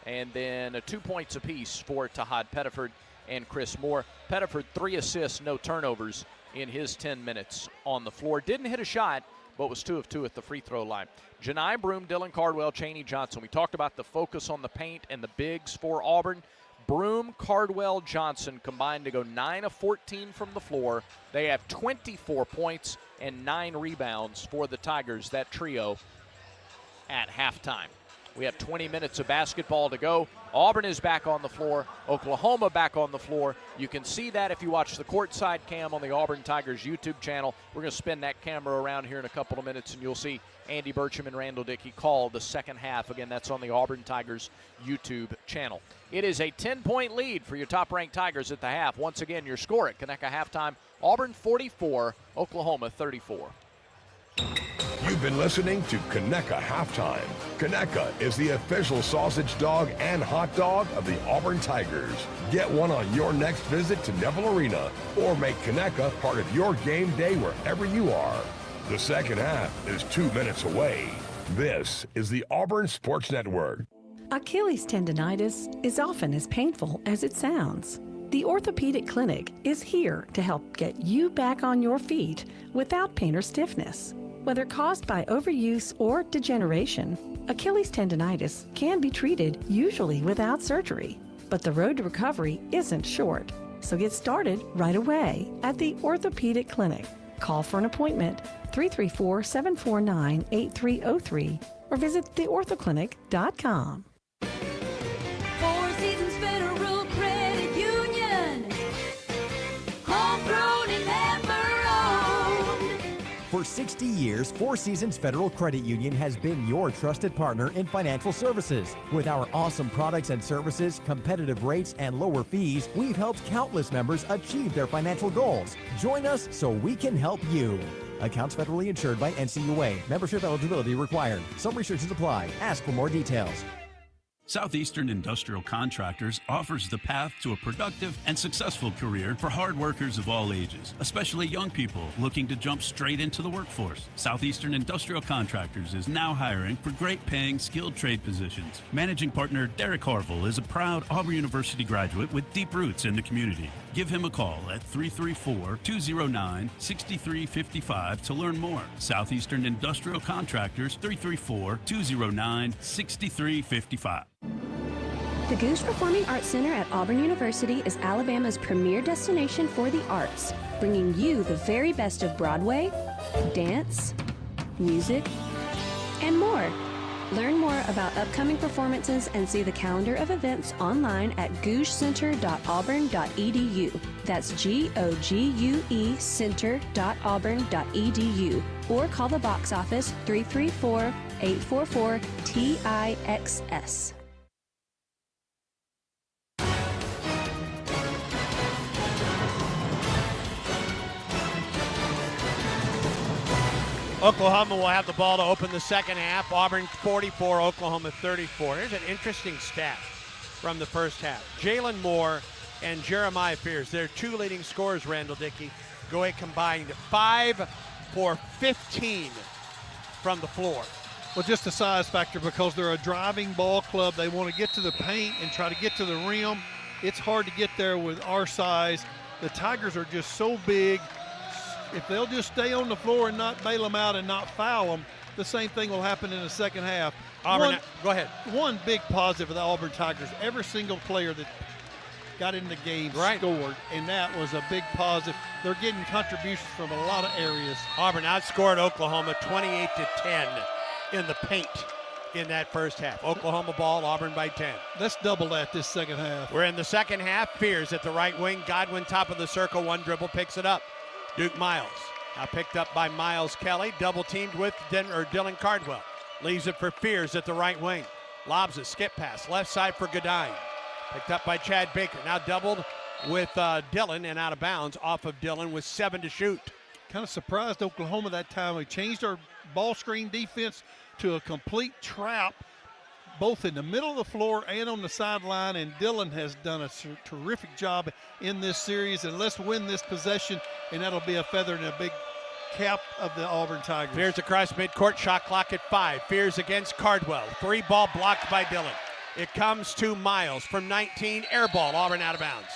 and then 2 points apiece for Tahad Pettiford and Chris Moore. Pettiford 3 assists, no turnovers in his 10 minutes on the floor. Didn't hit a shot, but was 2 of 2 at the free throw line. Janai Broome, Dylan Cardwell, Chaney Johnson. We talked about the focus on the paint and the bigs for Auburn. Broome, Cardwell, Johnson combined to go 9 of 14 from the floor. They have 24 points and 9 rebounds for the Tigers, that trio, at halftime. We have 20 minutes of basketball to go. Auburn is back on the floor. Oklahoma back on the floor. You can see that if you watch the Courtside cam on the Auburn Tigers YouTube channel. We're going to spin that camera around here in a couple of minutes, and you'll see Andy Burcham and Randall Dickey call the second half. Again, that's on the Auburn Tigers YouTube channel. It is a 10-point lead for your top-ranked Tigers at the half. Once again, your score at Conecuh halftime, Auburn 44, Oklahoma 34. You've been listening to Conecuh Halftime. Conecuh is the official sausage dog and hot dog of the Auburn Tigers. Get one on your next visit to Neville Arena or make Conecuh part of your game day wherever you are. The second half is 2 minutes away. This is the Auburn Sports Network. Achilles tendonitis is often as painful as it sounds. The Orthopedic Clinic is here to help get you back on your feet without pain or stiffness. Whether caused by overuse or degeneration, Achilles tendonitis can be treated usually without surgery. But the road to recovery isn't short, so get started right away at the Orthopedic Clinic. Call for an appointment 334-749-8303 or visit theorthoclinic.com. Four Seasons Federal Credit Union. Homegrown and never For 60 years, Four Seasons Federal Credit Union has been your trusted partner in financial services. With our awesome products and services, competitive rates, and lower fees, we've helped countless members achieve their financial goals. Join us so we can help you. Accounts federally insured by NCUA. Membership eligibility required. Some restrictions apply. Ask for more details. Southeastern Industrial Contractors offers the path to a productive and successful career for hard workers of all ages, especially young people looking to jump straight into the workforce. Southeastern Industrial Contractors is now hiring for great-paying, skilled trade positions. Managing partner Derek Harville is a proud Auburn University graduate with deep roots in the community. Give him a call at 334-209-6355 to learn more. Southeastern Industrial Contractors, 334-209-6355. The Goose Performing Arts Center at Auburn University is Alabama's premier destination for the arts, bringing you the very best of Broadway, dance, music, and more. Learn more about upcoming performances and see the calendar of events online at gougecenter.auburn.edu. That's GOGUE center.auburn.edu. Or call the box office 334-844-TIXS. Oklahoma will have the ball to open the second half. Auburn 44, Oklahoma 34. Here's an interesting stat from the first half. Jalen Moore and Jeremiah Fears, their two leading scorers, Randall Dickey, go a combined 5 for 15 from the floor. Well, just a size factor because they're a driving ball club. They want to get to the paint and try to get to the rim. It's hard to get there with our size. The Tigers are just so big. If they'll just stay on the floor and not bail them out and not foul them, the same thing will happen in the second half. Auburn, go ahead. One big positive of the Auburn Tigers, every single player that got in the game scored, and that was a big positive. They're getting contributions from a lot of areas. Auburn outscored Oklahoma 28-10 in the paint in that first half. Oklahoma ball, Auburn by 10. Let's double that this second half. We're in the second half. Fears at the right wing. Godwin top of the circle. One dribble, picks it up. Duke Miles, now picked up by Miles Kelly, double teamed with Dylan Cardwell. Leaves it for Fears at the right wing. Lobs a skip pass, left side for Godine. Picked up by Chad Baker, now doubled with Dylan and out of bounds off of Dylan with 7 to shoot. Kind of surprised Oklahoma that time. We changed our ball screen defense to a complete trap, both in the middle of the floor and on the sideline, and Dylan has done a terrific job in this series, and let's win this possession, and that'll be a feather in a big cap of the Auburn Tigers. Fears across midcourt, shot clock at 5. Fears against Cardwell. 3 ball blocked by Dylan. It comes to Miles from 19, air ball, Auburn out of bounds.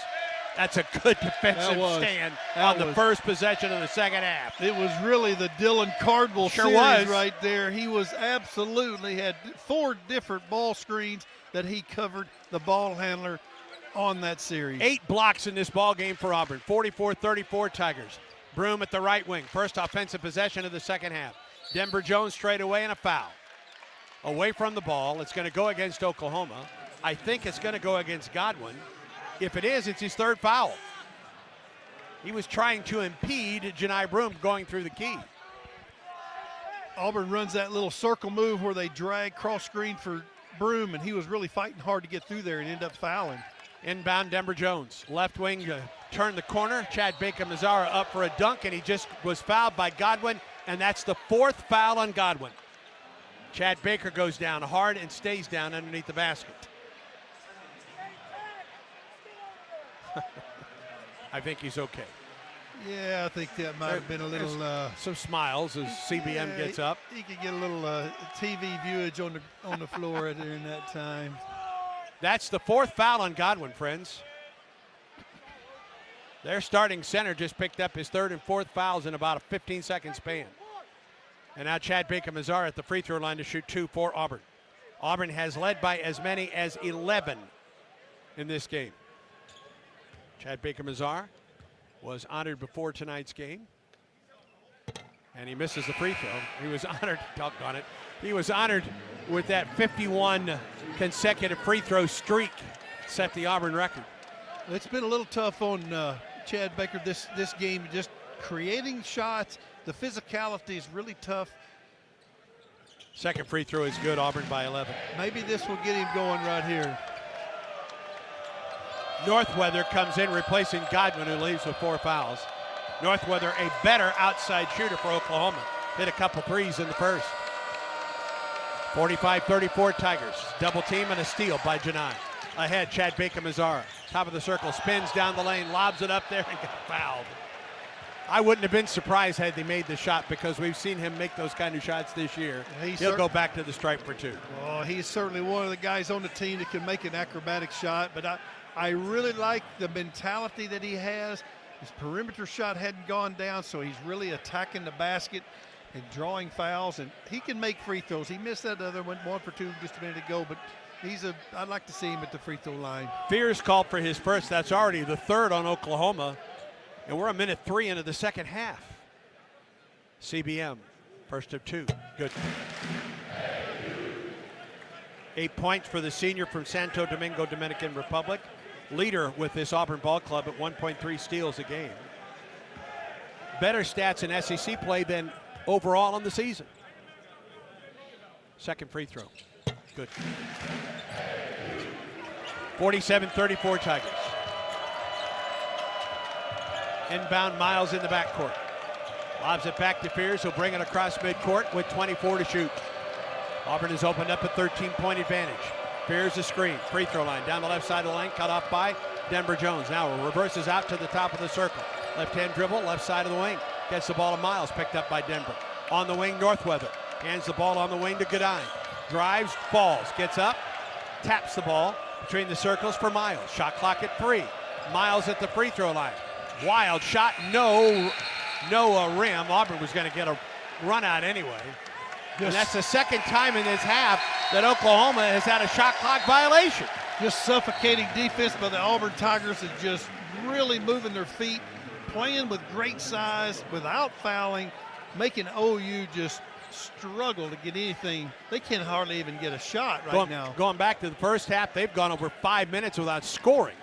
That's a good defensive stand on the first possession of the second half. It was really the Dylan Cardwell series right there. He was absolutely had 4 different ball screens that he covered the ball handler on that series. 8 blocks in this ball game for Auburn. 44-34 Tigers. Broom at the right wing. First offensive possession of the second half. Denver Jones straight away and a foul. Away from the ball. It's going to go against Oklahoma. I think it's going to go against Godwin. If it is, it's his 3rd foul. He was trying to impede Janai Broom going through the key. Auburn runs that little circle move where they drag cross screen for Broom, and he was really fighting hard to get through there and end up fouling. Inbound Denver Jones. Left wing turn the corner. Chad Baker-Mazara up for a dunk, and he just was fouled by Godwin, and that's the 4th foul on Godwin. Chad Baker goes down hard and stays down underneath the basket. I think he's okay. Yeah, I think that might have been a little... some smiles as CBM gets up. He could get a little TV viewage on the floor during that time. That's the 4th foul on Godwin, friends. Their starting center just picked up his 3rd and 4th fouls in about a 15-second span. And now Chad Baker-Mazara at the free throw line to shoot 2 for Auburn. Auburn has led by as many as 11 in this game. Chad Baker-Mazara was honored before tonight's game, and he misses the free throw. He was honored, doggone it, he was honored with that 51 consecutive free throw streak, set the Auburn record. It's been a little tough on Chad Baker this game, just creating shots. The physicality is really tough. Second free throw is good. Auburn by 11. Maybe this will get him going right here. Northweather comes in replacing Godwin, who leaves with 4 fouls. Northweather, a better outside shooter for Oklahoma. Hit a couple threes in the first. 45-34 Tigers. Double team and a steal by Janai. Ahead, Chad Baker-Mazzara. Top of the circle, spins down the lane, lobs it up there and got fouled. I wouldn't have been surprised had they made the shot because we've seen him make those kind of shots this year. He'll go back to the stripe for 2. Oh, he's certainly one of the guys on the team that can make an acrobatic shot, but I really like the mentality that he has. His perimeter shot hadn't gone down, so he's really attacking the basket and drawing fouls, and he can make free throws. He missed that other one, 1 for 2 just a minute ago, but I'd like to see him at the free throw line. Fears called for his first. That's already the 3rd on Oklahoma, and we're a minute 3 into the second half. CBM, first of 2, good. 8 points for the senior from Santo Domingo, Dominican Republic. Leader with this Auburn ball club at 1.3 steals a game. Better stats in SEC play than overall in the season. Second free throw, good. 47-34 Tigers. Inbound Miles in the backcourt. Lobs it back to Fears, who'll bring it across midcourt with 24 to shoot. Auburn has opened up a 13-point advantage. Fears a screen, free throw line, down the left side of the lane, cut off by Denver Jones. Now reverses out to the top of the circle. Left-hand dribble, left side of the wing. Gets the ball to Miles, picked up by Denver. On the wing, Northweather. Hands the ball on the wing to Godine. Drives, falls, gets up, taps the ball between the circles for Miles. Shot clock at 3. Miles at the free throw line. Wild shot, no rim. Auburn was going to get a run out anyway. And that's the second time in this half that Oklahoma has had a shot clock violation. Just suffocating defense by the Auburn Tigers and just really moving their feet, playing with great size without fouling, making OU just struggle to get anything. They can hardly even get a shot now. Going back to the first half, they've gone over 5 minutes without scoring.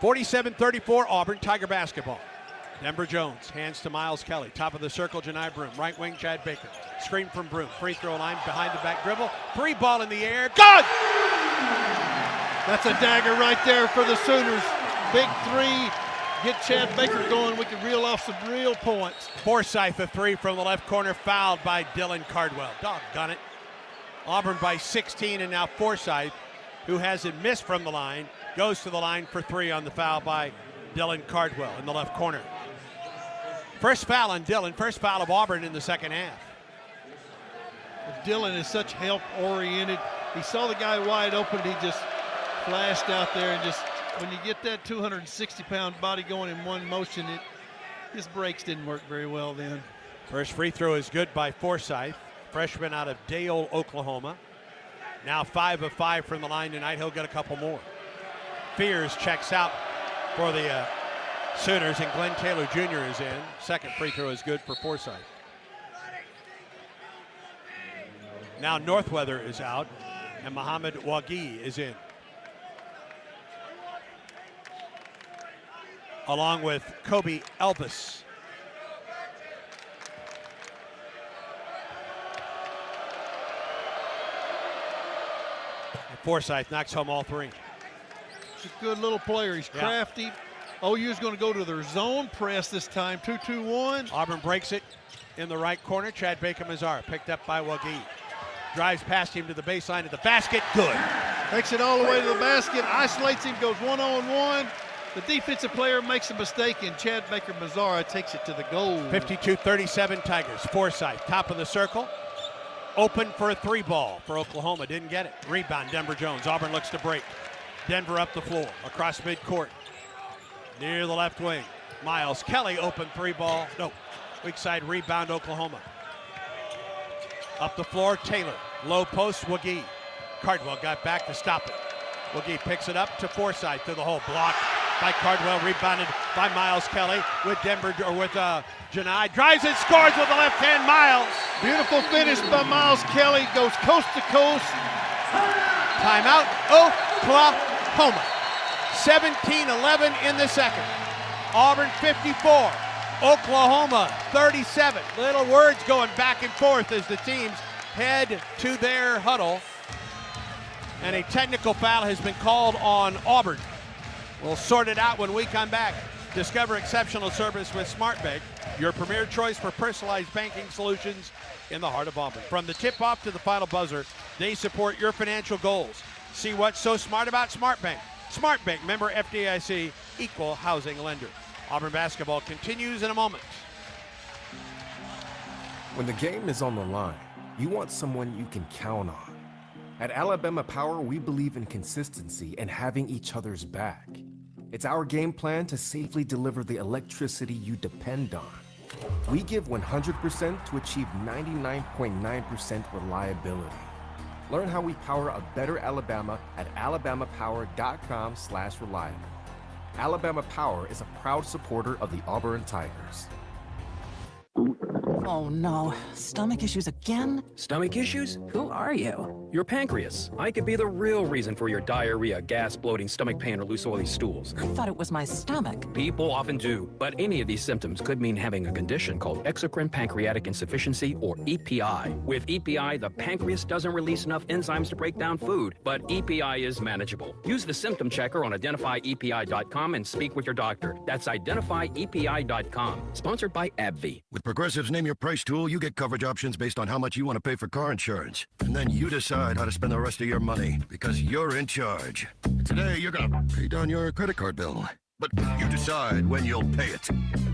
47-34 Auburn, Tiger basketball. Denver Jones hands to Miles Kelly. Top of the circle, Janai Broom. Right wing, Chad Baker. Screen from Broom. Free throw line behind the back dribble. 3 ball in the air. Good! That's a dagger right there for the Sooners. Big 3. Get Chad Baker going. We can reel off some real points. Forsythe, a 3 from the left corner, fouled by Dylan Cardwell. Doggone it. Auburn by 16, and now Forsythe, who hasn't missed from the line, goes to the line for 3 on the foul by Dylan Cardwell in the left corner. First foul on Dylan, first foul of Auburn in the second half. Dylan is such help-oriented. He saw the guy wide open. He just flashed out there, and just when you get that 260-pound body going in one motion, his brakes didn't work very well then. First free throw is good by Forsythe, freshman out of Dale, Oklahoma. Now 5 of 5 from the line tonight. He'll get a couple more. Fears checks out for the Sooners, and Glenn Taylor Jr. is in. Second free throw is good for Forsythe. Now Northweather is out, and Muhammad Wagi is in. Along with Kobe Elvis. And Forsythe knocks home all 3. He's a good little player. He's crafty. OU's going to go to their zone press this time, 2-2-1. Auburn breaks it in the right corner. Chad Baker-Mazzara picked up by Wagi. Drives past him to the baseline of the basket. Good. Takes it all the way to the basket, isolates him, goes 1-on-1. The defensive player makes a mistake, and Chad Baker-Mazzara takes it to the goal. 52-37 Tigers. Forsythe, top of the circle. Open for a 3 ball for Oklahoma. Didn't get it. Rebound, Denver Jones. Auburn looks to break. Denver up the floor, across midcourt. Near the left wing. Miles Kelly, open 3 ball. No. Weak side rebound, Oklahoma. Up the floor, Taylor. Low post, Wagi. Cardwell got back to stop it. Wagi picks it up to Forsythe to the hole. Blocked by Cardwell, rebounded by Miles Kelly with Janai. Drives and scores with the left hand, Miles. Beautiful finish by Miles Kelly. Goes coast to coast. Timeout, Oklahoma. 17-11 in the second. Auburn 54, Oklahoma 37. Little words going back and forth as the teams head to their huddle. And a technical foul has been called on Auburn. We'll sort it out when we come back. Discover exceptional service with SmartBank, your premier choice for personalized banking solutions in the heart of Auburn. From the tip-off to the final buzzer, they support your financial goals. See what's so smart about SmartBank. SmartBank, member FDIC, equal housing lender. Auburn basketball continues in a moment. When the game is on the line, you want someone you can count on. At Alabama Power, we believe in consistency and having each other's back. It's our game plan to safely deliver the electricity you depend on. We give 100% to achieve 99.9% reliability. Learn how we power a better Alabama at alabamapower.com/reliable. Alabama Power is a proud supporter of the Auburn Tigers. Oh no, stomach issues again? Stomach issues? Who are you? Your pancreas. I could be the real reason for your diarrhea, gas, bloating, stomach pain, or loose oily stools. I thought it was my stomach. People often do, but any of these symptoms could mean having a condition called exocrine pancreatic insufficiency, or EPI. With EPI, the pancreas doesn't release enough enzymes to break down food, but EPI is manageable. Use the symptom checker on identifyepi.com and speak with your doctor. That's identifyepi.com. Sponsored by AbbVie. With Progressive's Name Your Price tool, you get coverage options based on how much you want to pay for car insurance. And then you decide how to spend the rest of your money, because you're in charge. Today, you're going to pay down your credit card bill. But you decide when you'll pay it.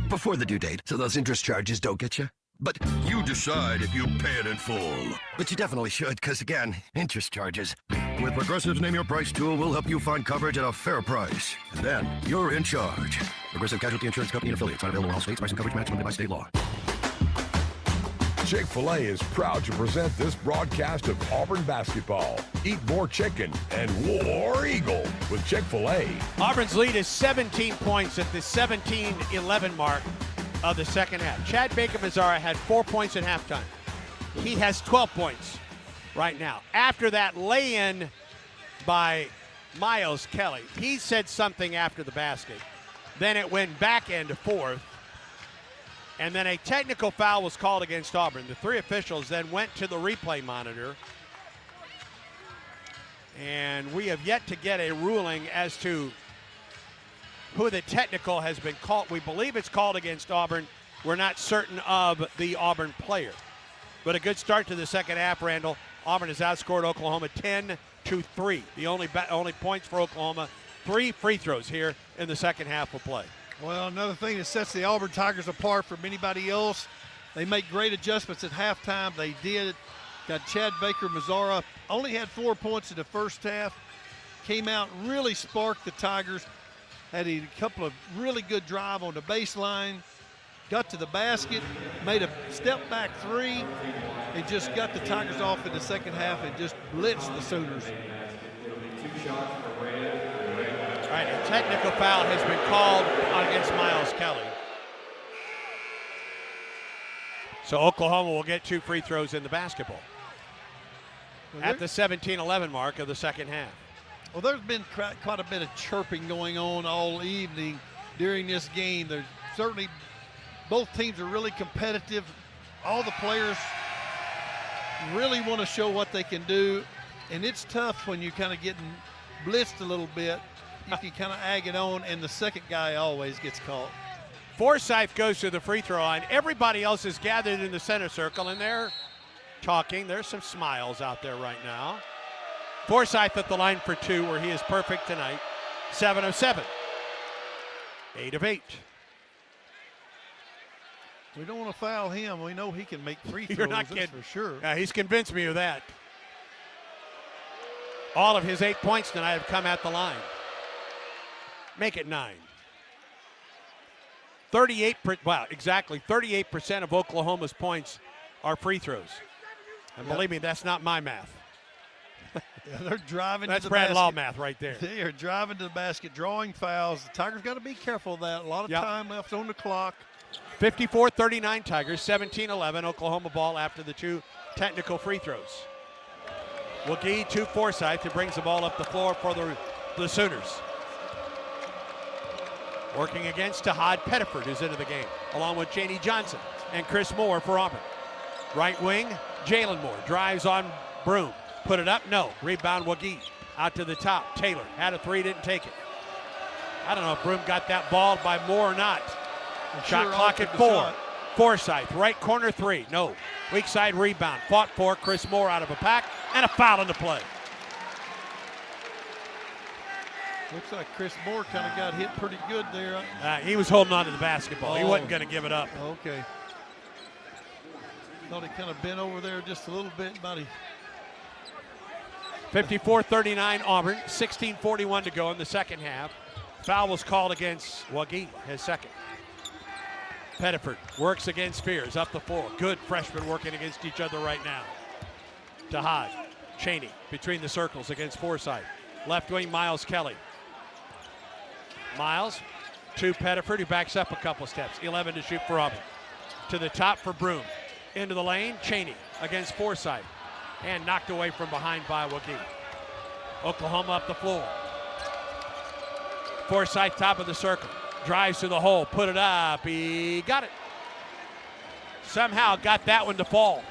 Before the due date, so those interest charges don't get you. But you decide if you pay it in full. But you definitely should, because again, interest charges. With Progressive's Name Your Price tool, we'll help you find coverage at a fair price. And then you're in charge. Progressive Casualty Insurance Company and affiliates. Not available in all states. Price and coverage match limited by state law. Chick-fil-A is proud to present this broadcast of Auburn basketball. Eat more chicken and war eagle with Chick-fil-A. Auburn's lead is 17 points at the 17-11 mark of the second half. Chad Baker-Mazara had 4 points at halftime. He has 12 points right now. After that lay-in by Miles Kelly, he said something after the basket. Then it went back into fourth. And then a technical foul was called against Auburn. The three officials then went to the replay monitor. And we have yet to get a ruling as to who the technical has been called. We believe it's called against Auburn. We're not certain of the Auburn player. But a good start to the second half, Randall. Auburn has outscored Oklahoma 10-3. The only points for Oklahoma, 3 free throws here in the second half of play. Well, another thing that sets the Auburn Tigers apart from anybody else, they make great adjustments at halftime. They did. Got Chad Baker-Mazara, only had 4 points in the first half. Came out, really sparked the Tigers. Had a couple of really good drive on the baseline. Got to the basket, made a step-back three, and just got the Tigers off in the second half and just blitzed the Sooners. All right, a technical foul has been called against Miles Kelly. So Oklahoma will get 2 free throws in the basketball at the 17-11 mark of the second half. Well, there's been quite a bit of chirping going on all evening during this game. There's certainly both teams are really competitive. All the players really want to show what they can do, and it's tough when you're kind of getting blitzed a little bit. You can kind of ag it on, and the second guy always gets caught. Forsyth goes to the free throw line. Everybody else is gathered in the center circle, and they're talking. There's some smiles out there right now. Forsyth at the line for 2, where he is perfect tonight. 7 of 7. 8 of 8. We don't want to foul him. We know he can make free throws. You're not kidding. For sure. Yeah, he's convinced me of that. All of his 8 points tonight have come at the line. Make it 9. 38% of Oklahoma's points are free throws. And believe me, that's not my math. Yeah, they're driving that's to the Brad basket. Law math right there. They are driving to the basket, drawing fouls. The Tigers got to be careful of that. A lot of time left on the clock. 54-39 Tigers, 17-11 Oklahoma ball after the 2 technical free throws. Wagee to Forsyth, who brings the ball up the floor for the Sooners. Working against Tahad Pettiford, who's into the game. along with Chaney Johnson and Chris Moore for Auburn. Right wing, Jalen Moore drives on Broom. Put it up, no. Rebound, Wagee. Out to the top, Taylor had a three, didn't take it. I don't know if Broom got that ball by Moore or not. Shot clock at 4. Forsythe, right corner three, no. Weak side rebound, fought for, Chris Moore out of a pack, and a foul into play. Looks like Chris Moore kind of got hit pretty good there. He was holding on to the basketball. He wasn't going to give it up. Okay. Thought he kind of bent over there just a little bit, but he... 54-39 Auburn, 16:41 to go in the second half. Foul was called against Wagee, his second. Pettiford works against Spears up the floor. Good freshmen working against each other right now. Dahad, Chaney between the circles against Forsythe. Left wing, Miles Kelly. Miles to Pettiford, who backs up a couple steps. 11 to shoot for Auburn. To the top for Broom. Into the lane, Chaney against Forsythe. And knocked away from behind by Wagee. Oklahoma up the floor. Forsythe top of the circle. Drives to the hole, put it up. He got it. Somehow got that one to fall.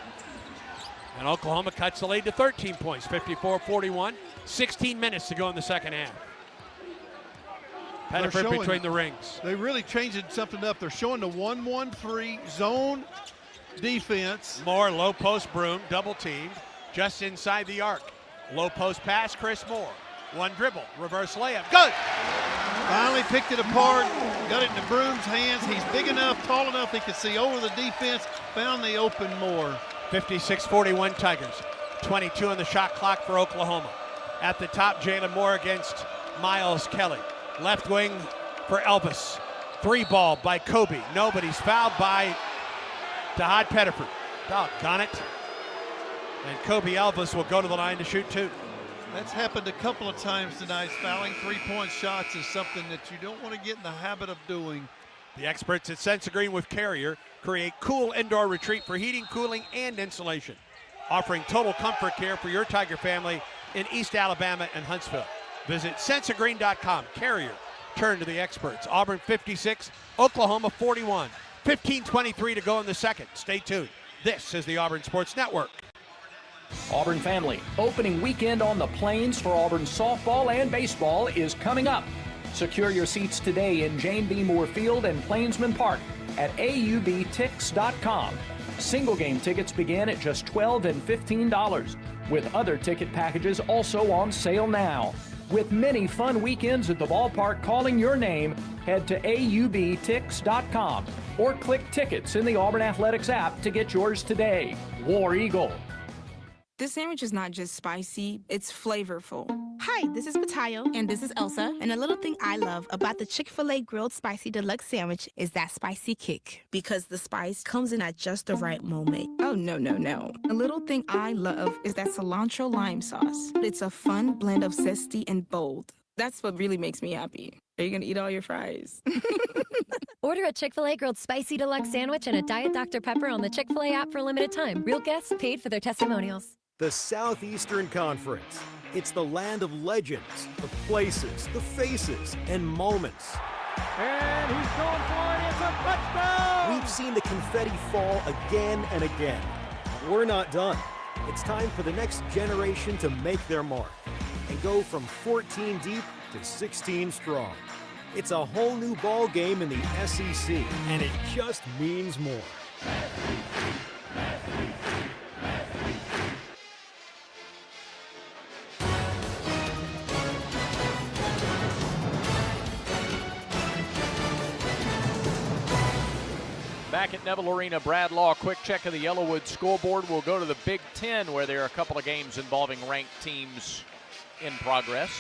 And Oklahoma cuts the lead to 13 points, 54-41. 16 minutes to go in the second half. Pettiford between the rings. They really changed something up. They're showing the 1-1-3 zone defense. Moore, low post, Broom, double teamed, just inside the arc. Low post pass, Chris Moore. One dribble, reverse layup, good! Finally picked it apart, got it into Broom's hands. He's big enough, tall enough, he can see over the defense, found the open Moore. 56-41 Tigers. 22 on the shot clock for Oklahoma. At the top, Jalen Moore against Miles Kelly. Left wing for Elvis. Three ball by Kobe. Nobody's fouled by Dahad Pettiford. Doggone it. And Kobe Elvis will go to the line to shoot two. That's happened a couple of times tonight. Fouling three-point shots is something that you don't want to get in the habit of doing. The experts at Sensagreen with Carrier create cool indoor retreat for heating, cooling, and insulation. Offering total comfort care for your Tiger family in East Alabama and Huntsville. Visit Sensagreen.com. Carrier, turn to the experts. Auburn 56, Oklahoma 41. 15:23 to go in the second. Stay tuned. This is the Auburn Sports Network. Auburn family, opening weekend on the Plains for Auburn softball and baseball is coming up. Secure your seats today in Jane B. Moore Field and Plainsman Park at aubtix.com. Single game tickets begin at just $12 and $15, with other ticket packages also on sale now. With many fun weekends at the ballpark calling your name, head to aubtix.com or click tickets in the Auburn Athletics app to get yours today. War Eagle. This sandwich is not just spicy, it's flavorful. Hi, this is Matayo. And this is Elsa. And a little thing I love about the Chick-fil-A Grilled Spicy Deluxe Sandwich is that spicy kick. Because the spice comes in at just the right moment. Oh, no. A little thing I love is that cilantro lime sauce. It's a fun blend of zesty and bold. That's what really makes me happy. Are you going to eat all your fries? Order a Chick-fil-A Grilled Spicy Deluxe Sandwich and a Diet Dr. Pepper on the Chick-fil-A app for a limited time. Real guests paid for their testimonials. The Southeastern Conference. It's the land of legends, the places, the faces, and moments. And he's going for it. It's a touchdown! We've seen the confetti fall again and again. We're not done. It's time for the next generation to make their mark and go from 14 deep to 16 strong. It's a whole new ball game in the SEC, and it just means more. Back at Neville Arena, Brad Law, quick check of the Yellowwood scoreboard. We'll go to the Big Ten, where there are a couple of games involving ranked teams in progress.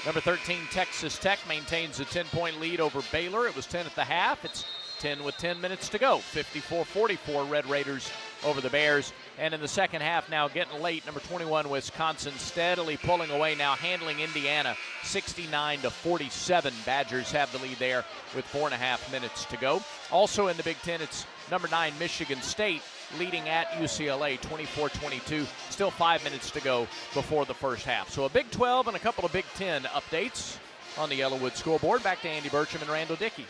Number 13, Texas Tech maintains a 10-point lead over Baylor. It was 10 at the half. It's 10 with 10 minutes to go. 54-44 Red Raiders over the Bears. And in the second half now getting late, number 21, Wisconsin steadily pulling away now, handling Indiana 69-47. Badgers have the lead there with 4.5 minutes to go. Also in the Big Ten, it's number 9, Michigan State leading at UCLA 24-22. Still 5 minutes to go before the first half. So a Big 12 and a couple of Big 10 updates on the Yellowwood scoreboard. Back to Andy Burcham and Randall Dickey.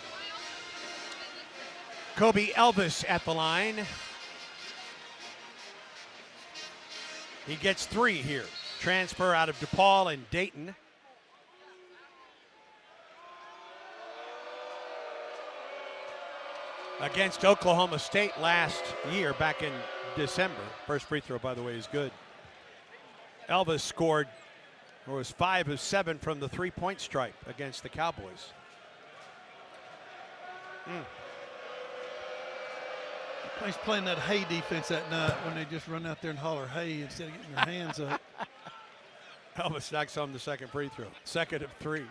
Kobe Elvis at the line. He gets 3 here. Transfer out of DePaul and Dayton. Against Oklahoma State last year, back in December. First free throw, by the way, is good. Elvis scored, or was 5 of 7 from the three-point stripe against the Cowboys. He's playing that hay defense that night when they just run out there and holler hay instead of getting their hands up. Elvis knocks home the second free throw. Second of 3.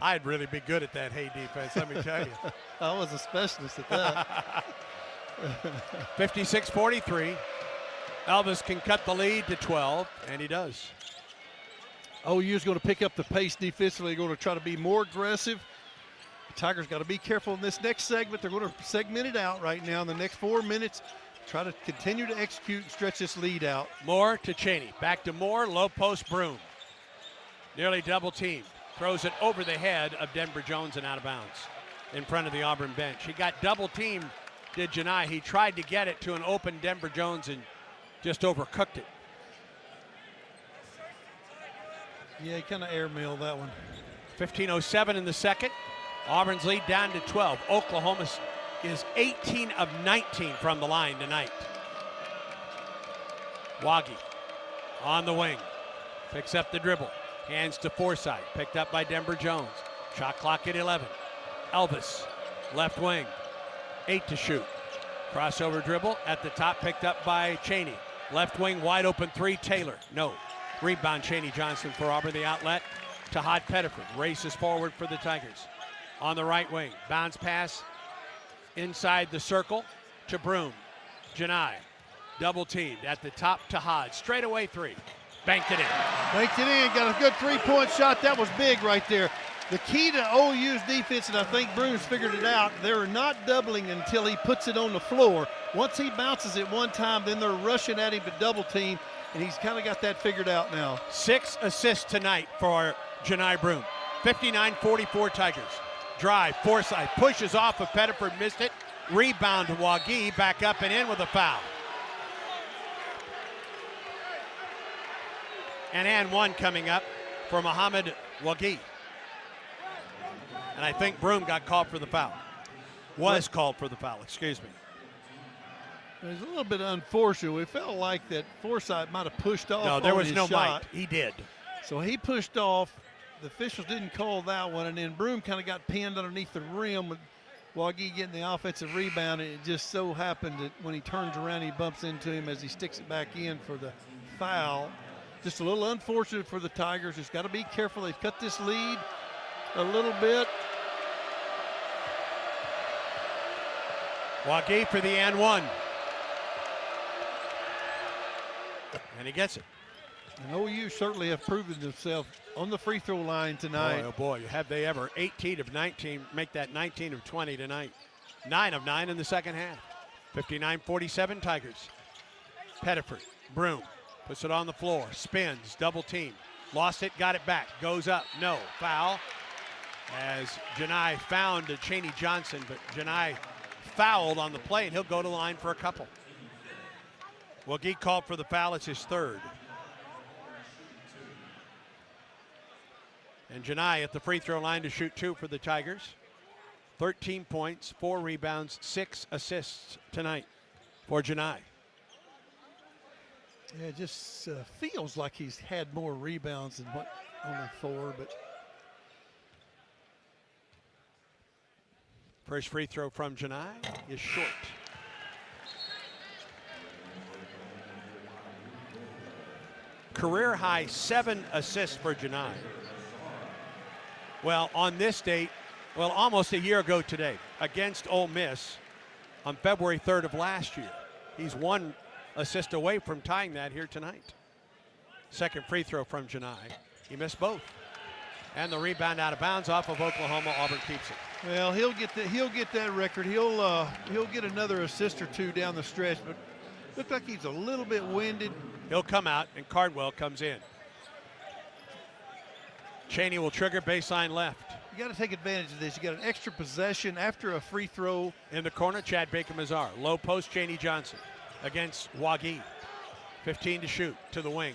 I'd really be good at that hay defense, let me tell you. I was a specialist at that. 56-43. Elvis can cut the lead to 12, and he does. OU's going to pick up the pace defensively. They're going to try to be more aggressive. The Tigers got to be careful in this next segment. They're going to segment it out right now in the next 4 minutes. Try to continue to execute and stretch this lead out. Moore to Cheney. Back to Moore. Low post Broom. Nearly double teamed. Throws it over the head of Denver Jones and out of bounds in front of the Auburn bench. He got double teamed, did Janai. He tried to get it to an open Denver Jones and just overcooked it. Yeah, he kind of airmailed that one. 15:07 in the second. Auburn's lead down to 12. Oklahoma is 18 of 19 from the line tonight. Waggy on the wing. Picks up the dribble. Hands to Forsythe. Picked up by Denver Jones. Shot clock at 11. Elvis, left wing. 8 to shoot. Crossover dribble at the top. Picked up by Cheney. Left wing wide open 3. Taylor. No. Rebound Cheney Johnson for Auburn. The outlet to Hod Pettiford. Races forward for the Tigers. On the right wing. Bounce pass inside the circle to Broom. Janai. Double teamed at the top to Hod. Straight away 3. Banked it in. Banked it in. Got a good three-point shot. That was big right there. The key to OU's defense, and I think Broom's figured it out, they're not doubling until he puts it on the floor. Once he bounces it one time, then they're rushing at him to double team, and he's kind of got that figured out now. 6 assists tonight for Janai Broom. 59-44 Tigers. Drive, Forsythe pushes off of Pettiford, missed it. Rebound to Wagee, back up and in with a foul. And 1 coming up for Muhammad Wagee. And I think Broom got called for the foul. Was called for the foul, excuse me. It was a little bit unfortunate. We felt like that Forsythe might have pushed off. No, there was no shot. might. He did. So he pushed off. The officials didn't call that one, and then Broom kind of got pinned underneath the rim with Wagee getting the offensive rebound. It just so happened that when he turns around, he bumps into him as he sticks it back in for the foul. Just a little unfortunate for the Tigers. Just got to be careful. They've cut this lead a little bit. Wagee for the and 1. And he gets it. And OU certainly have proven themselves on the free throw line tonight. Boy, oh boy, have they ever. 18 of 19, make that 19 of 20 tonight. 9 of 9 in the second half. 59-47 Tigers. Pettiford, Broom, puts it on the floor, spins, double team. Lost it, got it back, goes up, no, foul. As Janai found Cheney Johnson, but Janai fouled on the play, and he'll go to the line for a couple. Wagee called for the foul, it's his 3rd. And Janai at the free throw line to shoot 2 for the Tigers. 13 points, 4 rebounds, 6 assists tonight for Janai. Yeah, it just feels like he's had more rebounds than what only 4, but. First free throw from Janai is short. Career high 7 assists for Janai. Well, on this date, well, almost a year ago today, against Ole Miss on February 3rd of last year. He's 1 assist away from tying that here tonight. Second free throw from Janai. He missed both. And the rebound out of bounds off of Oklahoma. Auburn keeps it. Well, he'll get that record. He'll get another assist or 2 down the stretch, but looked like he's a little bit winded. He'll come out, and Cardwell comes in. Cheney will trigger baseline left. You got to take advantage of this. You got an extra possession after a free throw. In the corner, Chad Baker-Mazar. Low post, Cheney Johnson against Wagi. 15 to shoot to the wing.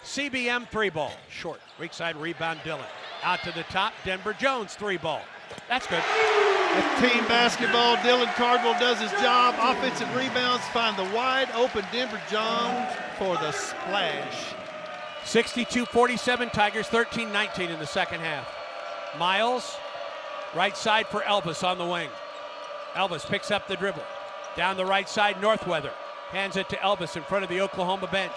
CBM 3-ball. Short. Weak side rebound, Dillon. Out to the top, Denver Jones 3-ball. That's good. That's team basketball. Dylan Cardwell does his job. Offensive rebounds find the wide open Denver Jones for the splash. 62-47 Tigers, 13-19 in the second half. Miles, right side for Elvis on the wing. Elvis picks up the dribble. Down the right side, Northweather. Hands it to Elvis in front of the Oklahoma bench.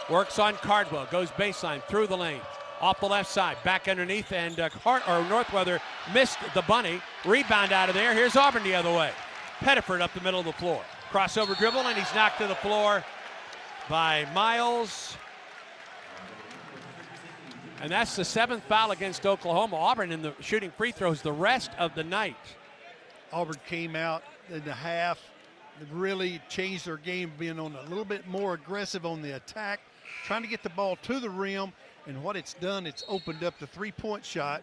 Works on Cardwell, goes baseline through the lane. Off the left side, back underneath, and Northweather missed the bunny. Rebound out of there. Here's Auburn the other way. Pettiford up the middle of the floor. Crossover dribble, and he's knocked to the floor by Miles. And that's the 7th foul against Oklahoma. Auburn in the shooting free throws the rest of the night. Auburn came out in the half, really changed their game, being on a little bit more aggressive on the attack, trying to get the ball to the rim. And what it's done, it's opened up the three-point shot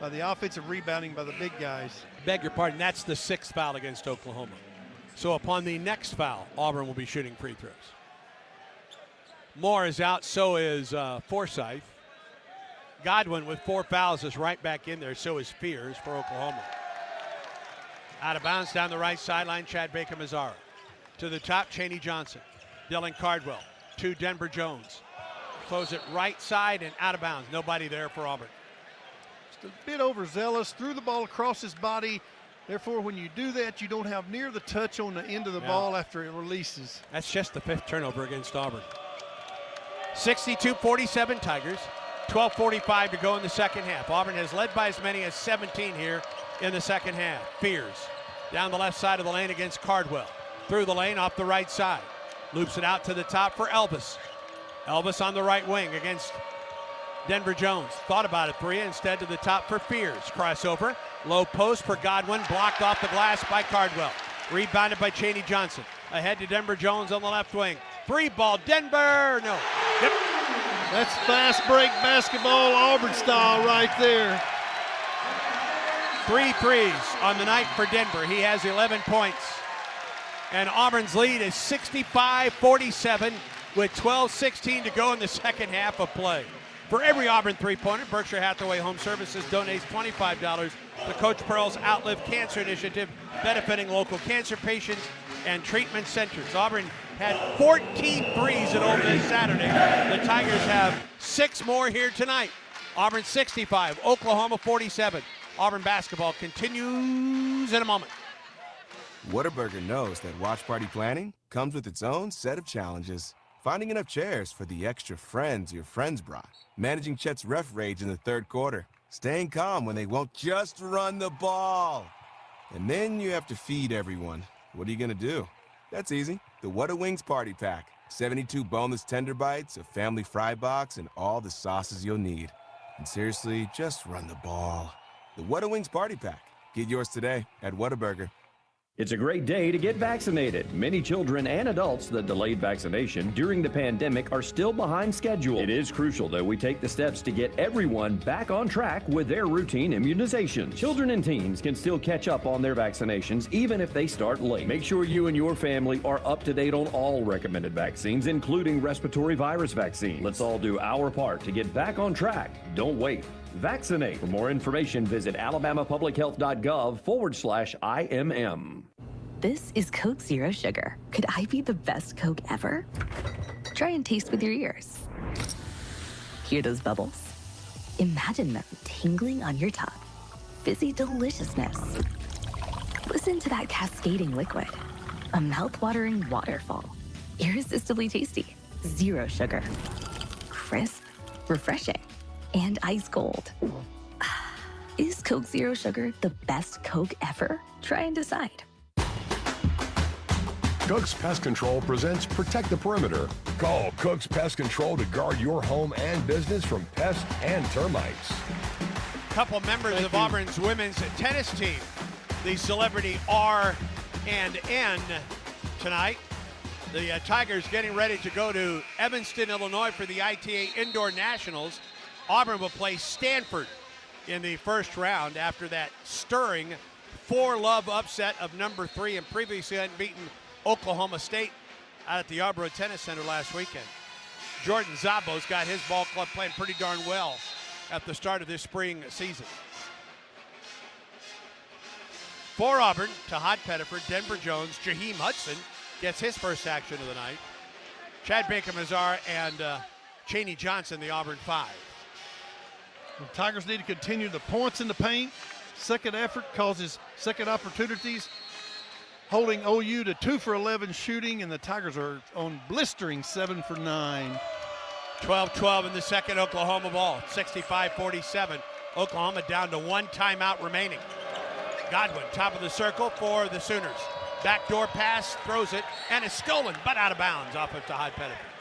by the offensive rebounding by the big guys. Beg your pardon, that's the 6th foul against Oklahoma. So upon the next foul, Auburn will be shooting free throws. Moore is out, so is Forsythe. Godwin with 4 fouls is right back in there, so is Fears for Oklahoma. Out of bounds down the right sideline, Chad Baker-Mazara. To the top, Cheney Johnson. Dylan Cardwell to Denver Jones. Close it right side and out of bounds. Nobody there for Auburn. Just a bit overzealous, threw the ball across his body. Therefore, when you do that, you don't have near the touch on the end of the ball after it releases. That's just the 5th turnover against Auburn. 62-47 Tigers. 12:45 to go in the second half. Auburn has led by as many as 17 here in the second half. Fears down the left side of the lane against Cardwell. Through the lane off the right side. Loops it out to the top for Elvis. Elvis on the right wing against Denver Jones. Thought about a 3, instead to the top for Fears. Crossover, low post for Godwin, blocked off the glass by Cardwell. Rebounded by Cheney Johnson. Ahead to Denver Jones on the left wing. 3-ball, Denver, no. Yep. That's fast break basketball, Auburn style right there. 3 threes on the night for Denver. He has 11 points. And Auburn's lead is 65-47 with 12:16 to go in the second half of play. For every Auburn three-pointer, Berkshire Hathaway Home Services donates $25 to Coach Pearl's Outlive Cancer Initiative, benefiting local cancer patients and treatment centers. Auburn had 14 threes at Ole Miss Saturday. The Tigers have 6 more here tonight. Auburn 65, Oklahoma 47. Auburn basketball continues in a moment. Whataburger knows that watch party planning comes with its own set of challenges. Finding enough chairs for the extra friends your friends brought. Managing Chet's ref rage in the third quarter. Staying calm when they won't just run the ball. And then you have to feed everyone. What are you gonna do? That's easy. The What a Wings Party Pack. 72 boneless tender bites, a family fry box, and all the sauces you'll need. And seriously, just run the ball. The What a Wings Party Pack. Get yours today at Whataburger. It's a great day to get vaccinated. Many children and adults that delayed vaccination during the pandemic are still behind schedule. It is crucial that we take the steps to get everyone back on track with their routine immunization. Children and teens can still catch up on their vaccinations even if they start late. Make sure you and your family are up to date on all recommended vaccines, including respiratory virus vaccine. Let's all do our part to get back on track. Don't wait. Vaccinate. For more information, visit alabamapublichealth.gov/IMM. This is Coke Zero Sugar. Could I be the best Coke ever? Try and taste with your ears. Hear those bubbles? Imagine them tingling on your tongue. Fizzy deliciousness. Listen to that cascading liquid. A mouth-watering waterfall. Irresistibly tasty. Zero sugar. Crisp. Refreshing. And ice cold. Is Coke Zero Sugar the best Coke ever? Try and decide. Cook's Pest Control presents Protect the Perimeter. Call Cook's Pest Control to guard your home and business from pests and termites. A couple members of Auburn's women's tennis team, the celebrity R and N, tonight. The Tigers getting ready to go to Evanston, Illinois for the ITA Indoor Nationals. Auburn will play Stanford in the first round after that stirring 4-love upset of number 3 and previously unbeaten Oklahoma State out at the Auburn Tennis Center last weekend. Jordan Zabo's got his ball club playing pretty darn well at the start of this spring season. For Auburn, Tahad Pettiford, Denver Jones, Jaheim Hudson gets his first action of the night. Chad Baker-Mazar and Chaney Johnson, the Auburn 5. The Tigers need to continue the points in the paint. Second effort causes second opportunities. Holding OU to 2 for 11 shooting, and the Tigers are on blistering 7 for 9. 12-12 in the second, Oklahoma ball, 65-47. Oklahoma down to 1 timeout remaining. Godwin, top of the circle for the Sooners. Backdoor pass, throws it, and is stolen, but out of bounds off of Tahad Pettiford.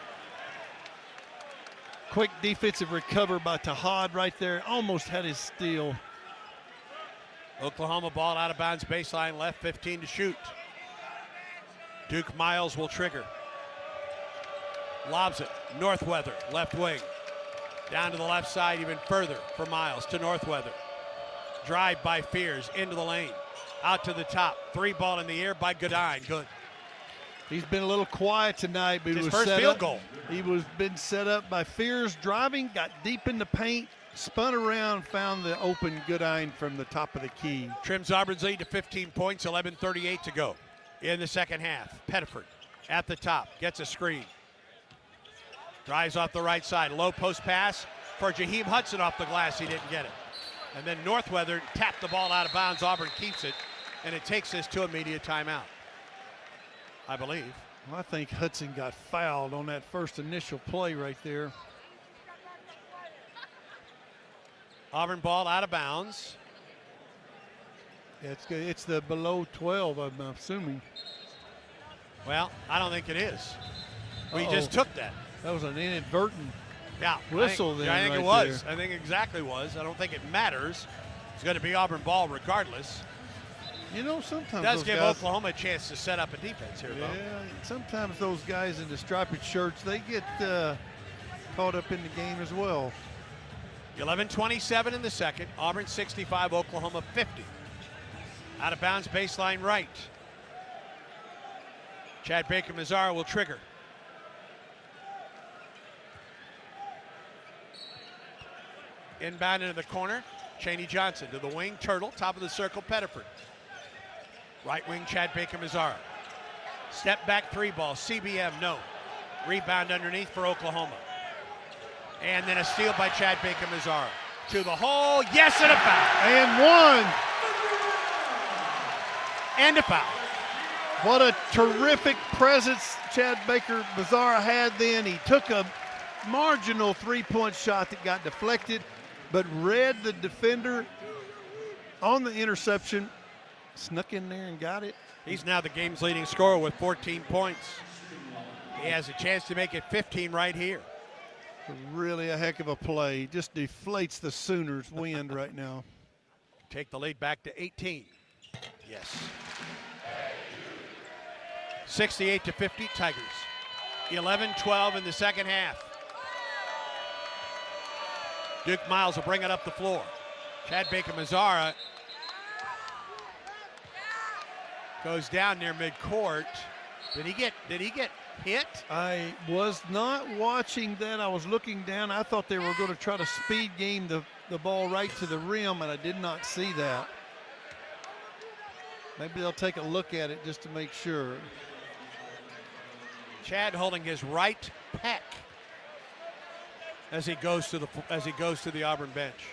Quick defensive recover by Tahad right there. Almost had his steal. Oklahoma ball out of bounds, baseline left, 15 to shoot. Duke Miles will trigger. Lobs it, Northweather, left wing. Down to the left side even further for Miles to Northweather. Drive by Fears into the lane. Out to the top, 3 ball in the air by Godine, good. He's been a little quiet tonight, but his first field goal. He was been set up by Fears driving, got deep in the paint, spun around, found the open Godine from the top of the key. Trims Auburn's lead to 15 points, 11:38 to go in the second half. Pettiford at the top, gets a screen. Drives off the right side, low post pass for Jaheim Hudson off the glass, he didn't get it. And then Northweather tapped the ball out of bounds, Auburn keeps it, and it takes us to immediate timeout, I believe. Well, I think Hudson got fouled on that first initial play right there. Auburn ball out of bounds. It's the below 12, I'm assuming. Well, I don't think it is. We just took that. That was an inadvertent I whistle think right it was. there. I think exactly was. I don't think it matters. It's going to be Auburn ball regardless. You know, sometimes Does those give guys, Oklahoma a chance to set up a defense here, though. Yeah, sometimes those guys in the striped shirts, they get caught up in the game as well. 11:27 in the second. Auburn 65, Oklahoma 50. Out of bounds, baseline right. Chad Baker-Mazar will trigger. Inbound into the corner. Chaney Johnson to the wing. Turtle, top of the circle, Pettiford. Right wing, Chad Baker-Mazar. Step back 3 ball, CBM, no. Rebound underneath for Oklahoma. And then a steal by Chad Baker-Mazar. To the hole, yes, and a foul. And one. And a foul. What a terrific presence Chad Baker-Mazar had then. He took a marginal 3-point shot that got deflected, but read the defender on the interception, snuck in there and got it. He's now the game's leading scorer with 14 points. He has a chance to make it 15 right here. Really a heck of a play. Just deflates the Sooners' wind right now. Take the lead back to 18. Yes. 68-50 Tigers. 11-12 in the second half. Duke Miles will bring it up the floor. Chad Baker-Mazar goes down near midcourt. Did he get hit? I was not watching that. I was looking down. I thought they were going to try to speed game the ball right to the rim, and I did not see that. Maybe they'll take a look at it just to make sure. Chad holding his right pec as he goes to the Auburn bench.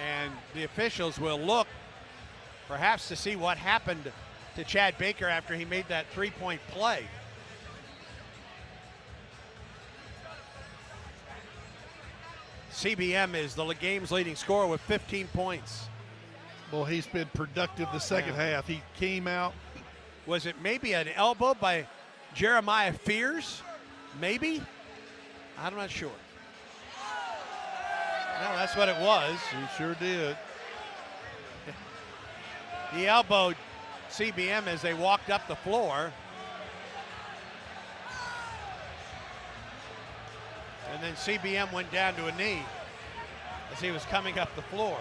And the officials will look perhaps to see what happened to Chad Baker after he made that 3-point play. CBM is the game's leading scorer with 15 points. Well, he's been productive the second half. He came out. Was it maybe an elbow by Jeremiah Fears? Maybe? I'm not sure. No, that's what it was. He sure did. He elbowed CBM as they walked up the floor. And then CBM went down to a knee as he was coming up the floor.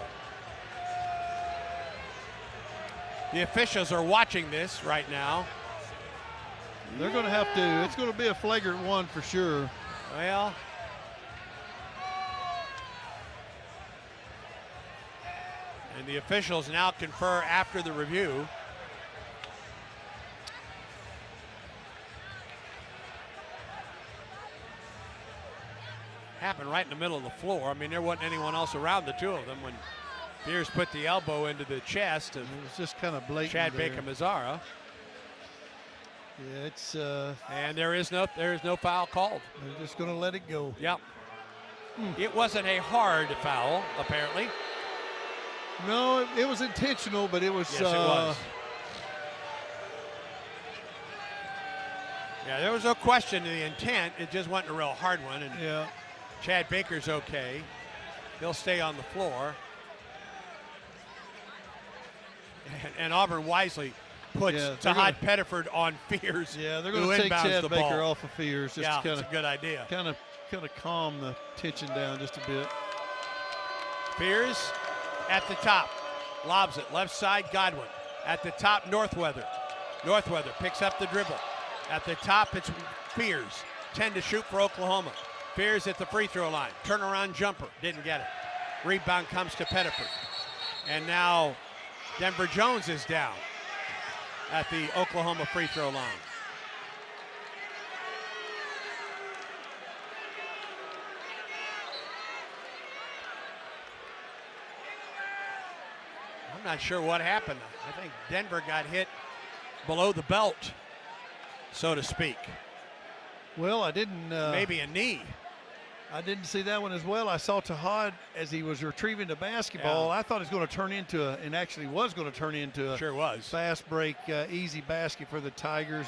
The officials are watching this right now. They're going to have to, it's going to be a flagrant one for sure. Well, and the officials now confer after the review. Happened right in the middle of the floor. I mean, there wasn't anyone else around the two of them when Fears put the elbow into the chest of it was just kind of blatant. Chad Baker-Mazara. Yeah, it's and there is no foul called. They're just going to let it go. Yep. It wasn't a hard foul, apparently. No, it was intentional, but it was. Yes, it was. Yeah, there was no question of the intent. It just wasn't a real hard one. And yeah. Chad Baker's okay. He'll stay on the floor. And Auburn wisely puts Tahad Pettiford on Fears. Yeah, they're going to take Chad Baker ball. off of Fears. Just yeah, to it's a good idea. Kind of calm the tension down just a bit. Fears at the top, lobs it left side. Godwin at the top. Northweather picks up the dribble. At the top, it's Fears. 10 to shoot for Oklahoma. Fears at the free throw line. Turnaround jumper, didn't get it. Rebound comes to Pettiford, and now Denver Jones is down at the Oklahoma free throw line. I'm not sure what happened. I think Denver got hit below the belt, so to speak. Well, I didn't. Maybe a knee. I didn't see that one as well. I saw Tahad as he was retrieving the basketball. Yeah. I thought it was going to turn into and actually was going to turn into a sure was fast break, easy basket for the Tigers.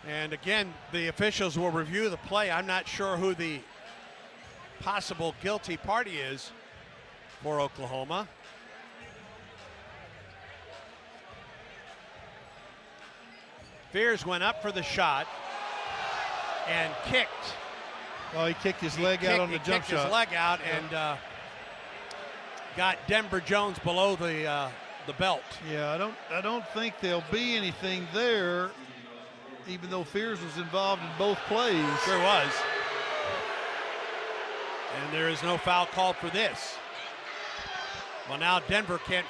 And again, the officials will review the play. I'm not sure who the possible guilty party is for Oklahoma. Fears went up for the shot and kicked. Oh, he kicked his leg out on the jump shot. He kicked his leg out and got Denver Jones below the belt. Yeah, I don't think there'll be anything there, even though Fears was involved in both plays. Sure was. And there is no foul called for this. Well, now Denver can't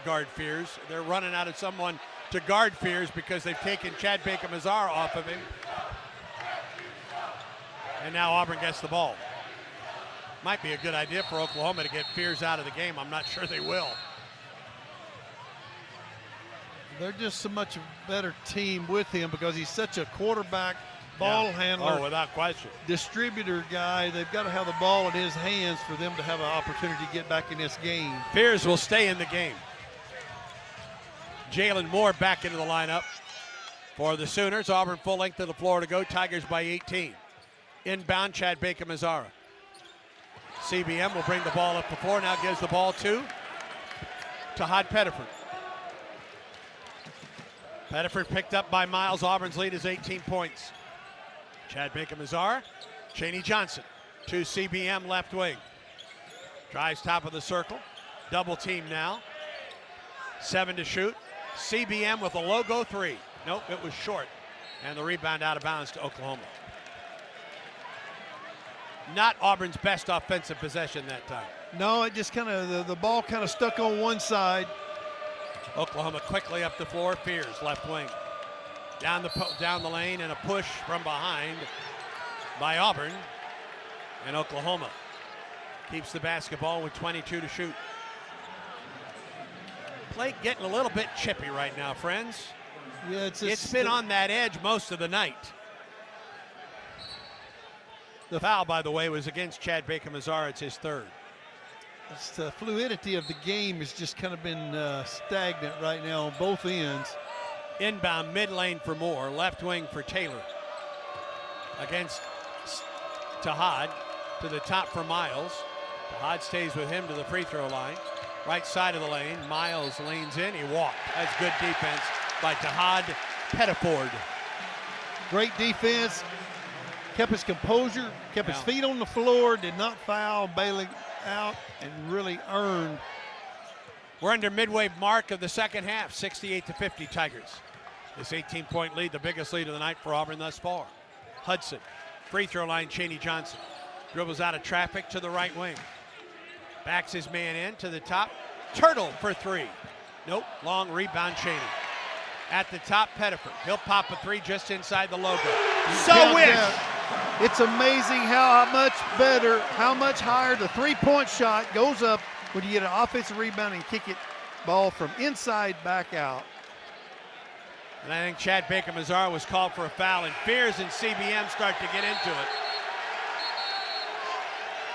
guard Fears. They're running out of someone to guard Fears because they've taken Chad Baker-Mazara off of him. And now Auburn gets the ball. Might be a good idea for Oklahoma to get Fears out of the game. I'm not sure they will. They're just so much a better team with him because he's such a quarterback, ball handler. Oh, without question. Distributor guy. They've got to have the ball in his hands for them to have an opportunity to get back in this game. Fears will stay in the game. Jalen Moore back into the lineup for the Sooners. Auburn full length of the floor to go. Tigers by 18. Inbound, Chad Baker-Mazara. CBM will bring the ball up the floor. Now gives the ball to Tahad Pettiford. Pettiford picked up by Miles. Auburn's lead is 18 points. Chad Baker-Mazara. Chaney Johnson to CBM left wing. Drives top of the circle. Double team now. 7 to shoot. CBM with a logo 3. Nope, it was short. And the rebound out of bounds to Oklahoma. Not Auburn's best offensive possession that time. No, it just kind of, the ball kind of stuck on one side. Oklahoma quickly up the floor. Fears left wing. Down the lane and a push from behind by Auburn. And Oklahoma keeps the basketball with 22 to shoot. Play getting a little bit chippy right now, friends. Yeah, it's been on that edge most of the night. The foul, by the way, was against Chad Baker-Mazara. It's his third. It's the fluidity of the game has just kind of been stagnant right now on both ends. Inbound mid lane for Moore, left wing for Taylor. Against Tahad, to the top for Miles. Tahad stays with him to the free throw line. Right side of the lane, Miles leans in, he walked. That's good defense by Tahad Pettiford. Great defense. Kept his composure, kept his feet on the floor, did not foul, bailing out, and really earned. We're under midway mark of the second half, 68-50 Tigers. This 18-point lead, the biggest lead of the night for Auburn thus far. Hudson, free throw line, Chaney Johnson. Dribbles out of traffic to the right wing. Backs his man in to the top. Turtle for three. Nope, long rebound, Chaney. At the top, Pettiford. He'll pop a three just inside the logo. So wish! It's amazing how much better, how much higher the three-point shot goes up when you get an offensive rebound and kick it ball from inside back out. And I think Chad Baker-Mazara was called for a foul, and Fears and CBM start to get into it.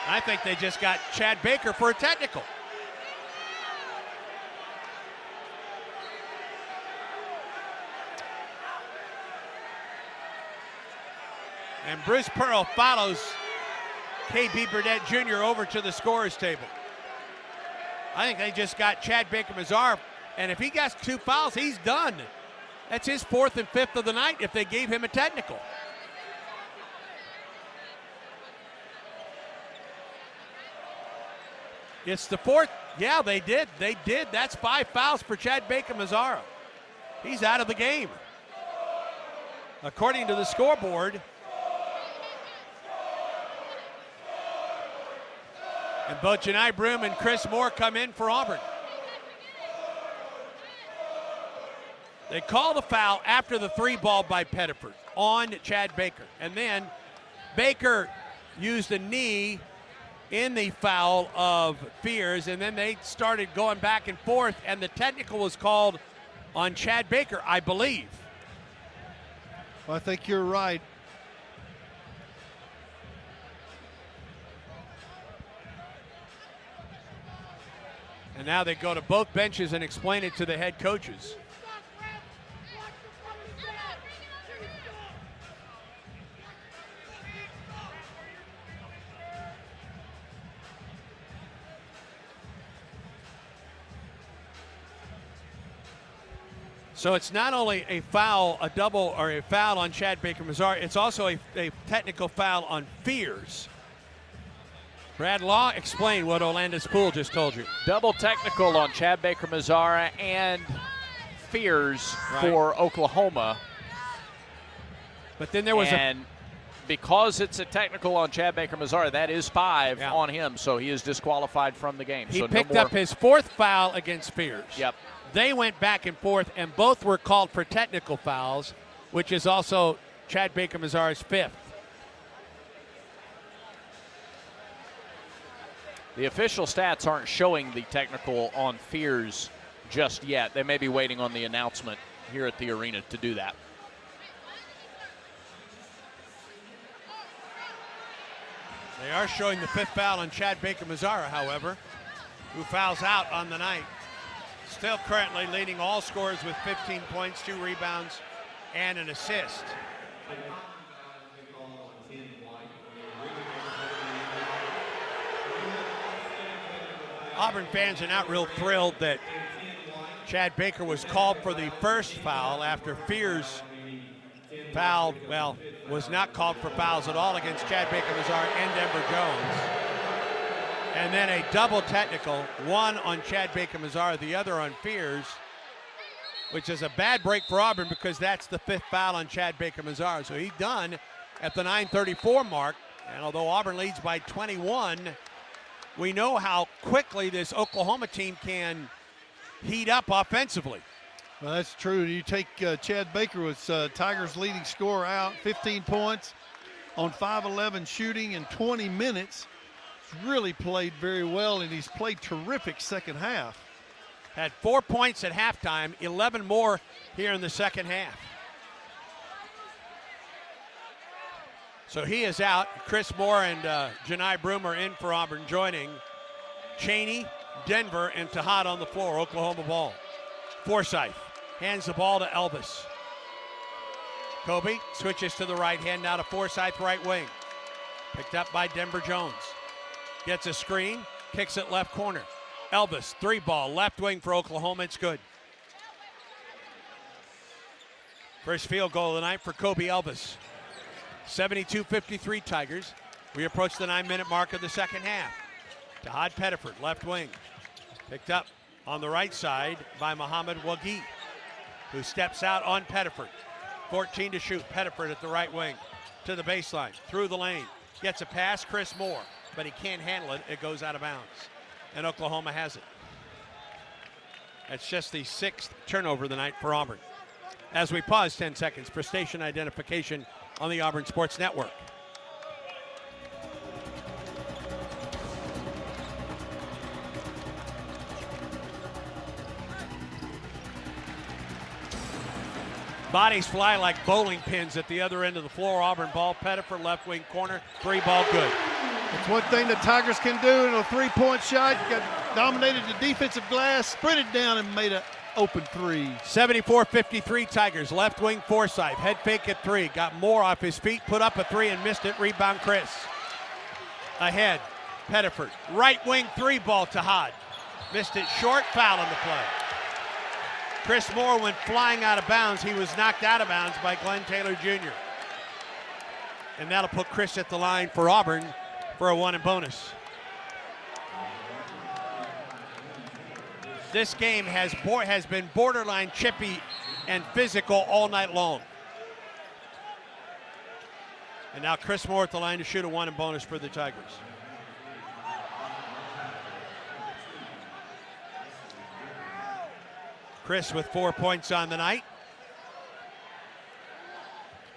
I think they just got Chad Baker for a technical. And Bruce Pearl follows KB Burdett Jr. over to the scorer's table. I think they just got Chad Baker-Mazara, and if he gets 2 fouls, he's done. That's his 4th and 5th of the night if they gave him a technical. It's the 4th. Yeah, they did. They did. That's 5 fouls for Chad Baker-Mazara. He's out of the game. According to the scoreboard. And both Janai Broom and Chris Moore come in for Auburn. They call the foul after the 3 ball by Pettiford on Chad Baker. And then Baker used a knee in the foul of Fears, and then they started going back and forth, and the technical was called on Chad Baker, I believe. Well, I think you're right. And now they go to both benches and explain it to the head coaches. So it's not only a foul, a double, or a foul on Chad Baker-Mazara, it's also a technical foul on Fears. Brad Law, explain what Orlando Spool just told you. Double technical on Chad Baker-Mazara and Fears for Oklahoma. But then there was because it's a technical on Chad Baker-Mazara, that is 5 on him, so he is disqualified from the game. He picked up his 4th foul against Fears. Yep. They went back and forth, and both were called for technical fouls, which is also Chad Baker-Mazara's 5th. The official stats aren't showing the technical on Fears just yet. They may be waiting on the announcement here at the arena to do that. They are showing the 5th foul on Chad Baker-Mazara, however, who fouls out on the night. Still currently leading all scorers with 15 points, 2 rebounds, and an assist. Auburn fans are not real thrilled that Chad Baker was called for the 1st foul after Fears fouled, was not called for fouls at all against Chad Baker-Mazara and Denver Jones. And then a double technical, one on Chad Baker-Mazara, the other on Fears, which is a bad break for Auburn because that's the 5th foul on Chad Baker-Mazara. So he's done at the 9:34 mark. And although Auburn leads by 21, we know how quickly this Oklahoma team can heat up offensively. Well, that's true. You take Chad Baker was Tigers' leading scorer out, 15 points on 5-11 shooting in 20 minutes. He's really played very well, and he's played terrific second half. Had 4 points at halftime, 11 more here in the second half. So he is out. Chris Moore and Janai Broom are in for Auburn, joining Chaney, Denver, and Tejada on the floor. Oklahoma ball. Forsythe hands the ball to Elvis. Kobe switches to the right hand, now to Forsythe, right wing. Picked up by Denver Jones. Gets a screen, kicks it left corner. Elvis, 3 ball, left wing for Oklahoma, it's good. First field goal of the night for Kobe Elvis. 72-53 Tigers. We approach the 9-minute mark of the second half. Tahad Pettiford, left wing. Picked up on the right side by Muhammad Wagi, who steps out on Pettiford. 14 to shoot. Pettiford at the right wing to the baseline, through the lane. Gets a pass, Chris Moore, but he can't handle it. It goes out of bounds, and Oklahoma has it. That's just the 6th turnover of the night for Auburn. As we pause 10 seconds for station identification on the Auburn Sports Network. Bodies fly like bowling pins at the other end of the floor. Auburn ball, Pettiford, left wing corner, 3-ball good. It's one thing the Tigers can do in a three-point shot. Got dominated the defensive glass, sprinted down and made an open three. 74-53 Tigers, left wing Forsythe, head fake at 3. Got Moore off his feet, put up a 3 and missed it. Rebound Chris. Ahead, Pettiford, right wing 3-ball to Tahad. Missed it short, foul on the play. Chris Moore went flying out of bounds. He was knocked out of bounds by Glenn Taylor Jr. And that'll put Chris at the line for Auburn for a 1 and bonus. This game has been borderline chippy and physical all night long. And now Chris Moore at the line to shoot a 1 and bonus for the Tigers. Chris with 4 points on the night.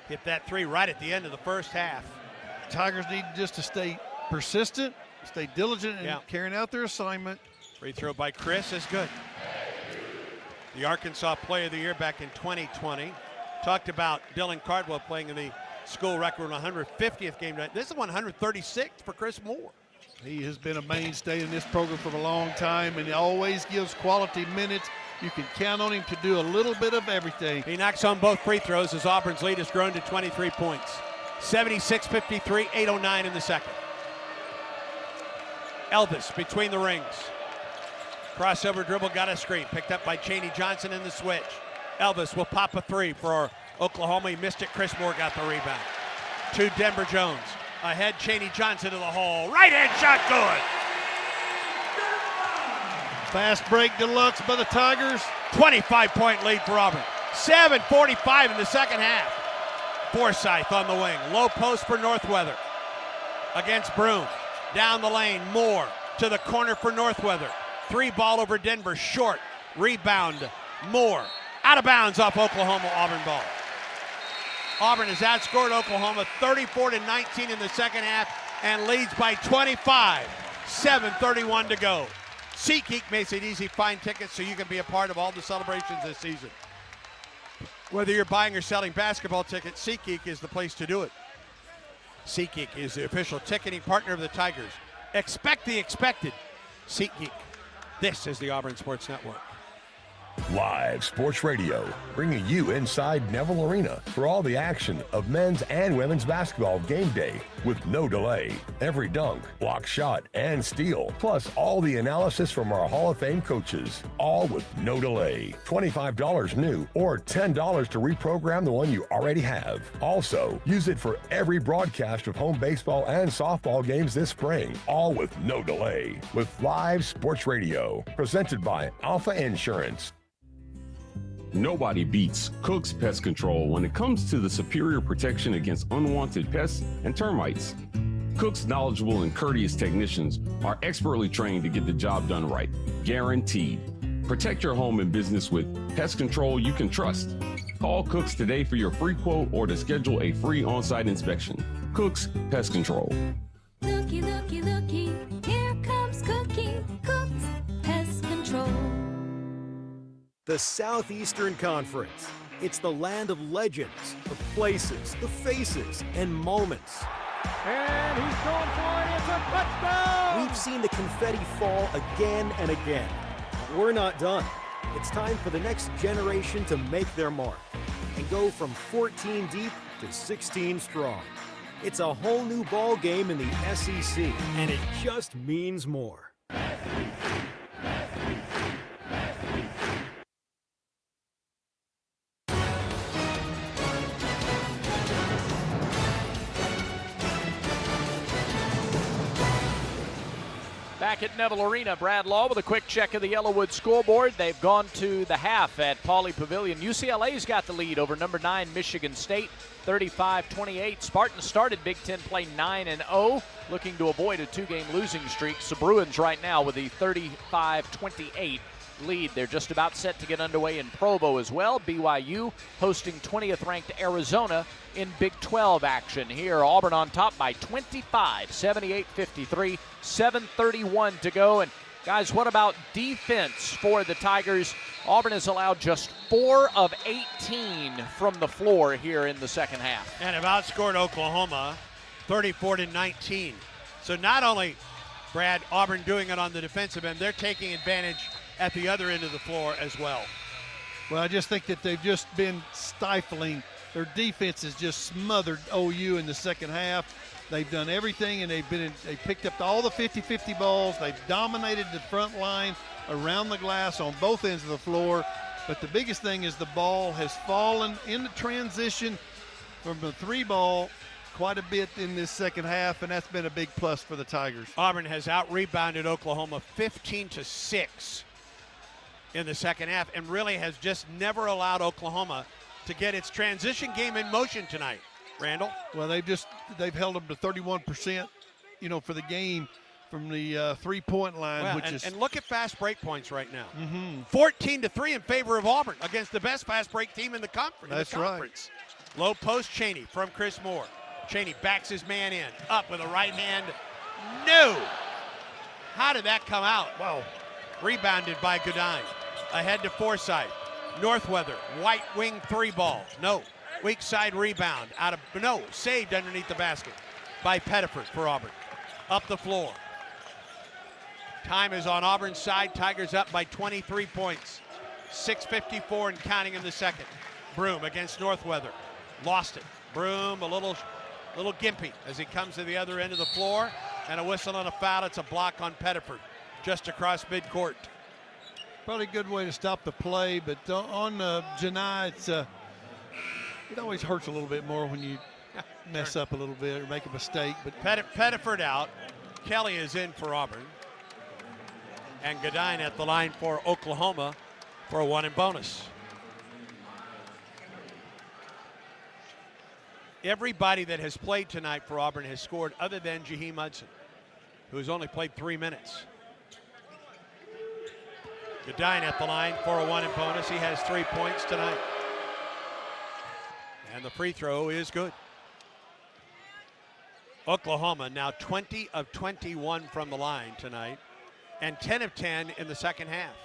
Hit that 3 right at the end of the first half. Tigers need just to stay persistent, stay diligent in carrying out their assignment. Free throw by Chris is good. The Arkansas Player of the Year back in 2020. Talked about Dylan Cardwell playing in the school record 150th game tonight. This is 136th for Chris Moore. He has been a mainstay in this program for a long time, and he always gives quality minutes. You can count on him to do a little bit of everything. He knocks on both free throws as Auburn's lead has grown to 23 points. 76-53, 8:09 in the second. Elvis between the rings. Crossover dribble, got a screen. Picked up by Chaney Johnson in the switch. Elvis will pop a 3 for Oklahoma. He missed it. Chris Moore got the rebound. To Denver Jones. Ahead, Chaney Johnson to the hole. Right-hand shot, good. Fast break deluxe by the Tigers. 25-point lead for Auburn. 7:45 in the second half. Forsythe on the wing. Low post for Northweather. Against Broom. Down the lane, Moore to the corner for Northweather. 3-ball over Denver, short. Rebound, Moore. Out of bounds off Oklahoma, Auburn ball. Auburn has outscored Oklahoma 34-19 in the second half and leads by 25. 7:31 to go. SeatGeek makes it easy. Find tickets so you can be a part of all the celebrations this season. Whether you're buying or selling basketball tickets, SeatGeek is the place to do it. SeatGeek is the official ticketing partner of the Tigers. Expect the expected. SeatGeek. This is the Auburn Sports Network. Live sports radio, bringing you inside Neville Arena for all the action of men's and women's basketball game day with no delay. Every dunk, block shot, and steal, plus all the analysis from our Hall of Fame coaches, all with no delay. $25 new or $10 to reprogram the one you already have. Also, use it for every broadcast of home baseball and softball games this spring, all with no delay. With live sports radio, presented by Alpha Insurance. Nobody beats Cook's Pest Control when it comes to the superior protection against unwanted pests and termites. Cook's knowledgeable and courteous technicians are expertly trained to get the job done right, guaranteed. Protect your home and business with pest control you can trust. Call Cook's today for your free quote or to schedule a free on-site inspection. Cook's Pest Control. Looky, looky, looky, here comes Cookie. Cook's Pest Control. The Southeastern Conference. It's the land of legends, the places, the faces, and moments. And he's going for it. It's a touchdown! We've seen the confetti fall again and again. But we're not done. It's time for the next generation to make their mark and go from 14 deep to 16 strong. It's a whole new ball game in the SEC, and it just means more. Back at Neville Arena, Brad Law with a quick check of the Yellowwood scoreboard. They've gone to the half at Pauley Pavilion. UCLA's got the lead over number 9 Michigan State, 35-28. Spartans started Big Ten play 9-0, looking to avoid a 2-game losing streak. So Bruins right now with the 35-28 lead. They're just about set to get underway in Provo as well. BYU hosting 20th ranked Arizona in Big 12 action. Here, Auburn on top by 25, 78-53, 7:31 to go. And guys, what about defense for the Tigers? Auburn has allowed just 4 of 18 from the floor here in the second half. And have outscored Oklahoma 34-19. So not only, Brad, Auburn doing it on the defensive end, they're taking advantage at the other end of the floor as well. Well, I just think that they've just been stifling. Their defense has just smothered OU in the second half. They've done everything, and they picked up all the 50-50 balls. They've dominated the front line around the glass on both ends of the floor. But the biggest thing is the ball has fallen in the transition from the 3-ball quite a bit in this second half, and that's been a big plus for the Tigers. Auburn has out-rebounded Oklahoma 15-6 in the second half, and really has just never allowed Oklahoma to get its transition game in motion tonight. Randall? Well, they've held them to 31%, for the game from the 3-point line, well, which and look at fast break points right now. 14-3 in favor of Auburn against the best fast break team in the conference. That's right. Low post Cheney from Chris Moore. Cheney backs his man in, up with a right hand. No! How did that come out? Wow. Rebounded by Goodine. Ahead to Forsythe. Northweather, white wing 3-ball. No. Weak side rebound. Saved underneath the basket by Pettiford for Auburn. Up the floor. Time is on Auburn's side. Tigers up by 23 points. 6:54 and counting in the second. Broom against Northweather. Lost it. Broom a little gimpy as he comes to the other end of the floor. And a whistle and a foul. It's a block on Pettiford just across midcourt. Probably a good way to stop the play, but on Janai, it always hurts a little bit more when you mess up a little bit or make a mistake. But Pettiford out. Kelly is in for Auburn. And Goodine at the line for Oklahoma for a 1 and bonus. Everybody that has played tonight for Auburn has scored other than Jaheim Hudson, who's only played 3 minutes. Goodine at the line for a 1 and bonus. He has 3 points tonight. And the free throw is good. Oklahoma now 20 of 21 from the line tonight and 10 of 10 in the second half.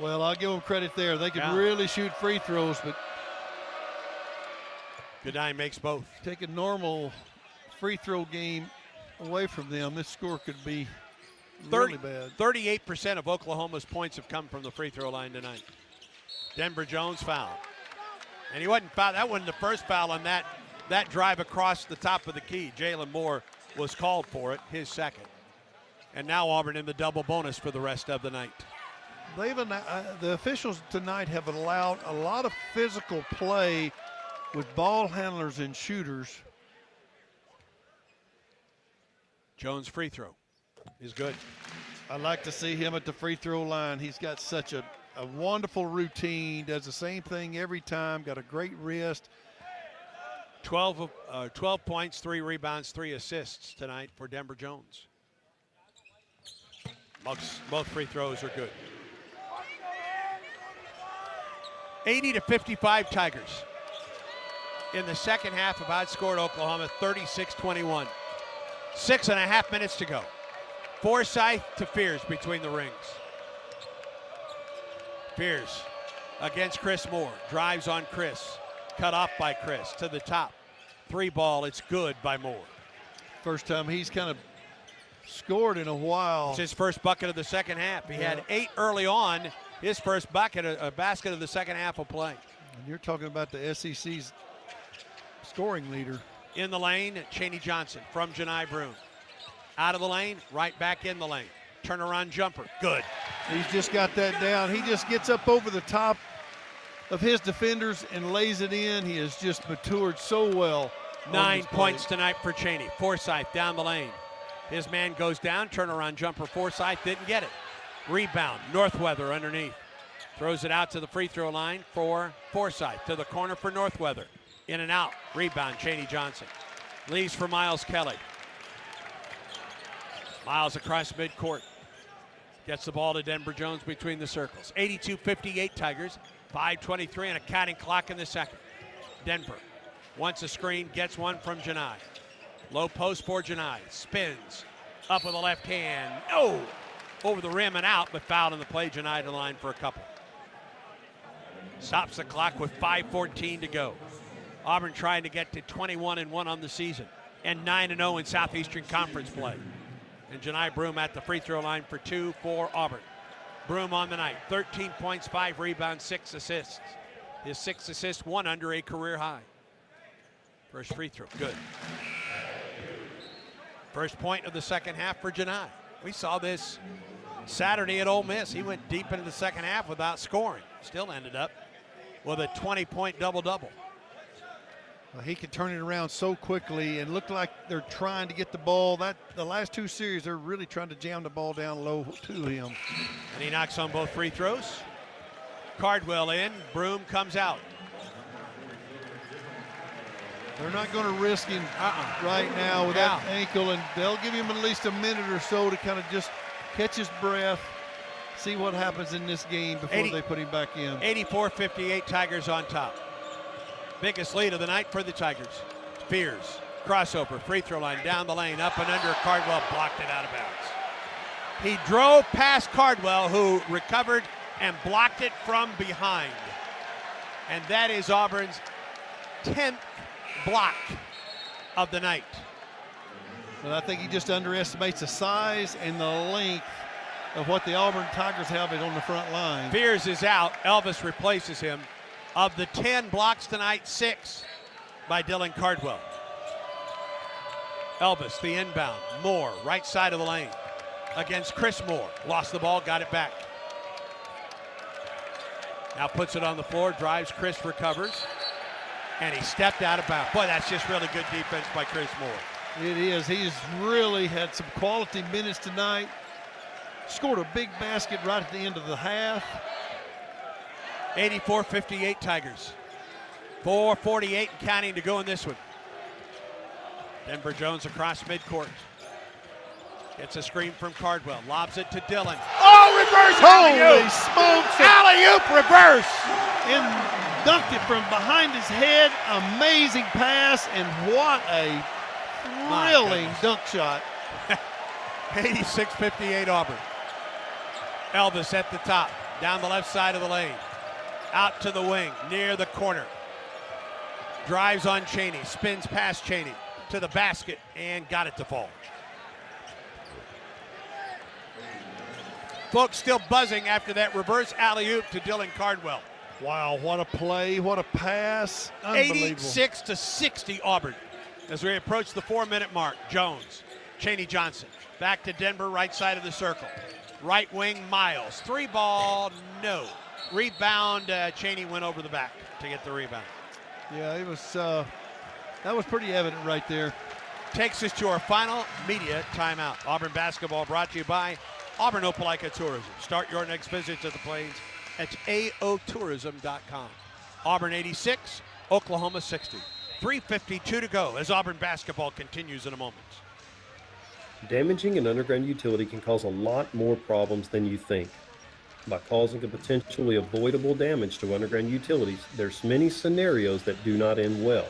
Well, I'll give them credit there. They can really shoot free throws, but Goodine makes both. Take a normal free throw game away from them, this score could be really bad. 38% of Oklahoma's points have come from the free throw line tonight. Denver Jones fouled. And he wasn't fouled. That wasn't the first foul on that drive across the top of the key. Jalen Moore was called for it, his second. And now Auburn in the double bonus for the rest of the night. The officials tonight have allowed a lot of physical play with ball handlers and shooters. Jones' free throw is good. I like to see him at the free throw line. He's got such a wonderful routine, does the same thing every time, got a great wrist. 12 points, 3 rebounds, 3 assists tonight for Denver Jones. Both free throws are good. 80-55 Tigers. In the second half have outscored Oklahoma 36-21. 6.5 minutes to go. Forsythe to Fears between the rings. Fears against Chris Moore. Drives on Chris. Cut off by Chris to the top. 3 ball, it's good by Moore. First time he's kind of scored in a while. It's his first bucket of the second half. He had 8 early on. His first bucket, a basket of the second half of play. And you're talking about the SEC's scoring leader. In the lane, Cheney Johnson from Janai Broom. Out of the lane, right back in the lane. Turnaround jumper, good. He's just got that down. He just gets up over the top of his defenders and lays it in. He has just matured so well. 9 points tonight for Cheney. Forsythe down the lane. His man goes down, turnaround jumper, Forsythe didn't get it. Rebound, Northweather underneath. Throws it out to the free throw line for Forsythe. To the corner for Northweather. In and out, rebound, Cheney Johnson. Leaves for Miles Kelly. Miles across midcourt. Gets the ball to Denver Jones between the circles. 82-58 Tigers. 5:23 and a counting clock in the second. Denver wants a screen, gets one from Janai. Low post for Janai. Spins up with the left hand. Oh! Over the rim and out, but fouled in the play. Janai to the line for a couple. Stops the clock with 5:14 to go. Auburn trying to get to 21-1 on the season and 9-0 in Southeastern Conference play. And Janai Broome at the free throw line for 2 for Auburn. Broome on the night, 13 points, 5 rebounds, 6 assists. His 6 assists, 1 under a career high. First free throw, good. First point of the second half for Janai. We saw this Saturday at Ole Miss. He went deep into the second half without scoring. Still ended up with a 20-point double-double. Well, he can turn it around so quickly and look like they're trying to get the ball. The last 2 series, they're really trying to jam the ball down low to him. And he knocks on both free throws. Cardwell in, Broome comes out. They're not going to risk him right now with that ankle, and they'll give him at least a minute or so to kind of just catch his breath, see what happens in this game before they put him back in. 84-58, Tigers on top. Biggest lead of the night for the Tigers. Fears, crossover, free throw line, down the lane, up and under. Cardwell blocked it out of bounds. He drove past Cardwell, who recovered and blocked it from behind. And that is Auburn's 10th block of the night. But I think he just underestimates the size and the length of what the Auburn Tigers have on the front line. Fears is out. Elvis replaces him. Of the 10 blocks tonight, 6 by Dylan Cardwell. Elvis, the inbound. Moore, right side of the lane. Against Chris Moore. Lost the ball, got it back. Now puts it on the floor, drives, Chris recovers. And he stepped out of bounds. Boy, that's just really good defense by Chris Moore. It is. He's really had some quality minutes tonight. Scored a big basket right at the end of the half. 84-58 Tigers. 4:48 and counting to go in this one. Denver Jones across midcourt. Gets a screen from Cardwell. Lobs it to Dylan. Oh, reverse Holy alley-oop! smokes! Alley-oop reverse! And dunked it from behind his head. Amazing pass, and what a thrilling dunk shot. 86-58 Auburn. Elvis at the top, down the left side of the lane. Out to the wing, near the corner. Drives on Cheney, spins past Cheney to the basket, and got it to fall. Folks still buzzing after that reverse alley-oop to Dylan Cardwell. Wow, what a play, what a pass. Unbelievable. 86-60 Auburn. As we approach the 4-minute mark, Jones, Cheney Johnson, back to Denver, right side of the circle. Right wing, Miles. 3-ball, no. Rebound, Cheney went over the back to get the rebound. Yeah, it was. That was pretty evident right there. Takes us to our final media timeout. Auburn basketball brought to you by Auburn Opelika Tourism. Start your next visit to the Plains at aotourism.com. Auburn 86, Oklahoma 60. 3:52 to go as Auburn basketball continues in a moment. Damaging an underground utility can cause a lot more problems than you think. By causing a potentially avoidable damage to underground utilities, there's many scenarios that do not end well.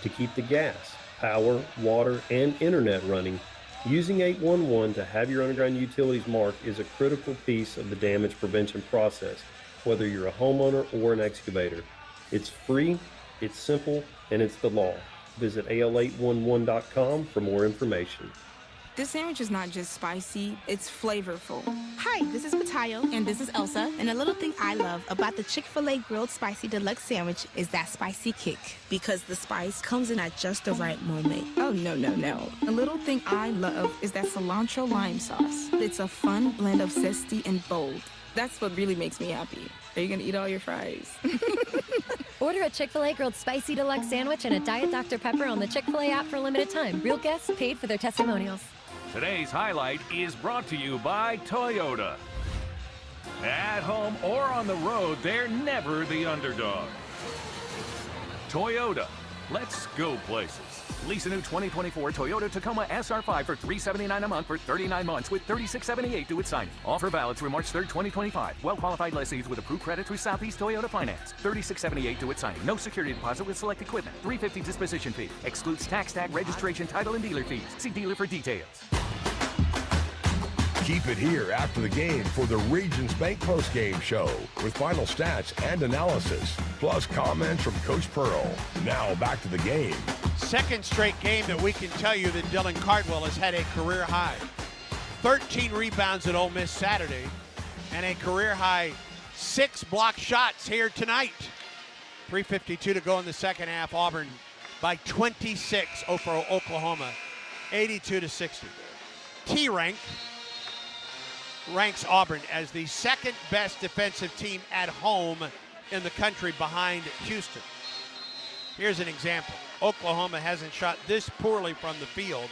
To keep the gas, power, water, and internet running, using 811 to have your underground utilities marked is a critical piece of the damage prevention process, whether you're a homeowner or an excavator. It's free, it's simple, and it's the law. Visit al811.com for more information. This sandwich is not just spicy, it's flavorful. Hi, this is Matayo. And this is Elsa. And a little thing I love about the Chick-fil-A Grilled Spicy Deluxe Sandwich is that spicy kick. Because the spice comes in at just the right moment. Oh, no. A little thing I love is that cilantro lime sauce. It's a fun blend of zesty and bold. That's what really makes me happy. Are you gonna eat all your fries? Order a Chick-fil-A Grilled Spicy Deluxe Sandwich and a Diet Dr. Pepper on the Chick-fil-A app for a limited time. Real guests paid for their testimonials. Today's highlight is brought to you by Toyota. At home or on the road, they're never the underdog. Toyota, let's go places. Lease a new 2024 Toyota Tacoma SR5 for $379 a month for 39 months with $36.78 due at signing. Offer valid through March 3rd, 2025. Well-qualified lessees with approved credit through Southeast Toyota Finance. $36.78 due at signing. No security deposit with select equipment. $350 disposition fee. Excludes tax tag, registration, title, and dealer fees. See dealer for details. Keep it here after the game for the Regions Bank postgame show with final stats and analysis, plus comments from Coach Pearl. Now back to the game. Second straight game that we can tell you that Dylan Cardwell has had a career high. 13 rebounds at Ole Miss Saturday and a career high 6 block shots here tonight. 3:52 to go in the second half. Auburn by 26 over Oklahoma, 82-60. T-Rank ranks Auburn as the second best defensive team at home in the country behind Houston. Here's an example. Oklahoma hasn't shot this poorly from the field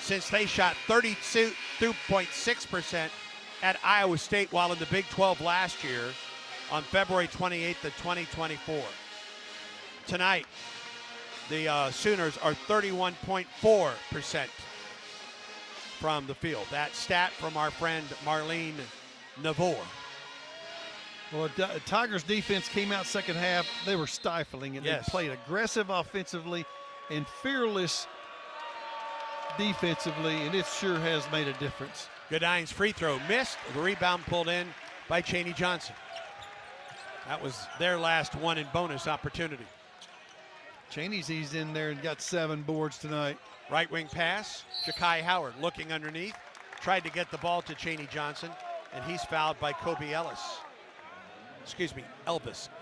since they shot 32.6% at Iowa State while in the Big 12 last year on February 28th of 2024. Tonight, the Sooners are 31.4% from the field. That stat from our friend Marlene Neville. Well, Tigers defense came out second half. They were stifling, and yes, they played aggressive offensively and fearless defensively, and it sure has made a difference. Godine's free throw missed. The rebound pulled in by Chaney Johnson. That was their last one in bonus opportunity. Chaney's eased in there and got 7 boards tonight. Right wing pass, Ja'Kai Howard looking underneath, tried to get the ball to Chaney Johnson, and he's fouled by Elvis.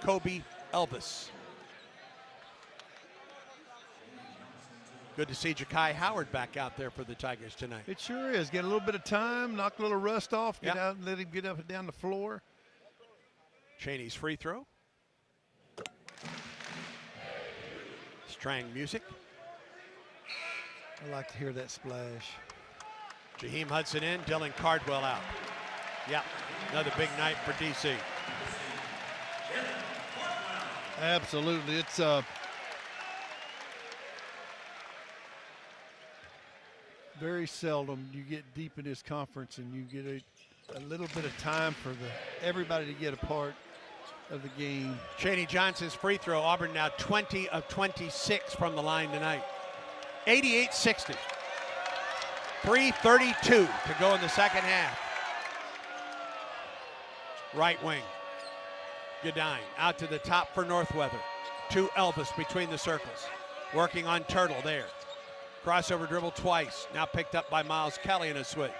Kobe Elvis. Good to see Ja'Kai Howard back out there for the Tigers tonight. It sure is. Get a little bit of time, knock a little rust off, get out and let him get up and down the floor. Chaney's free throw. Strang music. I like to hear that splash. Jaheim Hudson in, Dylan Cardwell out. Yeah, another big night for DC. Absolutely. It's very seldom you get deep in this conference and you get a little bit of time for everybody to get a part of the game. Chaney Johnson's free throw. Auburn now 20 of 26 from the line tonight. 88-60. 3:32 to go in the second half. Right wing. Godine out to the top for Northweather. To Elvis between the circles. Working on Turtle there. Crossover dribble twice. Now picked up by Miles Kelly in a switch.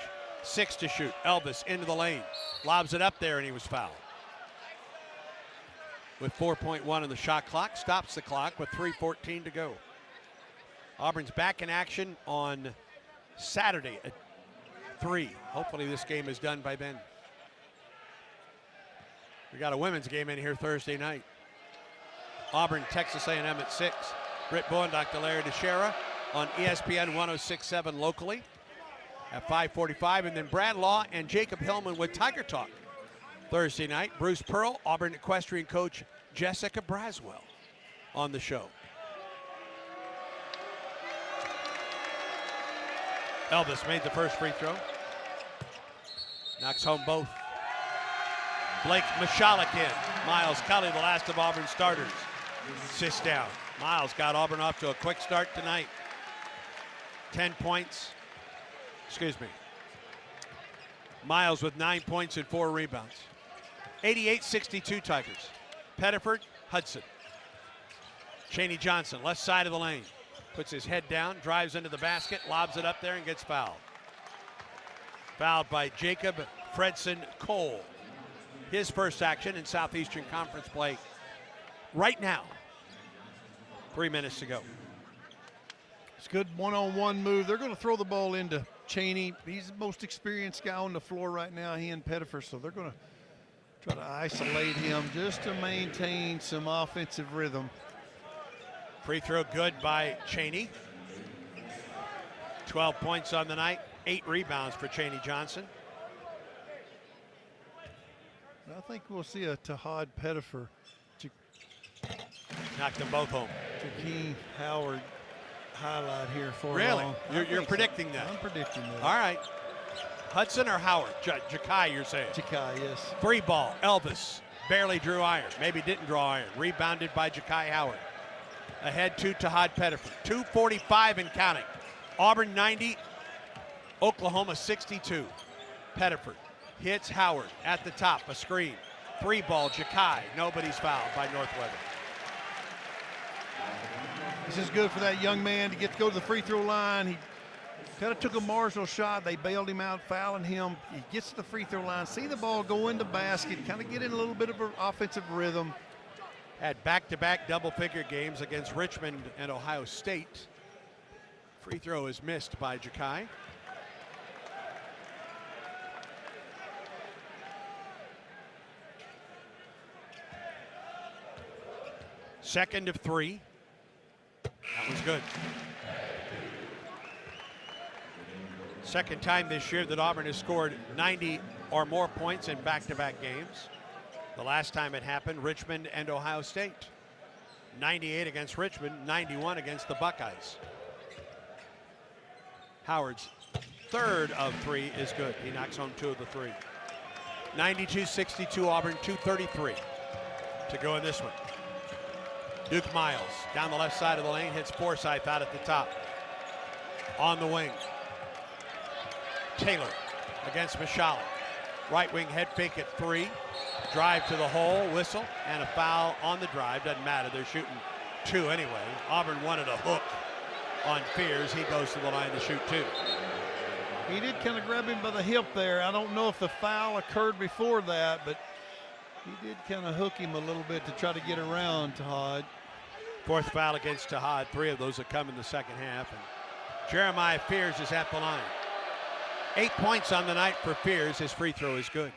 6 to shoot. Elvis into the lane. Lobs it up there and he was fouled. With 4.1 on the shot clock. Stops the clock with 3:14 to go. Auburn's back in action on Saturday at 3. Hopefully this game is done by then. We got a women's game in here Thursday night. Auburn, Texas A&M at 6. Britt Bowen, Dr. Larry DeShera on ESPN 106.7 locally at 5:45. And then Brad Law and Jacob Hillman with Tiger Talk Thursday night. Bruce Pearl, Auburn equestrian coach Jessica Braswell on the show. Elvis made the first free throw. Knocks home both. Blake Michalek in. Miles Kelly, the last of Auburn starters, sits down. Miles got Auburn off to a quick start tonight. 10 points. Miles with 9 points and 4 rebounds. 88-62 Tigers. Pettiford, Hudson. Chaney Johnson, left side of the lane. Puts his head down, drives into the basket, lobs it up there and gets fouled. Fouled by Jacob Fredson Cole. His first action in Southeastern Conference play right now. 3 minutes to go. It's a good one-on-one move. They're going to throw the ball into Chaney. He's the most experienced guy on the floor right now, he and Pettiford, so they're going to try to isolate him just to maintain some offensive rhythm. Free throw good by Chaney. 12 points on the night. 8 rebounds for Chaney Johnson. I think we'll see a Tahad Pettifer. Knocked them both home. Jakeem Howard highlight here for Really? long. You're predicting that? I'm predicting that. All right. Hudson or Howard? Jakai, you're saying? Jakai, yes. 3 ball. Elvis barely drew iron. Maybe didn't draw iron. Rebounded by Jakai Howard. Ahead to Tahad Pettifer. 2:45 and counting. Auburn 90. Oklahoma 62. Pettifer hits Howard at the top. A screen. 3 ball. Jakai. Nobody's fouled by Northweather. This is good for that young man to get to go to the free throw line. He kind of took a marginal shot. They bailed him out, fouling him. He gets to the free throw line, see the ball go in the basket, kind of get in a little bit of an offensive rhythm. Had back-to-back double-figure games against Richmond and Ohio State. Free throw is missed by Jakai. Second of 3. That was good. Second time this year that Auburn has scored 90 or more points in back-to-back games. The last time it happened, Richmond and Ohio State. 98 against Richmond, 91 against the Buckeyes. Howard's third of 3 is good. He knocks home 2 of the 3. 92-62 Auburn, 2:33 to go in this one. Duke Miles down the left side of the lane, hits Forsythe out at the top. On the wing. Taylor against Michalek. Right wing head fake at 3. Drive to the hole, whistle, and a foul on the drive. Doesn't matter, they're shooting 2 anyway. Auburn wanted a hook on Fears. He goes to the line to shoot 2. He did kind of grab him by the hip there. I don't know if the foul occurred before that, but he did kind of hook him a little bit to try to get around Tahad. 4th foul against Tahad. 3 of those have come in the second half. And Jeremiah Fears is at the line. 8 points on the night for Fears. His free throw is good.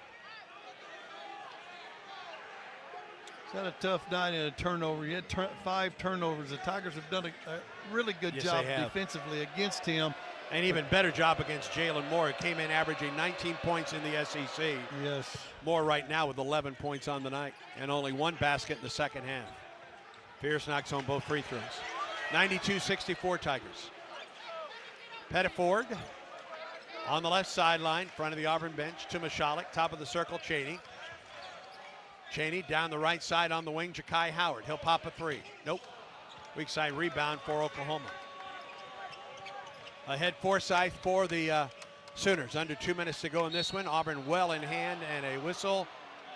He's had a tough night in a turnover. He had 5 turnovers. The Tigers have done a really good job defensively against him. An even better job against Jalen Moore. He came in averaging 19 points in the SEC. Yes. Moore right now with 11 points on the night and only 1 basket in the second half. Pierce knocks home both free throws. 92-64 Tigers. Pettiford on the left sideline, front of the Auburn bench to Michalek, top of the circle, Chaney. Chaney down the right side on the wing, Jakai Howard. He'll pop a 3. Nope. Weak side rebound for Oklahoma. Ahead Forsythe for the Sooners. Under 2 minutes to go in this one. Auburn well in hand and a whistle.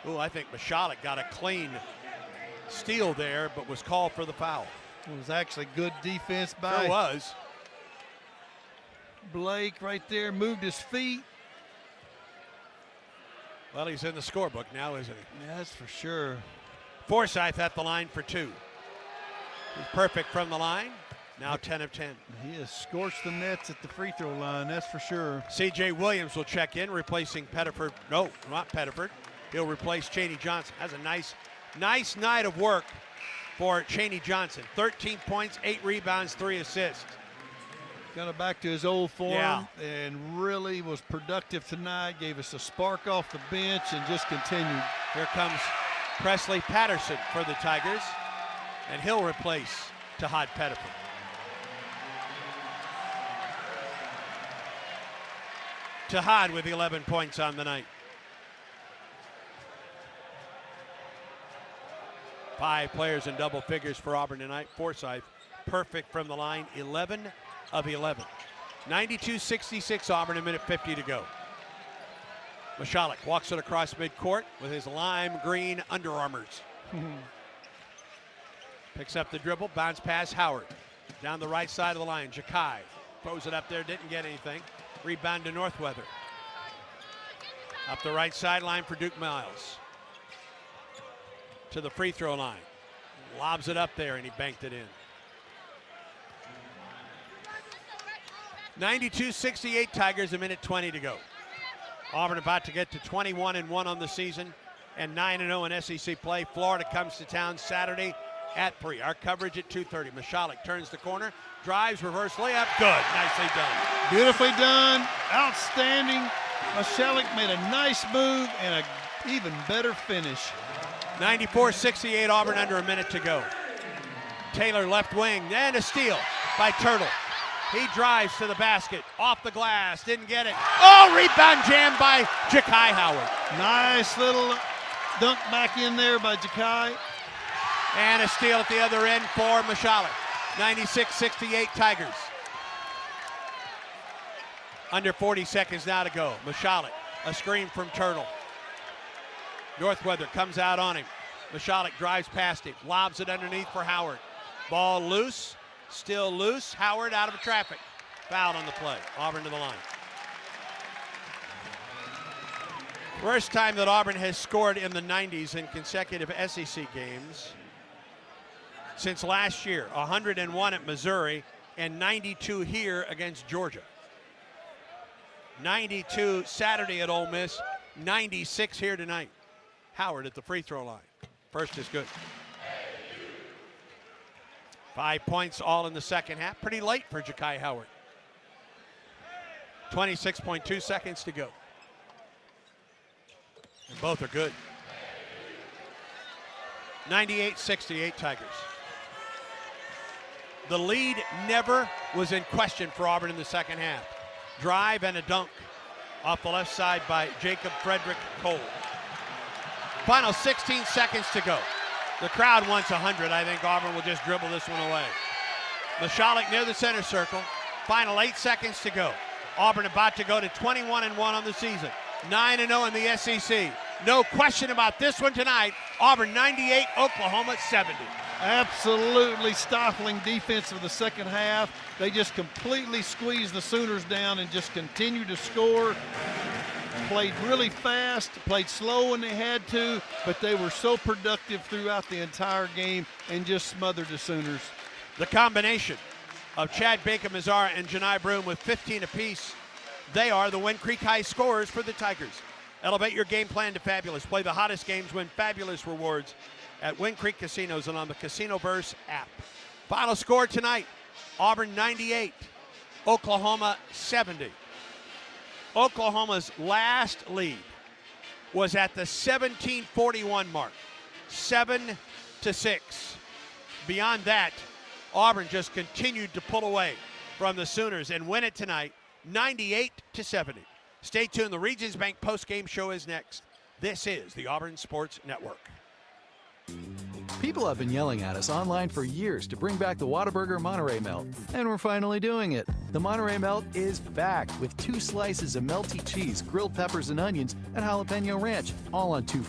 Ooh, I think Michalek got a clean steal there, but was called for the foul. It was actually good defense by It was. Blake right there, moved his feet. Well, he's in the scorebook now, isn't he? Yeah, that's for sure. Forsythe at the line for 2. He's perfect from the line. Now 10 of 10. He has scorched the nets at the free throw line, that's for sure. C.J. Williams will check in, replacing Pettiford. No, not Pettiford. He'll replace Chaney Johnson. Has a nice night of work for Chaney Johnson. 13 points, 8 rebounds, 3 assists. Got it back to his old form, Yeah. and really was productive tonight. Gave us a spark off the bench and just continued. Here comes Presley Patterson for the Tigers, and he'll replace Tahad Pettiford. Tahad with 11 points on the night. 5 players in double figures for Auburn tonight. Forsythe, perfect from the line, 11 of 11. 92-66 Auburn, 1:50 to go. Michalek walks it across midcourt with his lime green Under Armours. Picks up the dribble, bounce pass Howard. Down the right side of the line, Jakai throws it up there, didn't get anything. Rebound to Northweather. Up the right sideline for Duke Miles. To the free throw line. Lobs it up there and he banked it in. 92-68 Tigers, 1:20 to go. Auburn about to get to 21-1 on the season and 9-0 in SEC play. Florida comes to town Saturday at 3. Our coverage at 2:30. Mashalik turns the corner, drives, reverse layup. Good. Nicely done. Beautifully done. Outstanding. Mashalik made a nice move and an even better finish. 94-68 Auburn, under a minute to go. Taylor left wing, and a steal by Turtle. He drives to the basket, off the glass, didn't get it. Oh, rebound jam by Ja'Kai Howard. Nice little dunk back in there by Ja'Kai. And a steal at the other end for Mashalik. 96-68 Tigers. Under 40 seconds now to go. Mashalik, a screen from Turtle. Northweather comes out on him. Mashalik drives past him, lobs it underneath for Howard. Ball loose, still loose. Howard out of traffic. Fouled on the play. Auburn to the line. First time that Auburn has scored in the 90s in consecutive SEC games since last year. 101 at Missouri and 92 here against Georgia. 92 Saturday at Ole Miss, 96 here tonight. Howard at the free throw line. First is good. 5 points all in the second half. Pretty late for Ja'Kai Howard. 26.2 seconds to go. And both are good. 98-68 Tigers. The lead never was in question for Auburn in the second half. Drive and a dunk off the left side by Jacob Frederick Cole. Final 16 seconds to go. The crowd wants 100. I think Auburn will just dribble this one away. Mashalik near the center circle. Final 8 seconds to go. Auburn about to go to 21-1 on the season. 9-0 in the SEC. No question about this one tonight. Auburn 98, Oklahoma 70. Absolutely stifling defense of the second half. They just completely squeezed the Sooners down and just continued to score. Played really fast, played slow when they had to, but they were so productive throughout the entire game and just smothered the Sooners. The combination of Chad Bacon-Mazara and Janai Broome with 15 apiece, they are the Wind Creek High scorers for the Tigers. Elevate your game plan to fabulous. Play the hottest games, win fabulous rewards at Wind Creek Casinos and on the Casino Burst app. Final score tonight, Auburn 98, Oklahoma 70. Oklahoma's last lead was at the 17:41 mark, 7-6. Beyond that, Auburn just continued to pull away from the Sooners and win it tonight, 98-70. Stay tuned. The Regions Bank postgame show is next. This is the Auburn Sports Network. People have been yelling at us online for years to bring back the Whataburger Monterey Melt, and we're finally doing it. The Monterey Melt is back with 2 slices of melty cheese, grilled peppers and onions, and jalapeno ranch, all on 2